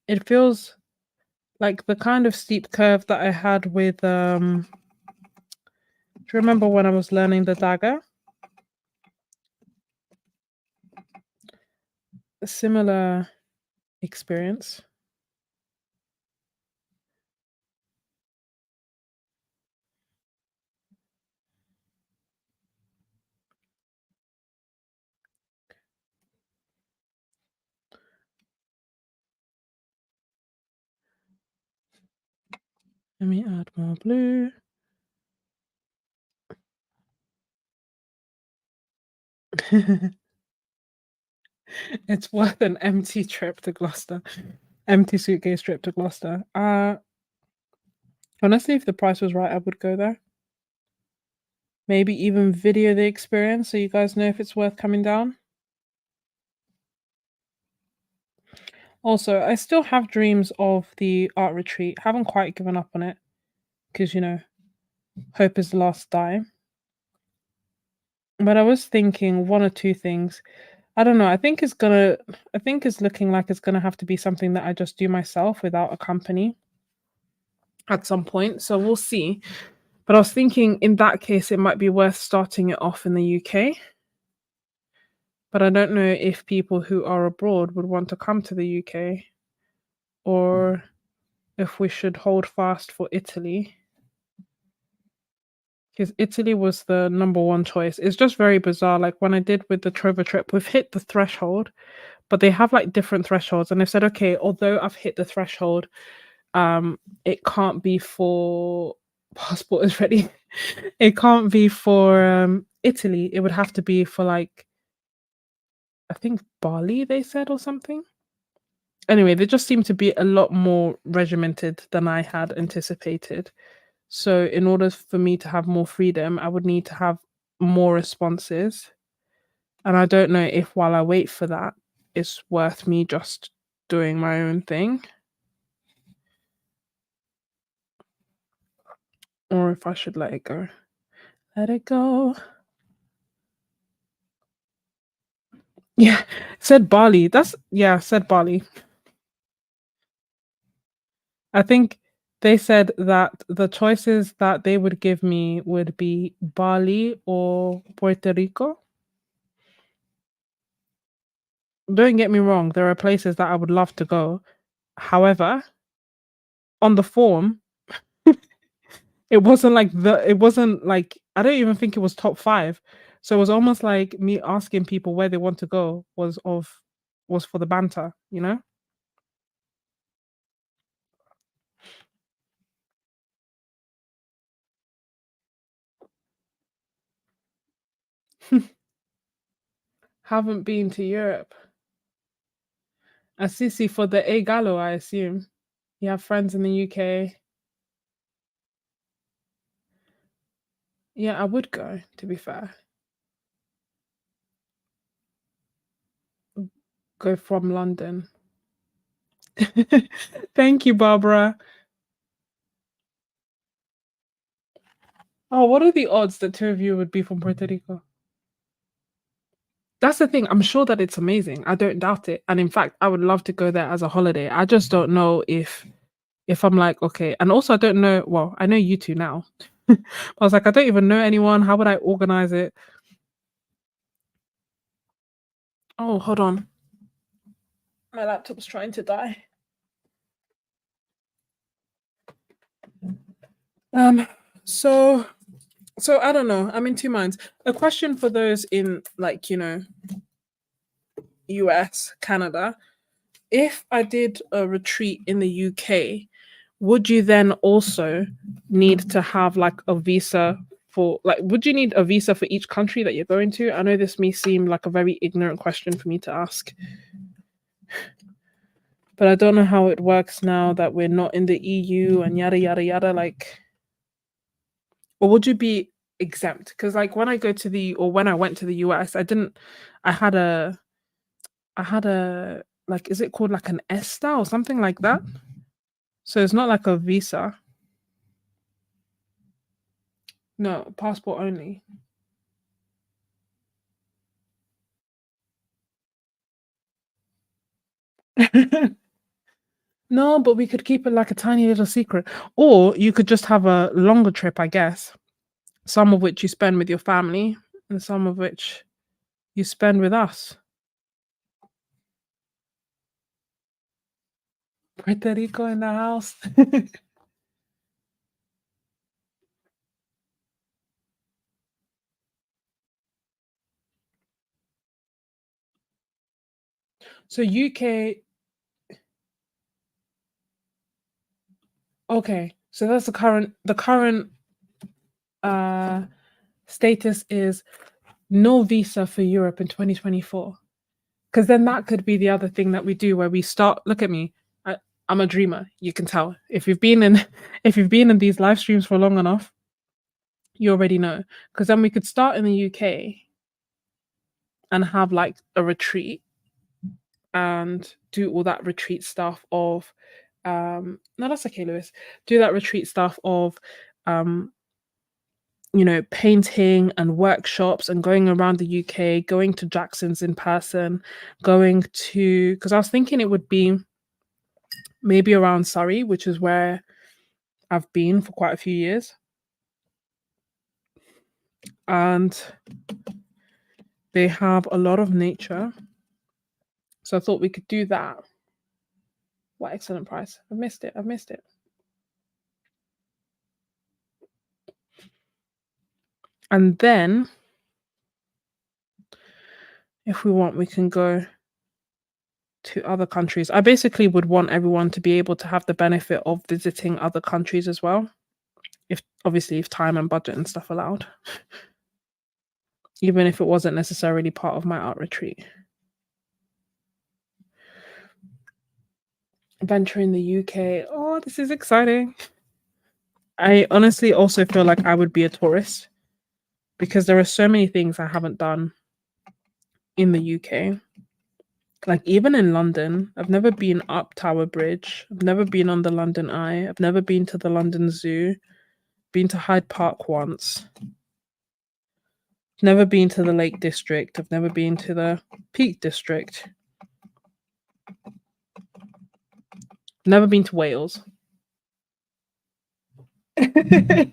Speaker 1: It feels like the kind of steep curve that I had with do you remember when I was learning the dagger? A similar experience. Let me add more blue. It's worth an empty trip to Gloucester. Empty suitcase trip to Gloucester. Honestly, if the price was right, I would go there. Maybe even video the experience so you guys know if it's worth coming down. Also, I still have dreams of the art retreat. Haven't quite given up on it because, hope is the last dime. But I was thinking one or two things. I don't know. I think it's looking like it's gonna have to be something that I just do myself without a company at some point. So we'll see. But I was thinking in that case, it might be worth starting it off in the UK. But I don't know if people who are abroad would want to come to the UK or if we should hold fast for Italy. Because Italy was the number one choice. It's just very bizarre. Like when I did with the Trover trip, we've hit the threshold, but they have like different thresholds. And they've said, okay, although I've hit the threshold, it can't be for passport is ready. It can't be for Italy. It would have to be for like I think Bali, they said, or something. Anyway, they just seem to be a lot more regimented than I had anticipated. So, in order for me to have more freedom, I would need to have more responses. And I don't know if while I wait for that, it's worth me just doing my own thing. or if I should let it go. Let it go. Yeah, said Bali. That's yeah, said Bali. I think they said that the choices that they would give me would be Bali or Puerto Rico. Don't get me wrong, there are places that I would love to go. However, on the form, it wasn't like I don't even think it was top 5. So it was almost like me asking people where they want to go was for the banter, you know? Haven't been to Europe. Assisi for the A Gallo, I assume. You have friends in the UK. Yeah, I would go, to be fair. Go from London. Thank you, Barbara. Oh, what are the odds that two of you would be from Puerto Rico? That's the thing. I'm sure that it's amazing. I don't doubt it. And in fact, I would love to go there as a holiday. I just don't know if I'm like, okay. And also I don't know, well, I know you two now. I was like, I don't even know anyone. How would I organize it? Oh, hold on. My laptop's trying to die. Um, so so I don't know. I'm in two minds. A question for those in like, US, Canada. If I did a retreat in the UK, would you then also need to have like a visa for like would you need a visa for each country that you're going to? I know this may seem like a very ignorant question for me to ask, but I don't know how it works now that we're not in the EU and yada yada yada like or would you be exempt? Because like when I go to the or when I went to the US, I had a I had a like is it called like an ESTA or something like that? So it's not like a visa. No, passport only. No, but we could keep it like a tiny little secret. Or you could just have a longer trip, I guess. Some of which you spend with your family and some of which you spend with us. Puerto Rico in the house. So UK, okay. So that's the current uh status is no visa for Europe in 2024. Because then that could be the other thing that we do where we start look at me. I'm a dreamer, you can tell. If you've been in if you've been in these live streams for long enough, you already know. Because then we could start in the UK and have like a retreat and do all that retreat stuff of no that's okay, Lewis. Do that retreat stuff of um painting and workshops and going around the UK, going to Jackson's in person, going to because I was thinking it would be maybe around Surrey, which is where I've been for quite a few years. And they have a lot of nature. So I thought we could do that. What excellent price. I've missed it. I've missed it. And then if we want, we can go to other countries. I basically would want everyone to be able to have the benefit of visiting other countries as well. If obviously if time and budget and stuff allowed. Even if it wasn't necessarily part of my art retreat. Venture in the UK. Oh, this is exciting. I honestly also feel like I would be a tourist because there are so many things I haven't done in the UK. Like even in London, I've never been up Tower Bridge. I've never been on the London Eye. I've never been to the London Zoo. been to Hyde Park once. Never been to the Lake District. I've never been to the Peak District. Never been to Wales. A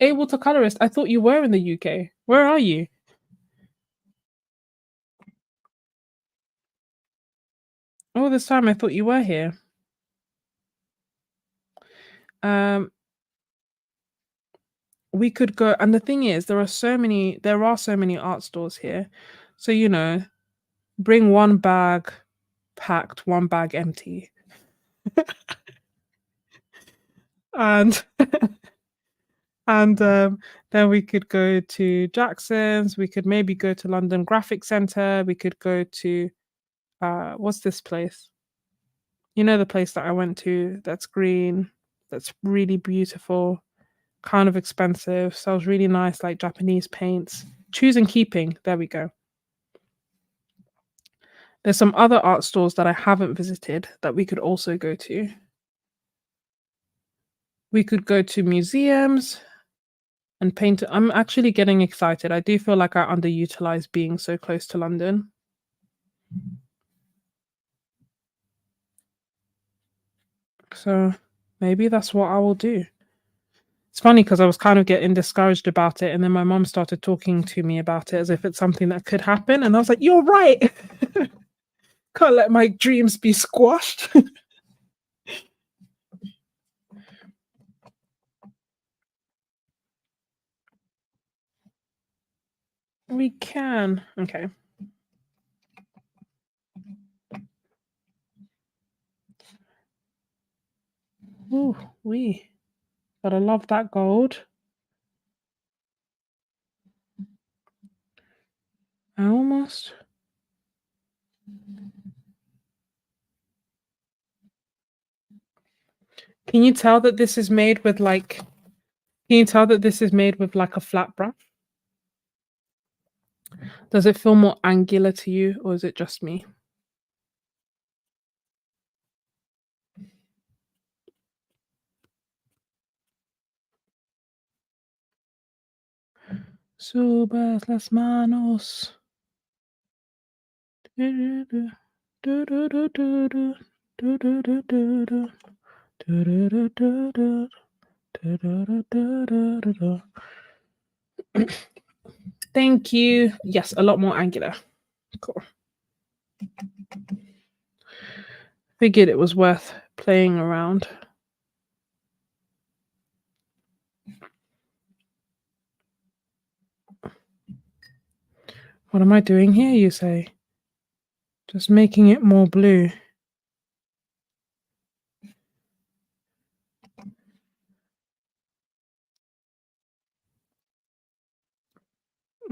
Speaker 1: watercolorist. I thought you were in the UK. Where are you? All this time I thought you were here. We could go, and the thing is, there are so many art stores here. So, you know, bring one bag packed, one bag empty. And and then we could go to Jackson's, we could maybe go to London Graphic Centre, we could go to what's this place? You know, the place that I went to that's green, that's really beautiful, kind of expensive, sells really nice like Japanese paints. Choose and Keeping, there we go. There's some other art stores that I haven't visited that we could also go to. We could go to museums and paint. I'm actually getting excited. I do feel like I underutilize being so close to London. So maybe that's what I will do. It's funny because I was kind of getting discouraged about it, and then my mom started talking to me about it as if it's something that could happen, and I was like, "You're right. Can't let my dreams be squashed." We can. Okay. Ooh, but I love that gold. I almost. Can you tell that this is made with like? Can you tell that this is made with like a flat brush? Does it feel more angular to you, or is it just me? Subas las manos. Thank you. Yes, a lot more angular. Cool. Figured it was worth playing around. What am I doing here, you say? Just making it more blue.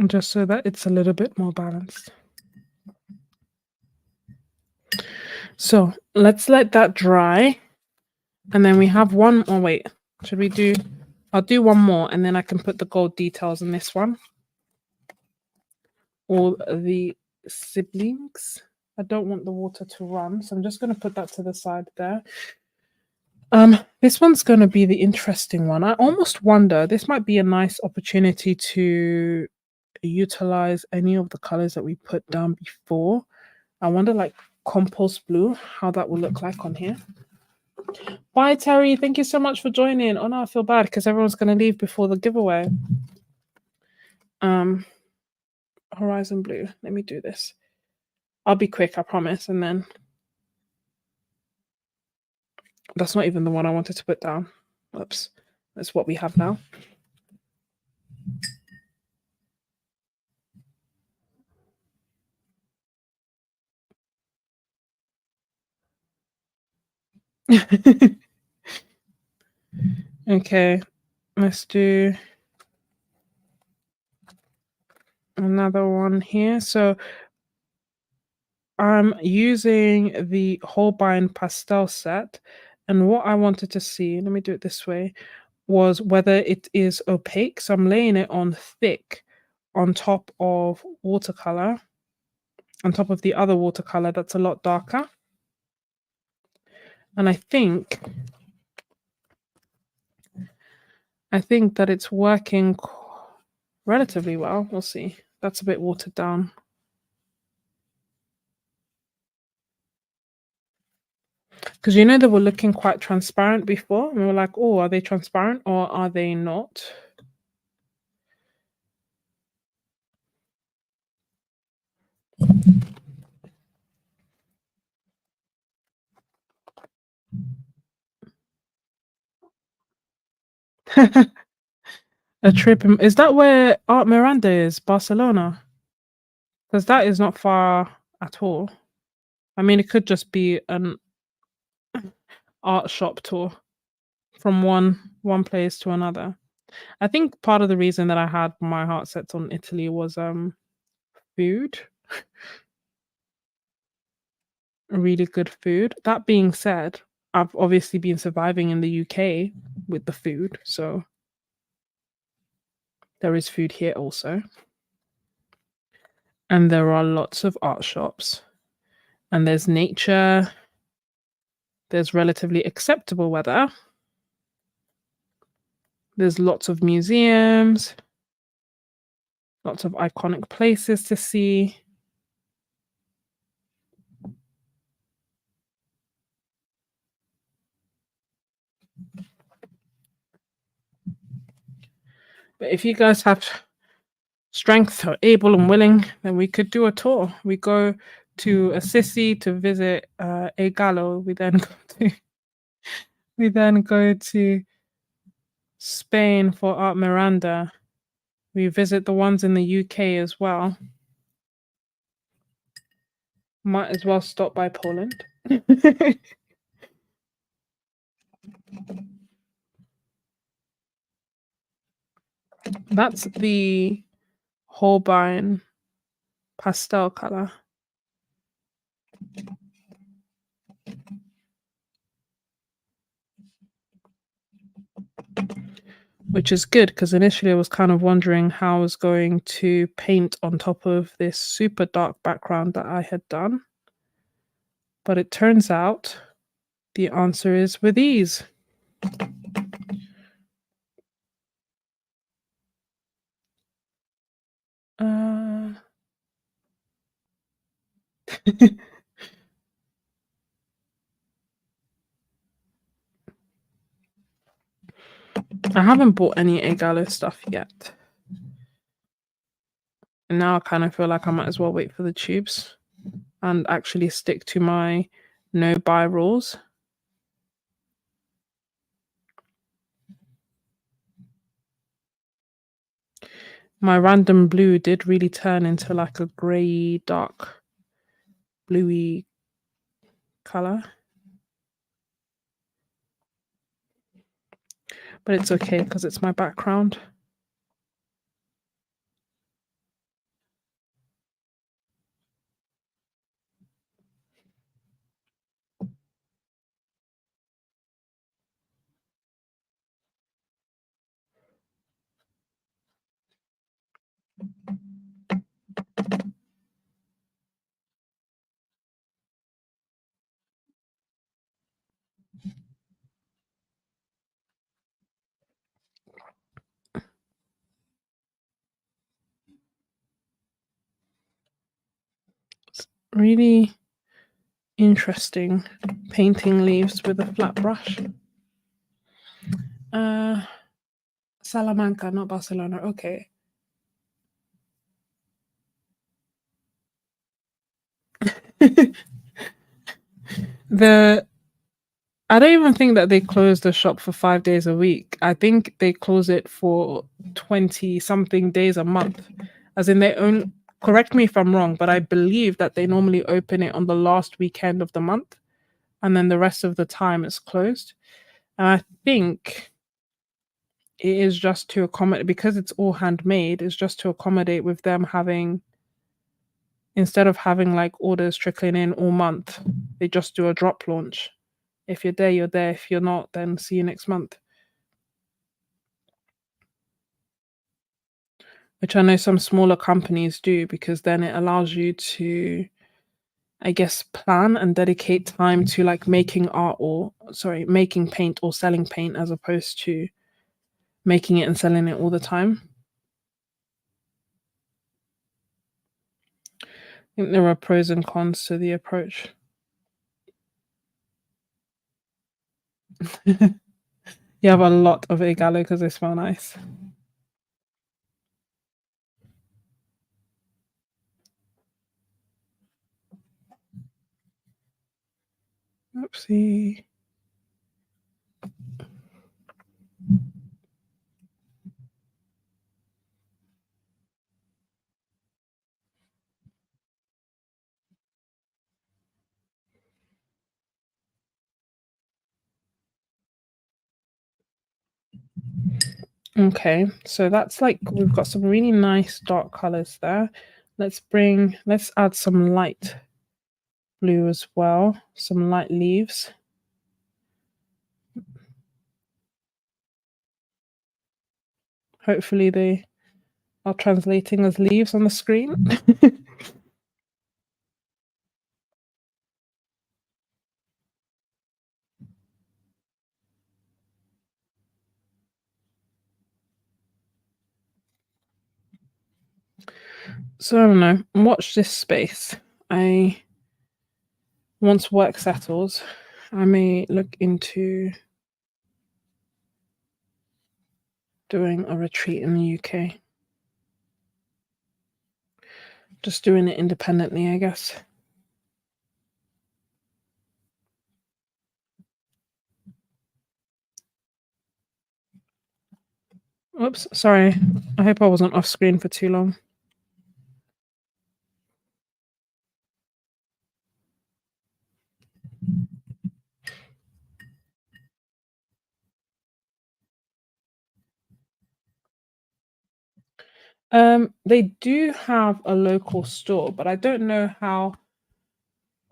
Speaker 1: Just so that it's a little bit more balanced. So let's let that dry. And then we have one. Oh, wait. Should we do? I'll do one more, and then I can put the gold details in this one. All the siblings. I don't want the water to run, so I'm just going to put that to the side there. This one's going to be the interesting one. I almost wonder, this might be a nice opportunity to utilize any of the colors that we put down before. I wonder, like compost blue, how that will look like on here. Bye, Terry. Thank you so much for joining. Oh no, I feel bad because everyone's going to leave before the giveaway. Horizon blue. Let me do this. I'll be quick, I promise. And then that's not even the one I wanted to put down. Oops. That's what we have now. Okay, let's do another one here. So I'm using the Holbein pastel set, and what I wanted to see, let me do it this way, was whether it is opaque. So I'm laying it on thick on top of watercolor, on top of the other watercolor that's a lot darker. And I think that it's working relatively well. We'll see. That's a bit watered down. Because they were looking quite transparent before, and we were like, oh, are they transparent or are they not? A trip is that where Art Miranda is, Barcelona? Because that is not far at all. I mean, it could just be an art shop tour from one place to another. I think part of the reason that I had my heart set on Italy was food, really good food. That being said, I've obviously been surviving in the UK with the food, so there is food here also. And there are lots of art shops, and there's nature, there's relatively acceptable weather, there's lots of museums, lots of iconic places to see. But if you guys have strength or able and willing, then we could do a tour. We go to Assisi to visit a gallo. We then go to Spain for Art Miranda. We visit the ones in the UK as well. Might as well stop by Poland. That's the Holbein pastel color. Which is good because initially I was kind of wondering how I was going to paint on top of this super dark background that I had done. But it turns out the answer is with ease. I haven't bought any Egalo stuff yet. And now I kind of feel like I might as well wait for the tubes and actually stick to my no buy rules. My random blue did really turn into like a grey, dark, bluey color. But it's okay because it's my background. It's really interesting painting leaves with a flat brush. Salamanca, not Barcelona. Okay. I don't even think that they close the shop for 5 days a week. I think they close it for 20 something days a month. As in they own, correct me if I'm wrong, but I believe that they normally open it on the last weekend of the month and then the rest of the time it's closed. And I think it is just to accommodate, because it's all handmade, it's just to accommodate with them having, instead of having like orders trickling in all month, they just do a drop launch. If you're there, you're there. If you're not, then see you next month. Which I know some smaller companies do, because then it allows you to I guess, plan and dedicate time to like making art or sorry, making paint or selling paint as opposed to making it and selling it all the time. I think there are pros and cons to the approach. You have a lot of Igalo because they smell nice. Oopsie. Okay, so that's like we've got some really nice dark colors there. Let's add some light blue as well, some light leaves. Hopefully they are translating as leaves on the screen. So I don't know. Watch this space. I Once work settles, I may look into doing a retreat in the UK. Just doing it independently, I guess. Oops, sorry. I hope I wasn't off screen for too long. They do have a local store, but I don't know how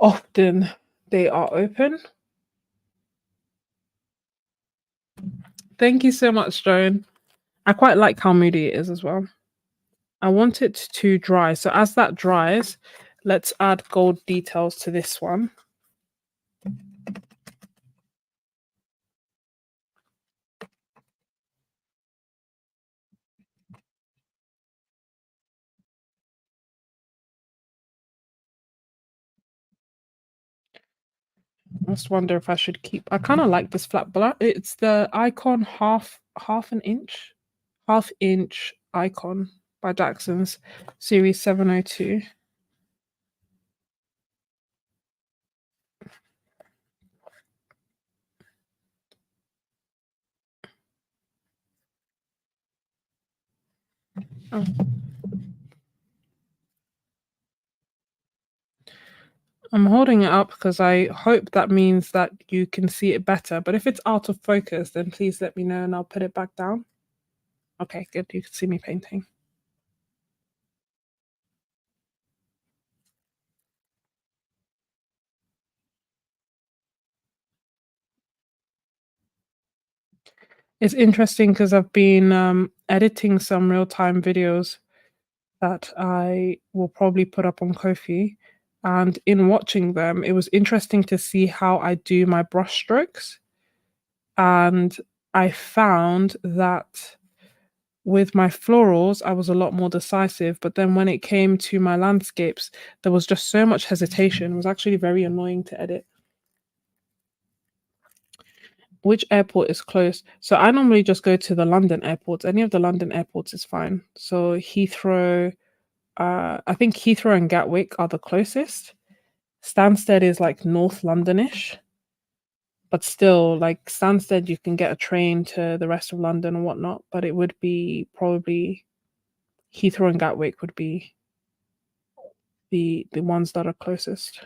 Speaker 1: often they are open. Thank you so much, Joan. I quite like how moody it is as well. I want it to dry. So as that dries, let's add gold details to this one. I just wonder if I should keep. I kind of like this flat black. It's the icon half inch icon by Jackson's series 702. Oh. I'm holding it up because I hope that means that you can see it better. But if it's out of focus, then please let me know and I'll put it back down. Okay, good. You can see me painting. It's interesting because I've been editing some real-time videos that I will probably put up on Kofi. And in watching them, it was interesting to see how I do my brush strokes. And I found that with my florals, I was a lot more decisive. But then when it came to my landscapes, there was just so much hesitation. It was actually very annoying to edit. Which airport is close? So I normally just go to the London airports. Any of the London airports is fine. So Heathrow, I think Heathrow and Gatwick are the closest. Stansted is like North Londonish, but still, like Stansted, you can get a train to the rest of London and whatnot. But it would be probably Heathrow and Gatwick would be the ones that are closest.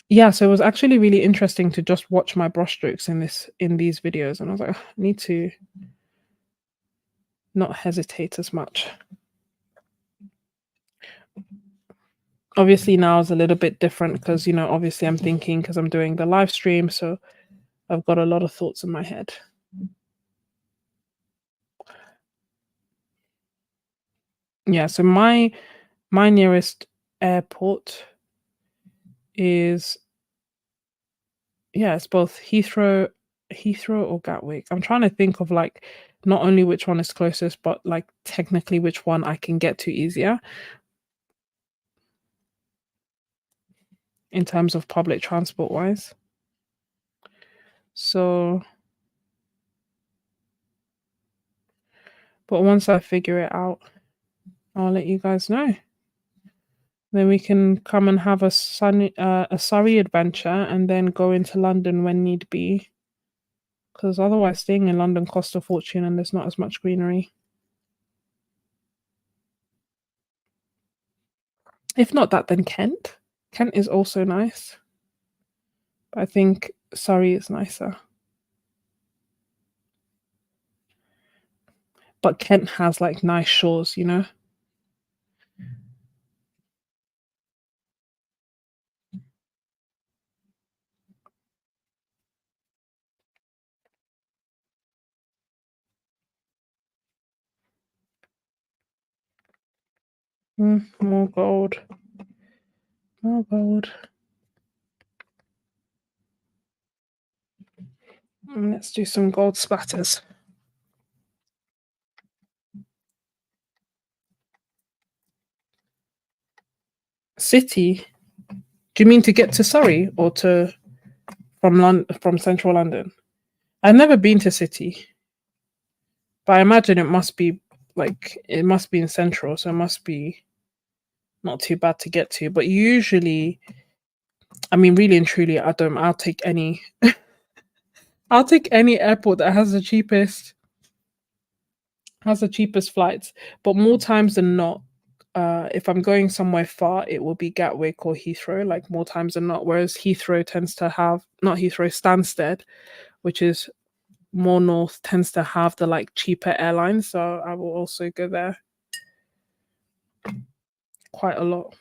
Speaker 1: Yeah, so it was actually really interesting to just watch my brushstrokes in these videos, and I was like, I need to not hesitate as much. Obviously now is a little bit different because, you know, obviously I'm thinking because I'm doing the live stream, so I've got a lot of thoughts in my head. Yeah, so my nearest airport is, yeah, it's both Heathrow or Gatwick. I'm trying to think of like not only which one is closest, but like technically which one I can get to easier in terms of public transport wise. So, but once I figure it out, I'll let you guys know. Then we can come and have a Surrey adventure, and then go into London when need be. Because otherwise, staying in London costs a fortune, and there's not as much greenery. If not that, then Kent. Kent is also nice, but I think Surrey is nicer. But Kent has like nice shores, you know? More gold. More gold. Let's do some gold splatters. City? Do you mean to get to Surrey or to from central London? I've never been to City, but I imagine it must be it must be in central, so it must be not too bad to get to. But usually, I mean, really and truly, I'll take any airport that has the cheapest flights. But more times than not, if I'm going somewhere far, it will be Gatwick or Heathrow, like more times than not. Whereas Heathrow tends to have, not Heathrow, Stansted, which is more north, tends to have the like cheaper airlines. So I will also go there quite a lot.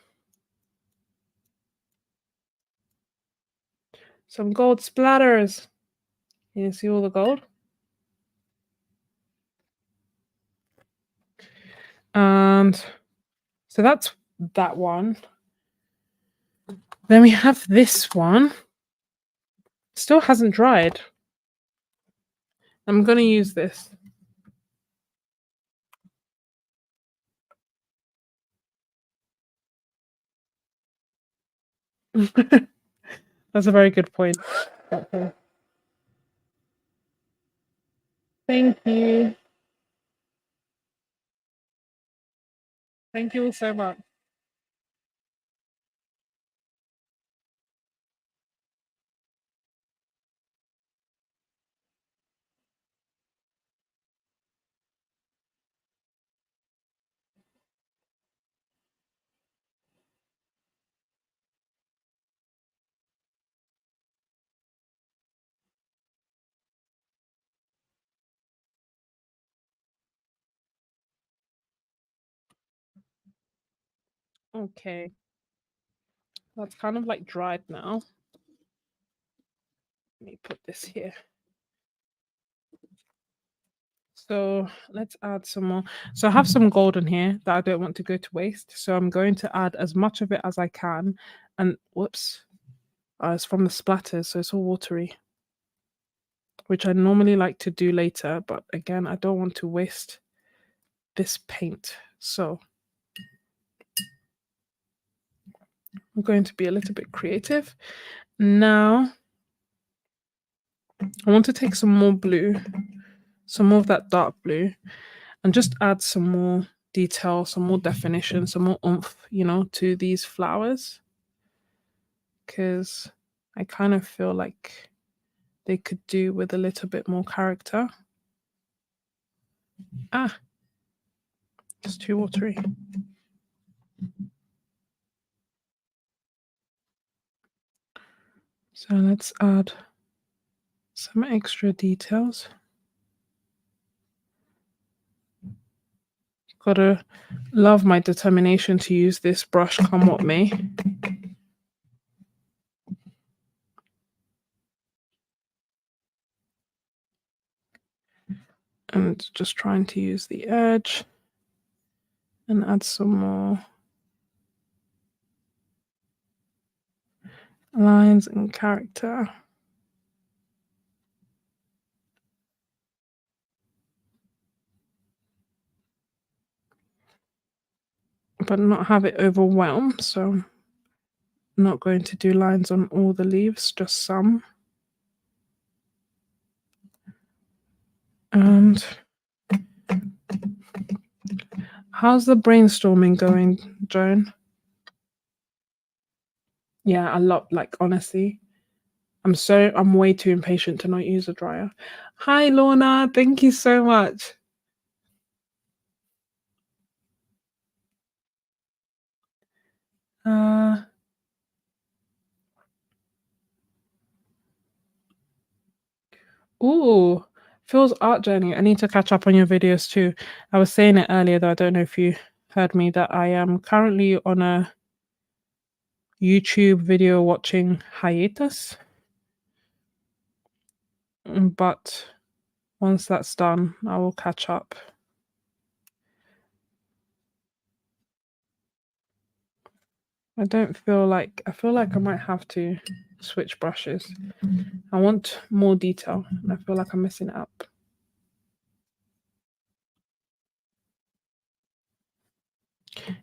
Speaker 1: Some gold splatters. You see all the gold? And so that's that one. Then we have this one. Still hasn't dried. I'm gonna use this. That's a very good point. Okay. Thank you. Thank you so much. Okay. That's kind of like dried now. Let me put this here. So let's add some more. So I have some gold in here that I don't want to go to waste. So I'm going to add as much of it as I can. And whoops, it's from the splatters, so it's all watery, which I normally like to do later. But again, I don't want to waste this paint. So I'm going to be a little bit creative. Now I want to take some more blue, some more of that dark blue, and just add some more detail, some more definition, some more oomph, to these flowers. Because I kind of feel like they could do with a little bit more character. Ah, it's too watery. So let's add some extra details. Gotta love my determination to use this brush come what may. And just trying to use the edge and add some more lines and character. But not have it overwhelm, so I'm not going to do lines on all the leaves, just some. And how's the brainstorming going, Joan? Yeah, a lot, like honestly. I'm way too impatient to not use a dryer. Hi Lorna, thank you so much. Ooh, Phil's art journey. I need to catch up on your videos too. I was saying it earlier though, I don't know if you heard me, that I am currently on a YouTube video watching hiatus. But once that's done, I will catch up. I feel like I might have to switch brushes. I want more detail and I feel like I'm messing it up.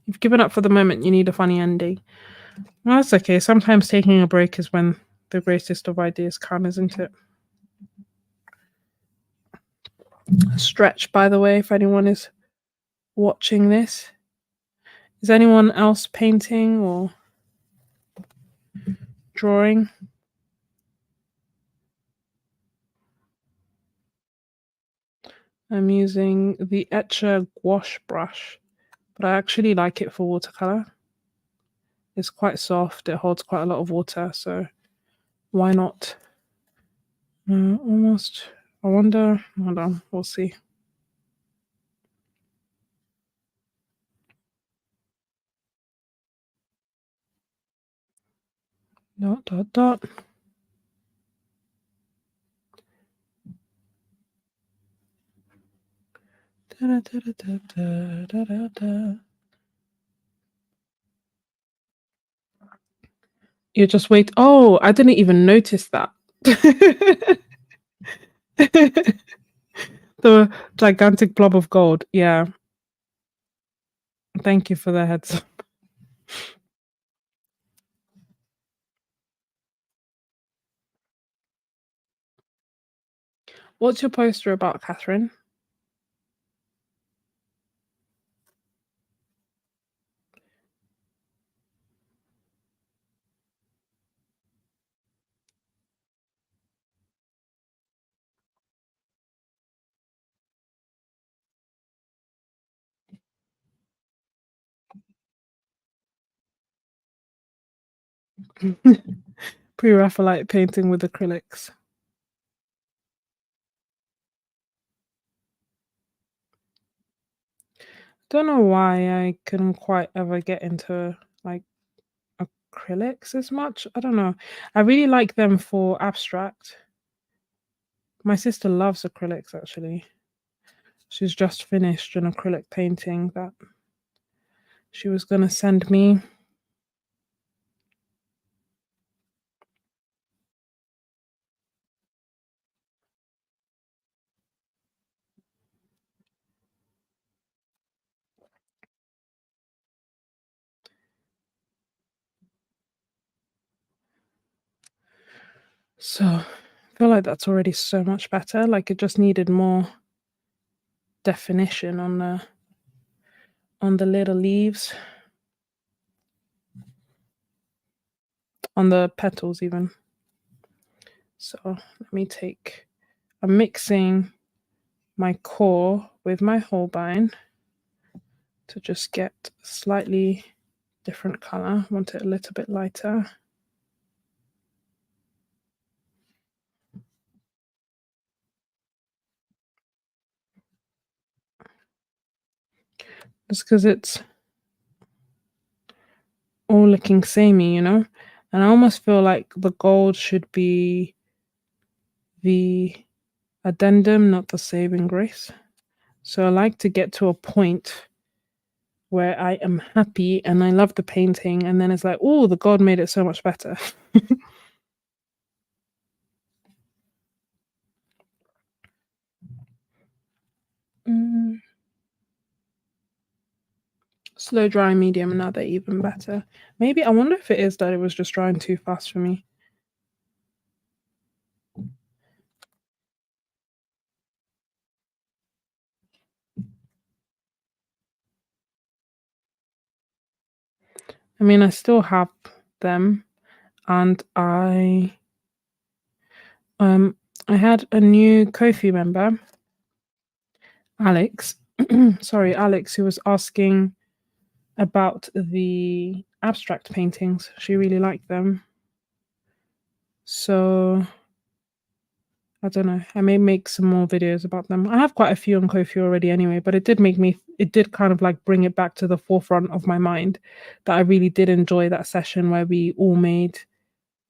Speaker 1: You've given up for the moment, you need a funny ending. Well, that's okay. Sometimes taking a break is when the greatest of ideas come, isn't it? Stretch, by the way, if anyone is watching this. Is anyone else painting or drawing? I'm using the Etcher gouache brush, but I actually like it for watercolor. It's quite soft, it holds quite a lot of water, so why not? Almost. I wonder. Hold on, we'll see. Dot, dot, dot. Da, da, da, da, da, da, da, da. You just wait. Oh, I didn't even notice that. The gigantic blob of gold. Yeah. Thank you for the heads up. What's your poster about, Catherine? Pre-Raphaelite painting with acrylics. Don't know why I couldn't quite ever get into like acrylics as much. I don't know. I really like them for abstract. My sister loves acrylics actually. She's just finished an acrylic painting that she was gonna send me. So I feel like that's already so much better. Like it just needed more definition on the little leaves, on the petals even. So let me take, I'm mixing my core with my Holbein to just get a slightly different color. I want it a little bit lighter. Just because it's all looking samey, you know? And I almost feel like the gold should be the addendum, not the saving grace. So I like to get to a point where I am happy and I love the painting, and then it's like, oh, the god made it so much better. Mm, slow dry, medium, now they're even better. Maybe I wonder if it is that it was just drying too fast for me. I mean, I still have them, and um I had a new Kofi member, Alex. Sorry, Alex, who was asking about the abstract paintings. She really liked them. So I don't know. I may make some more videos about them. I have quite a few on Ko-fi already anyway, but it did kind of like bring it back to the forefront of my mind that I really did enjoy that session where we all made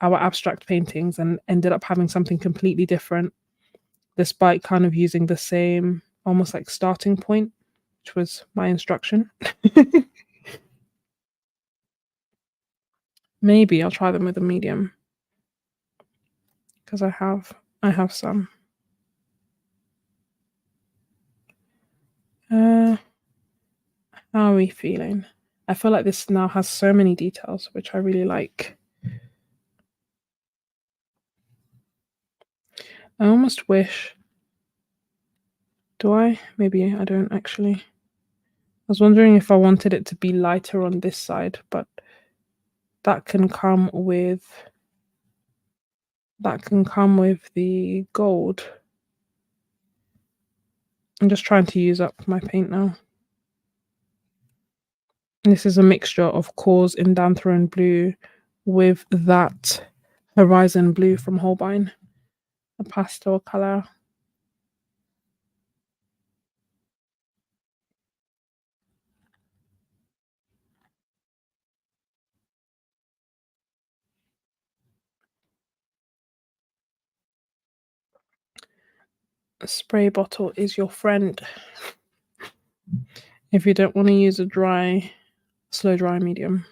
Speaker 1: our abstract paintings and ended up having something completely different, despite kind of using the same almost like starting point, which was my instruction. Maybe I'll try them with a medium because I have some. How are we feeling? I feel like this now has so many details, which I really like. I almost wish. Do I? Maybe I don't actually. I was wondering if I wanted it to be lighter on this side, but that can come with the gold. I'm just trying to use up my paint now. This is a mixture of Cause in Danthrone Blue with that Horizon Blue from Holbein, a pastel color. A spray bottle is your friend if you don't want to use a slow dry medium.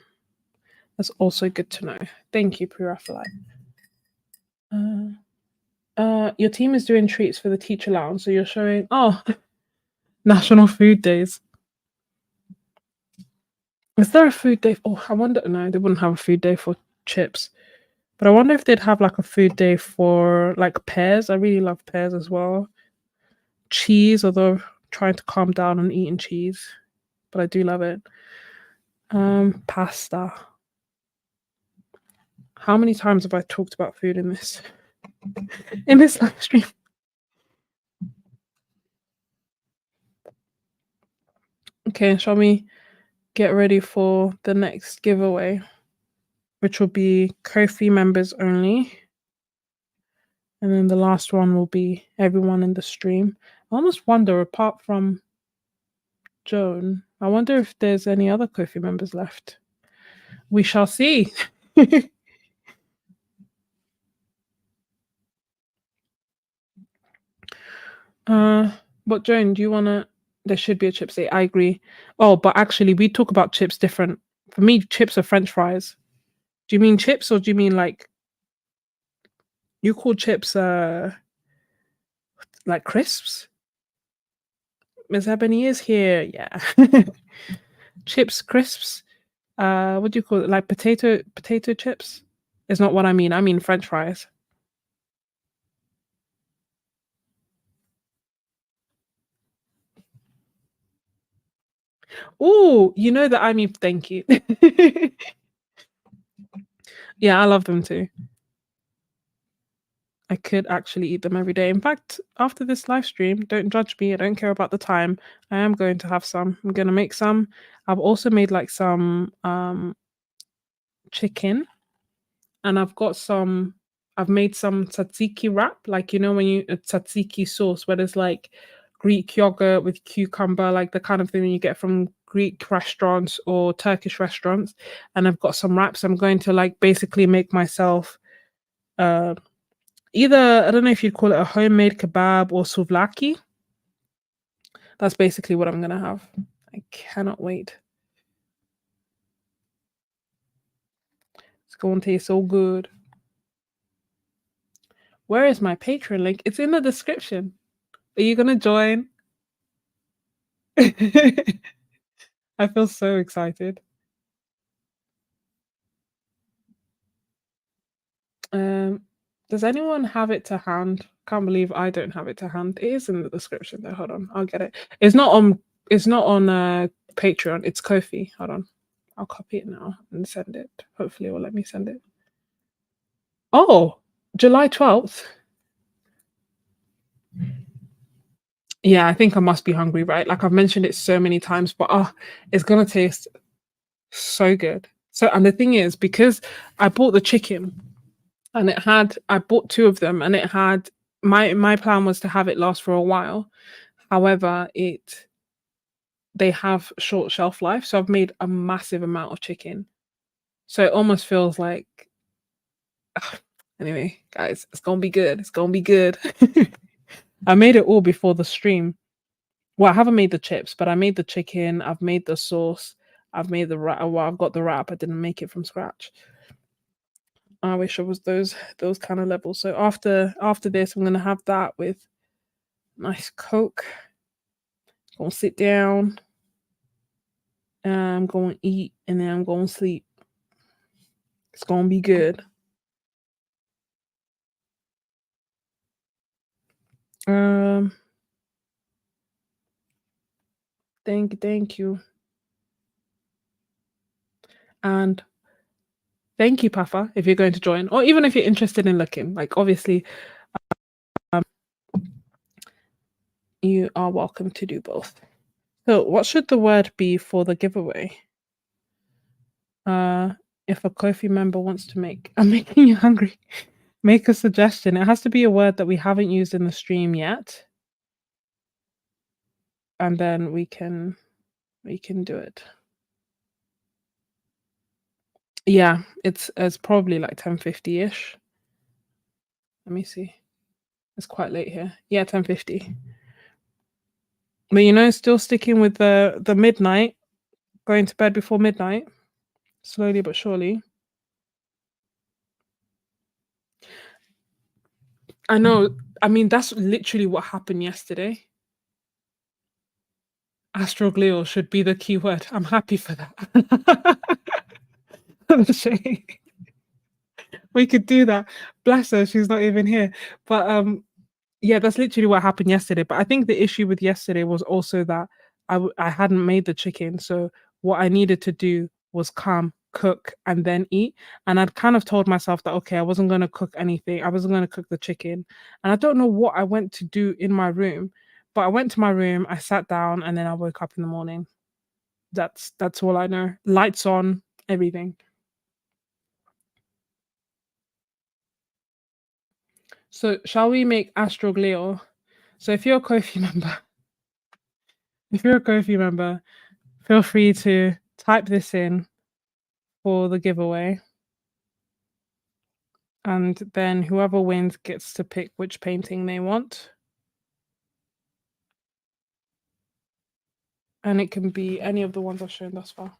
Speaker 1: That's also good to know. Thank you, Purafilite. Your team is doing treats for the teacher lounge, so you're showing National Food Days. Is there a food day? Oh, I wonder. No, they wouldn't have a food day for chips, but I wonder if they'd have like a food day for like pears. I really love pears as well. Cheese, although I'm trying to calm down on eating cheese, but I do love it. Pasta. How many times have I talked about food in this live stream? Okay, shall we get ready for the next giveaway, which will be Ko-fi members only. And then the last one will be everyone in the stream. I almost wonder, apart from Joan, I wonder if there's any other Ko-fi members left. We shall see. But Joan, do you wanna? There should be a chips day. I agree. Oh, but actually, we talk about chips different. For me, chips are French fries. Do you mean chips or do you mean like you call chips like crisps? Ms. Ebony is here. Yeah. Chips, crisps. What do you call it? Like potato chips? Is not what I mean. I mean French fries. Oh, you know that I mean thank you. Yeah, I love them too. I could actually eat them every day. In fact, after this live stream, don't judge me. I don't care about the time. I am going to have some. I'm gonna make some. I've also made like some chicken, and I've made some tzatziki wrap, like you know when you a tzatziki sauce where there's like Greek yogurt with cucumber, like the kind of thing you get from Greek restaurants or Turkish restaurants. And I've got some wraps. I'm going to like basically make myself uh either, I don't know if you'd call it a homemade kebab or souvlaki. That's basically what I'm gonna have. I cannot wait. gonna taste so good. Where is my Patreon link? It's in the description. Are you gonna join? I feel so excited. Does anyone have it to hand? Can't believe I don't have it to hand. It is in the description though. Hold on, I'll get it. It's not on Patreon, it's Ko-fi. Hold on. I'll copy it now and send it. Hopefully it will let me send it. Oh, July 12th. Yeah, I think I must be hungry, right? Like I've mentioned it so many times, but it's gonna taste so good. So, and the thing is, because I bought the chicken and I bought 2 of them and it had my plan was to have it last for a while. However, they have short shelf life, so I've made a massive amount of chicken. So it almost feels like anyway, guys, it's gonna be good. It's gonna be good. I made it all before the stream. Well, I haven't made the chips, but I made the chicken, I've made the sauce, I've made the wrap. Well, I've got the wrap, I didn't make it from scratch. I wish it was those kind of levels. So after this, I'm gonna have that with nice Coke. Gonna sit down. I'm gonna eat and then I'm gonna sleep. It's gonna be good. Thank you. And thank you, Pafa, if you're going to join, or even if you're interested in looking. Like obviously, you are welcome to do both. So what should the word be for the giveaway? If a Ko-fi member wants to make I'm making you hungry. Make a suggestion. It has to be a word that we haven't used in the stream yet. And then we can do it. Yeah, it's probably like 10:50-ish. Let me see. It's quite late here. Yeah, 10:50. But you know, still sticking with the midnight, going to bed before midnight, slowly but surely. I know. I mean, that's literally what happened yesterday. Astroglio should be the keyword. I'm happy for that. We could do that. Bless her, she's not even here. But yeah, that's literally what happened yesterday. But I think the issue with yesterday was also that I hadn't made the chicken. So what I needed to do was come, cook, and then eat. And I'd kind of told myself that, okay, I wasn't going to cook anything. I wasn't going to cook the chicken. And I don't know what I went to do in my room, but I went to my room, I sat down, and then I woke up in the morning. That's all I know. Lights on, everything. So shall we make Astroglio? So if you're a Ko-fi member, feel free to type this in for the giveaway. And then whoever wins gets to pick which painting they want. And it can be any of the ones I've shown thus far.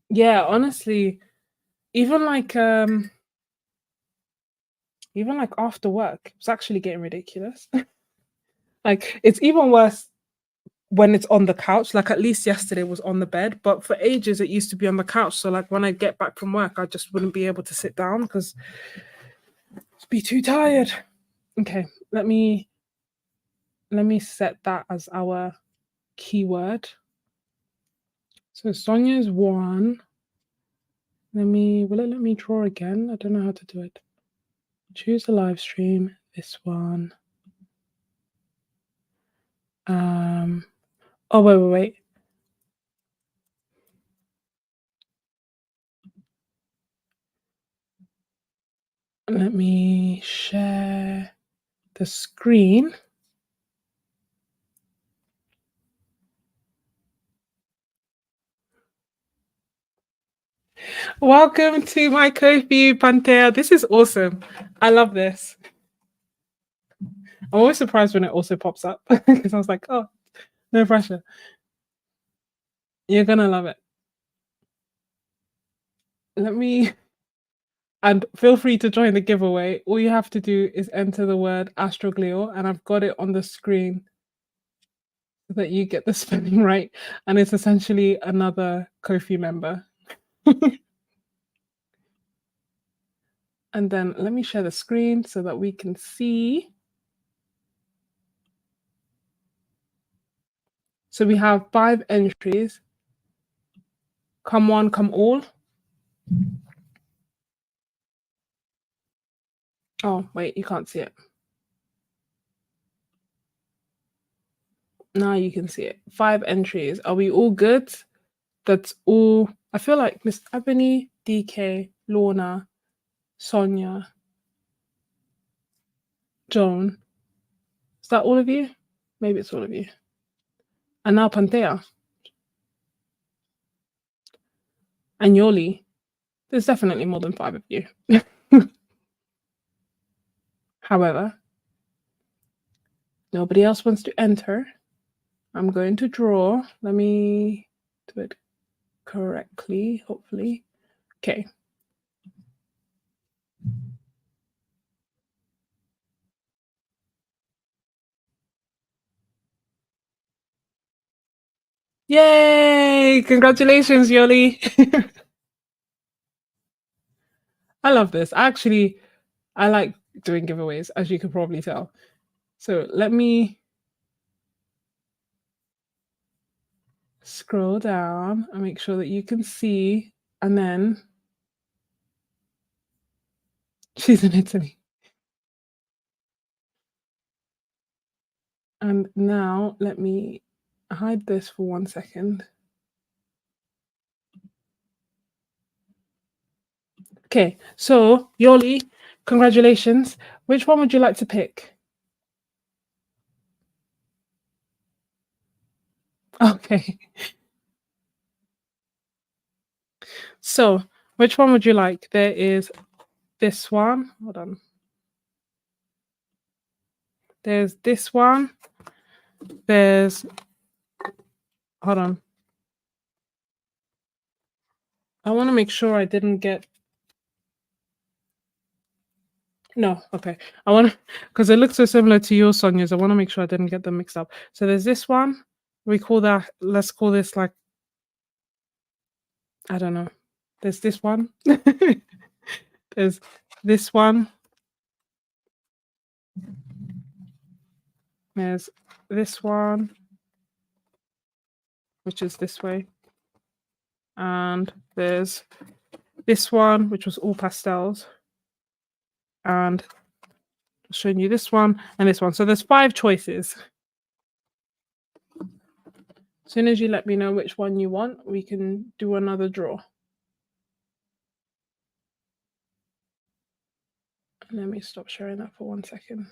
Speaker 1: Yeah, honestly, even like after work, it's actually getting ridiculous. Like it's even worse when it's on the couch. Like at least yesterday was on the bed, but for ages it used to be on the couch. So like when I get back from work, I just wouldn't be able to sit down because I'd be too tired. Okay, let me set that as our keyword. So Sonia's 1. Will it let me draw again? I don't know how to do it. Choose a live stream. This one. Oh wait. Let me share the screen. Welcome to my Ko-fi, Pantea. This is awesome. I love this. I'm always surprised when it also pops up because I was like, oh, no pressure. You're gonna love it. let me and feel free to join the giveaway. All you have to do is enter the word astroglio, and I've got it on the screen so that you get the spelling right. And it's essentially another Kofi member. And then let me share the screen so that we can see. So we have 5 entries. Come one, come all. Oh, wait, you can't see it. Now you can see it. 5 entries. Are we all good? That's all. I feel like Miss Ebony, DK, Lorna, Sonia, Joan. Is that all of you? Maybe it's all of you. And now Pantea. And Yoli. There's definitely more than 5 of you. However, nobody else wants to enter. I'm going to draw. Let me do it correctly, hopefully. Okay. Yay! Congratulations, Yoli. I love this. I like doing giveaways, as you can probably tell. So let me scroll down and make sure that you can see. And then she's in Italy. And now let me hide this for 1 second. Okay, so Yoli, congratulations. Which one would you like to pick? Okay. So, which one would you like? There is this one. Hold on. There's this one. There's. Hold on. I want to make sure I didn't get. No, okay. I want to, because it looks so similar to your Sonia's. I want to make sure I didn't get them mixed up. So there's this one. We call that. Let's call this like. I don't know. There's this one. There's this one. There's this one, which is this way. And there's this one, which was all pastels. And showing you this one and this one. So there's 5 choices. As soon as you let me know which one you want, we can do another draw. Let me stop sharing that for 1 second.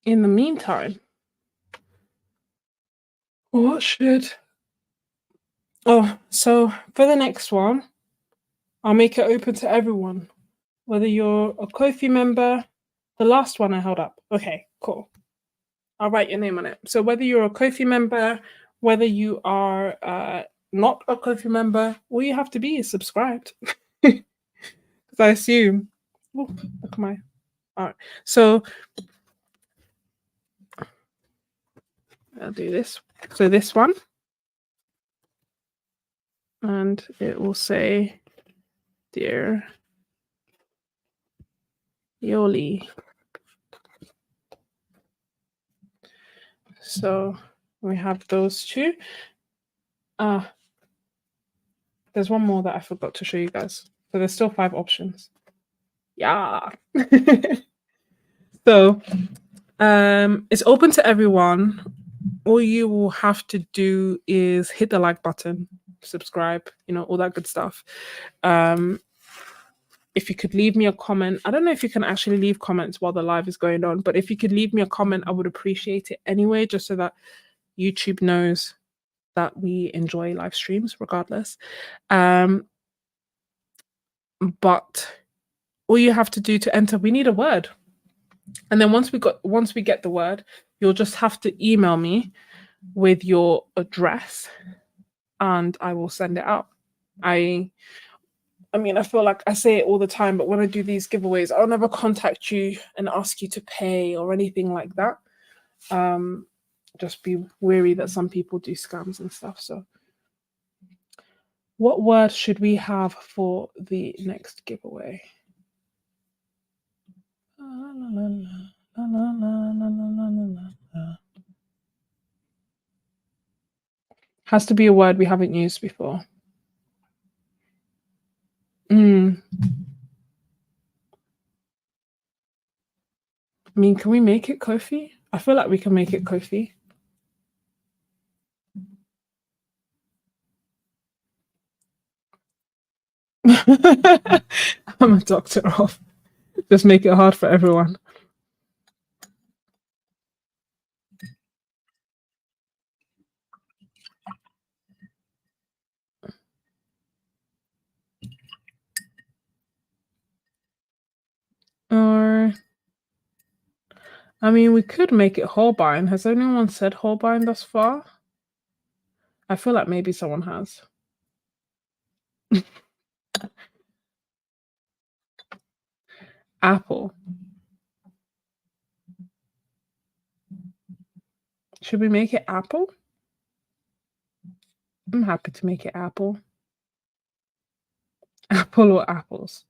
Speaker 1: In the meantime, what should... Oh, so for the next one, I'll make it open to everyone. Whether you're a Ko-fi member, the last one I held up. Okay, cool. I'll write your name on it. So whether you're a Ko-fi member, whether you are not a Ko-fi member, all you have to be is subscribed. Because I assume... Oh, look at my... All right. So I'll do this. So this one. And it will say, Dear Yoli. So we have those 2. There's one more that I forgot to show you guys. So there's still 5 options. Yeah. So it's open to everyone. All you will have to do is hit the like button, subscribe, all that good stuff. If you could leave me a comment, I don't know if you can actually leave comments while the live is going on, but if you could leave me a comment, I would appreciate it anyway, just so that YouTube knows that we enjoy live streams regardless. But all you have to do to enter, we need a word. And then once we get the word, you'll just have to email me with your address and I will send it out. I mean, I feel like I say it all the time, but when I do these giveaways, I'll never contact you and ask you to pay or anything like that. Just be wary that some people do scams and stuff. So, what word should we have for the next giveaway? Has to be a word we haven't used before. I mean, can we make it Kofi? I feel like we can make it Kofi. I'm a doctor of. Just make it hard for everyone. Or, I mean, we could make it Holbein. Has anyone said Holbein thus far? I feel like maybe someone has. Apple. Should we make it Apple? I'm happy to make it Apple. Apple or apples?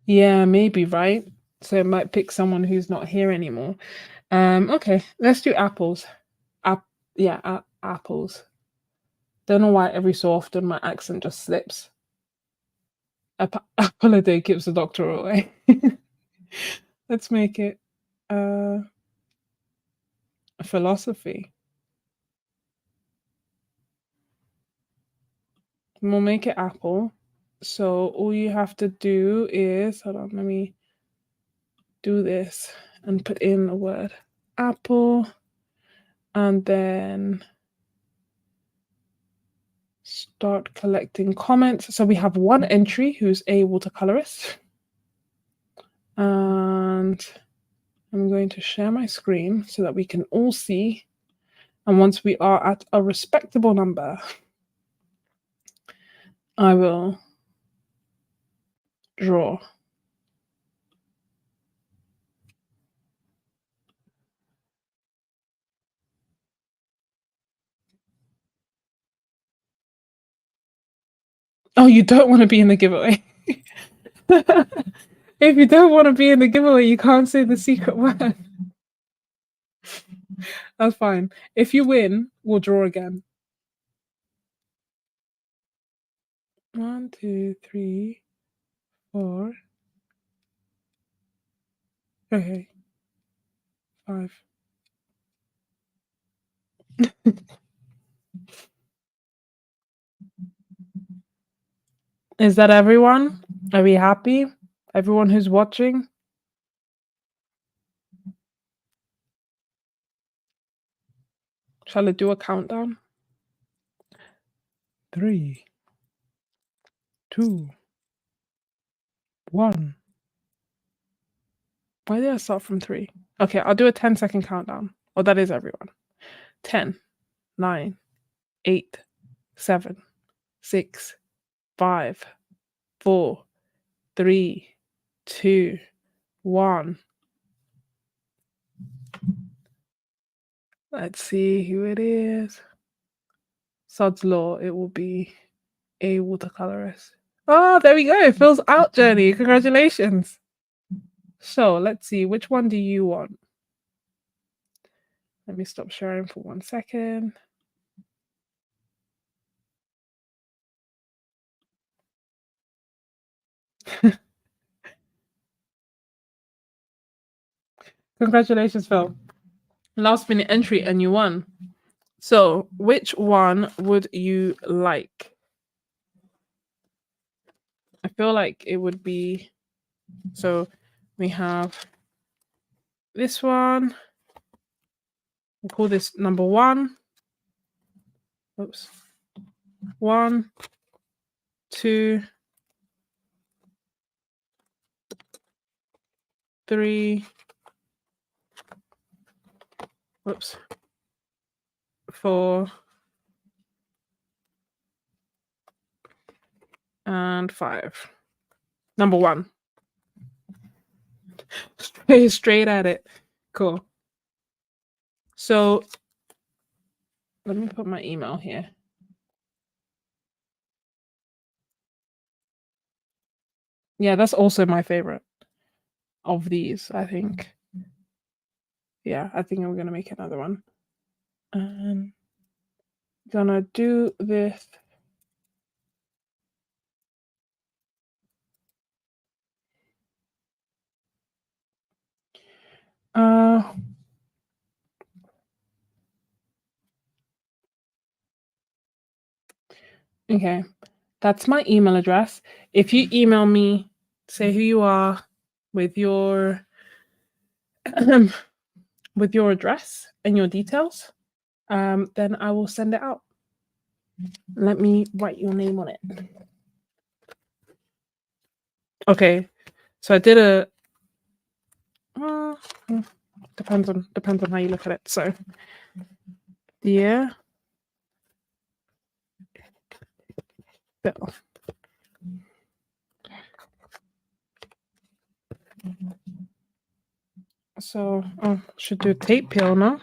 Speaker 1: Yeah, maybe, right? So it might pick someone who's not here anymore. Okay, let's do apples. Yeah, apples. Don't know why every so often my accent just slips. Apple a day keeps the doctor away. Let's make it philosophy. We'll make it apple. So all you have to do is, hold on, let me do this and put in a word. Apple. And then start collecting comments. So we have one entry who's a watercolorist. And I'm going to share my screen so that we can all see. And once we are at a respectable number, I will draw. Oh, you don't want to be in the giveaway. If you don't want to be in the giveaway, you can't say the secret word. That's fine. If you win, we'll draw again. 1, 2, 3, 4. Okay. 5. Is that everyone? Are we happy? Everyone who's watching? Shall I do a countdown? 3, 2, 1. Why did I start from 3? Okay, I'll do a 10-second countdown. Oh, that is everyone. 10, 9, 8, 7, 6, 5, 4, 3, 2, 1. Let's see who it is. Sod's Law, it will be a watercolorist. Oh, there we go. Phil's out journey. Congratulations. So let's see. Which one do you want? Let me stop sharing for 1 second. Congratulations, Phil. Last minute entry and you won. So which one would you like? I feel like it would be, so we have this one. We'll call this number 1. Oops. 1, 2, 3, whoops, 4, and 5. Number 1. Straight at it. Cool. So let me put my email here. Yeah, that's also my favorite of these, I think. Yeah, I think I'm gonna make another one. Gonna do this. Okay, that's my email address. If you email me, say who you are with your with your address and your details, then I will send it out. Let me write your name on it. Okay, so I did a depends on how you look at it. So, dear Bill. So, should do a tape peel now.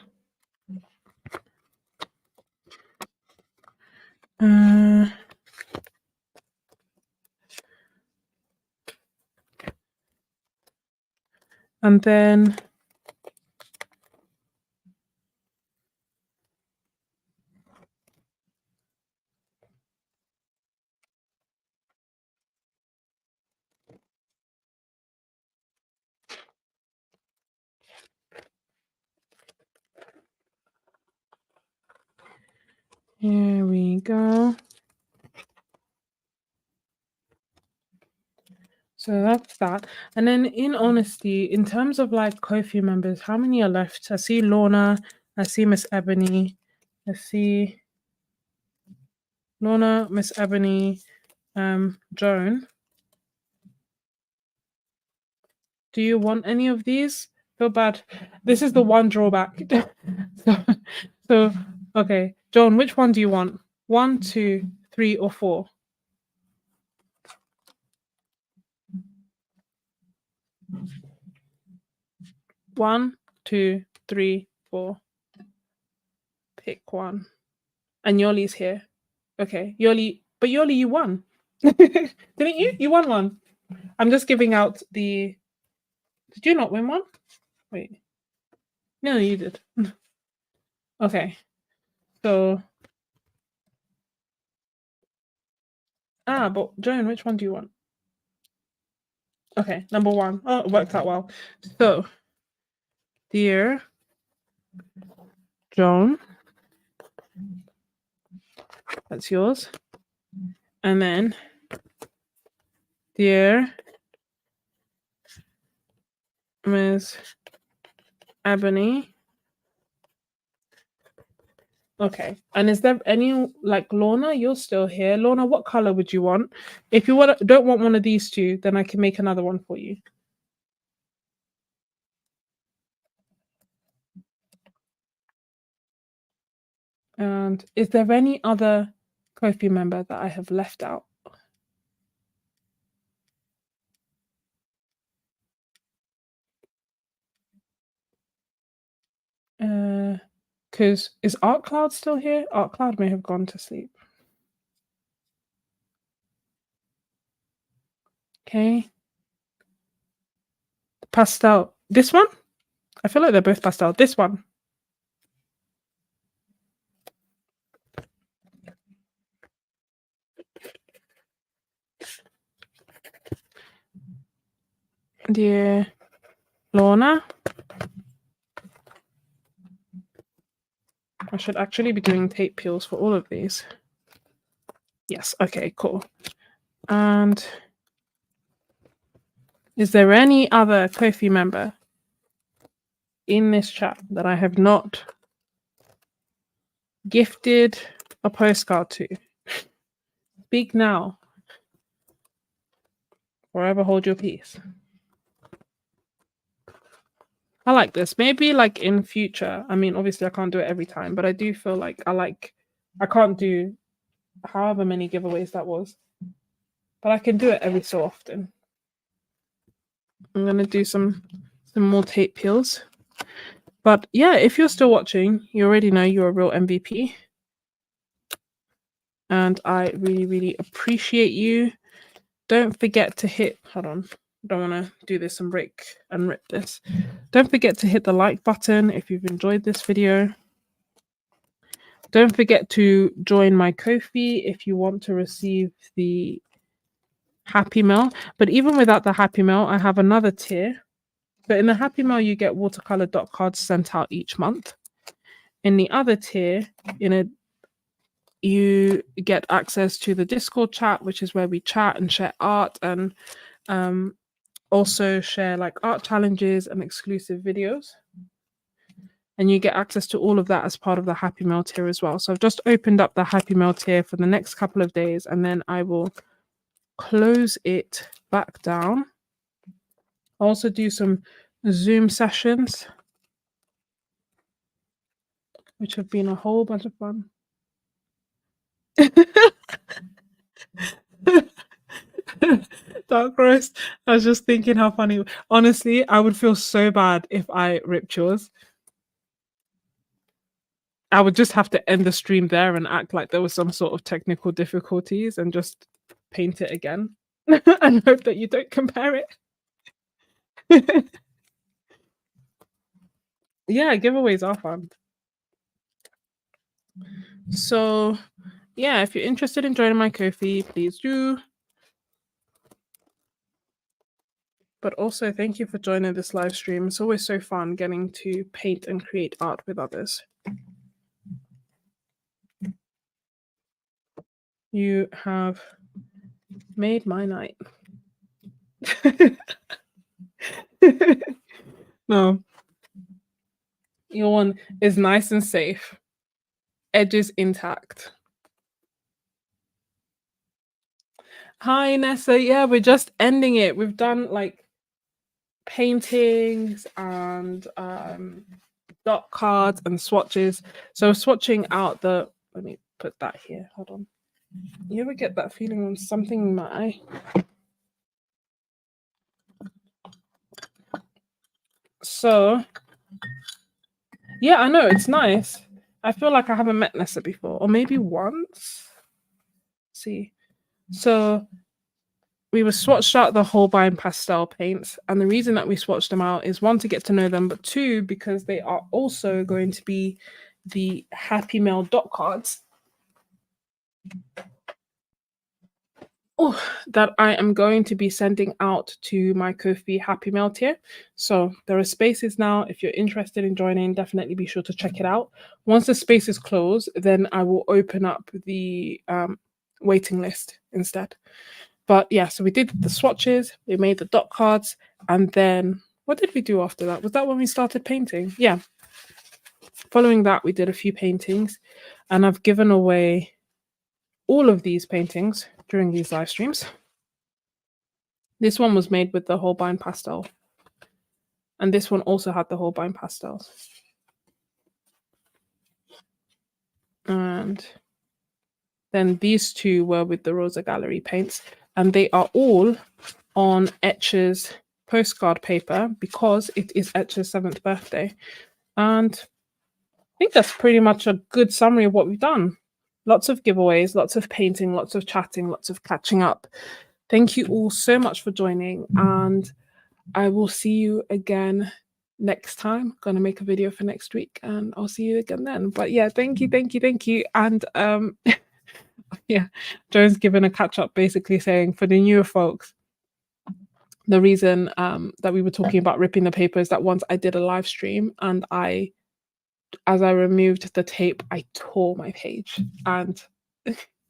Speaker 1: And then here we go. So that's that. And then in honesty, in terms of like Ko-fi members, how many are left? I see Lorna, I see Miss Ebony, I see Lorna, Miss Ebony, Joan. Do you want any of these? Feel bad. This is the one drawback. so okay. Joan, which one do you want? 1, 2, 3, or 4? One, 2, 3, 4. Pick one. And Yoli's here. Okay, Yoli, but Yoli, you won. Didn't you? You won one. I'm just giving out the. Did you not win one? Wait. No, you did. Okay. So. But Joan, which one do you want? Okay, number 1. Oh, it worked out well. So, dear Joan, that's yours. And then, dear Ms. Ebony. Okay. And is there any, like, Lorna, you're still here. Lorna, what color would you want? If you don't want one of these two, then I can make another one for you. And is there any other Ko-fi member that I have left out? Because is Art Cloud still here? Art Cloud may have gone to sleep. Okay. Pastel. This one? I feel like they're both pastel. This one. Dear Lorna. I should actually be doing tape peels for all of these. Yes, okay, cool. And is there any other Ko-fi member in this chat that I have not gifted a postcard to? Speak now. Forever hold your peace. I like this. Maybe like in future. I mean, obviously I can't do it every time, but I do feel like I can't do however many giveaways that was, but I can do it every so often. I'm gonna do some more tape peels. But yeah, if you're still watching, you already know you're a real MVP. And I really, really appreciate you. Don't forget to hit, hold on, I don't want to do this and break and rip this. Don't forget to hit the like button if you've enjoyed this video. Don't forget to join my Ko-fi if you want to receive the Happy Mail. But even without the Happy Mail, I have another tier. But in the Happy Mail, you get watercolor dot cards sent out each month. In the other tier, you get access to the Discord chat, which is where we chat and share art and also share like art challenges and exclusive videos. And you get access to all of that as part of the Happy Mail tier as well. So I've just opened up the Happy Mail tier for the next couple of days, and then I will close it back down. I'll also do some Zoom sessions, which have been a whole bunch of fun. Dark roast. I was just thinking how funny. Honestly, I would feel so bad if I ripped yours. I would just have to end the stream there and act like there was some sort of technical difficulties and just paint it again and hope that you don't compare it. Yeah, giveaways are fun. So yeah, if you're interested in joining my Ko-fi, please do. But also thank you for joining this live stream. It's always so fun getting to paint and create art with others. You have made my night. No. Your one is nice and safe. Edges intact. Hi, Nessa. Yeah, we're just ending it. We've done like paintings and dot cards and swatches. So swatching out the, let me put that here. Hold on. You ever get that feeling when something in my eye? So yeah, I know it's nice. I feel like I haven't met Nessa before, or maybe once. Let's see. So we were swatched out the Holbein pastel paints, and the reason that we swatched them out is one, to get to know them, but two, because they are also going to be the Happy Mail dot cards. Oh, that I am going to be sending out to my Ko-fi Happy Mail tier. So there are spaces now. If you're interested in joining, definitely be sure to check it out. Once the space is closed, then I will open up the waiting list instead. But yeah, so we did the swatches, we made the dot cards, and then what did we do after that? Was that when we started painting? Yeah. Following that, we did a few paintings, and I've given away all of these paintings during these live streams. This one was made with the Holbein pastel, and this one also had the Holbein pastels. And then these two were with the Rosa Gallery paints, and they are all on Etcher's postcard paper because it is Etcher's 7th birthday. And I think that's pretty much a good summary of what we've done. Lots of giveaways, lots of painting, lots of chatting, lots of catching up. Thank you all so much for joining, and I will see you again next time. Gonna make a video for next week, and I'll see you again then. But yeah, thank you. And yeah, Joan's given a catch up, basically saying for the newer folks, the reason that we were talking about ripping the paper is that once I did a live stream, and as I removed the tape, I tore my page, and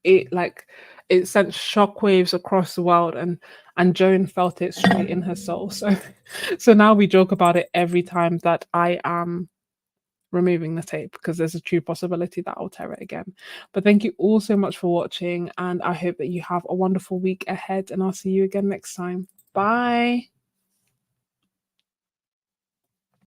Speaker 1: it sent shockwaves across the world, and Joan felt it straight in her soul. So now we joke about it every time that I am removing the tape, because there's a true possibility that I'll tear it again. But thank you all so much for watching, and I hope that you have a wonderful week ahead, and I'll see you again next time. Bye.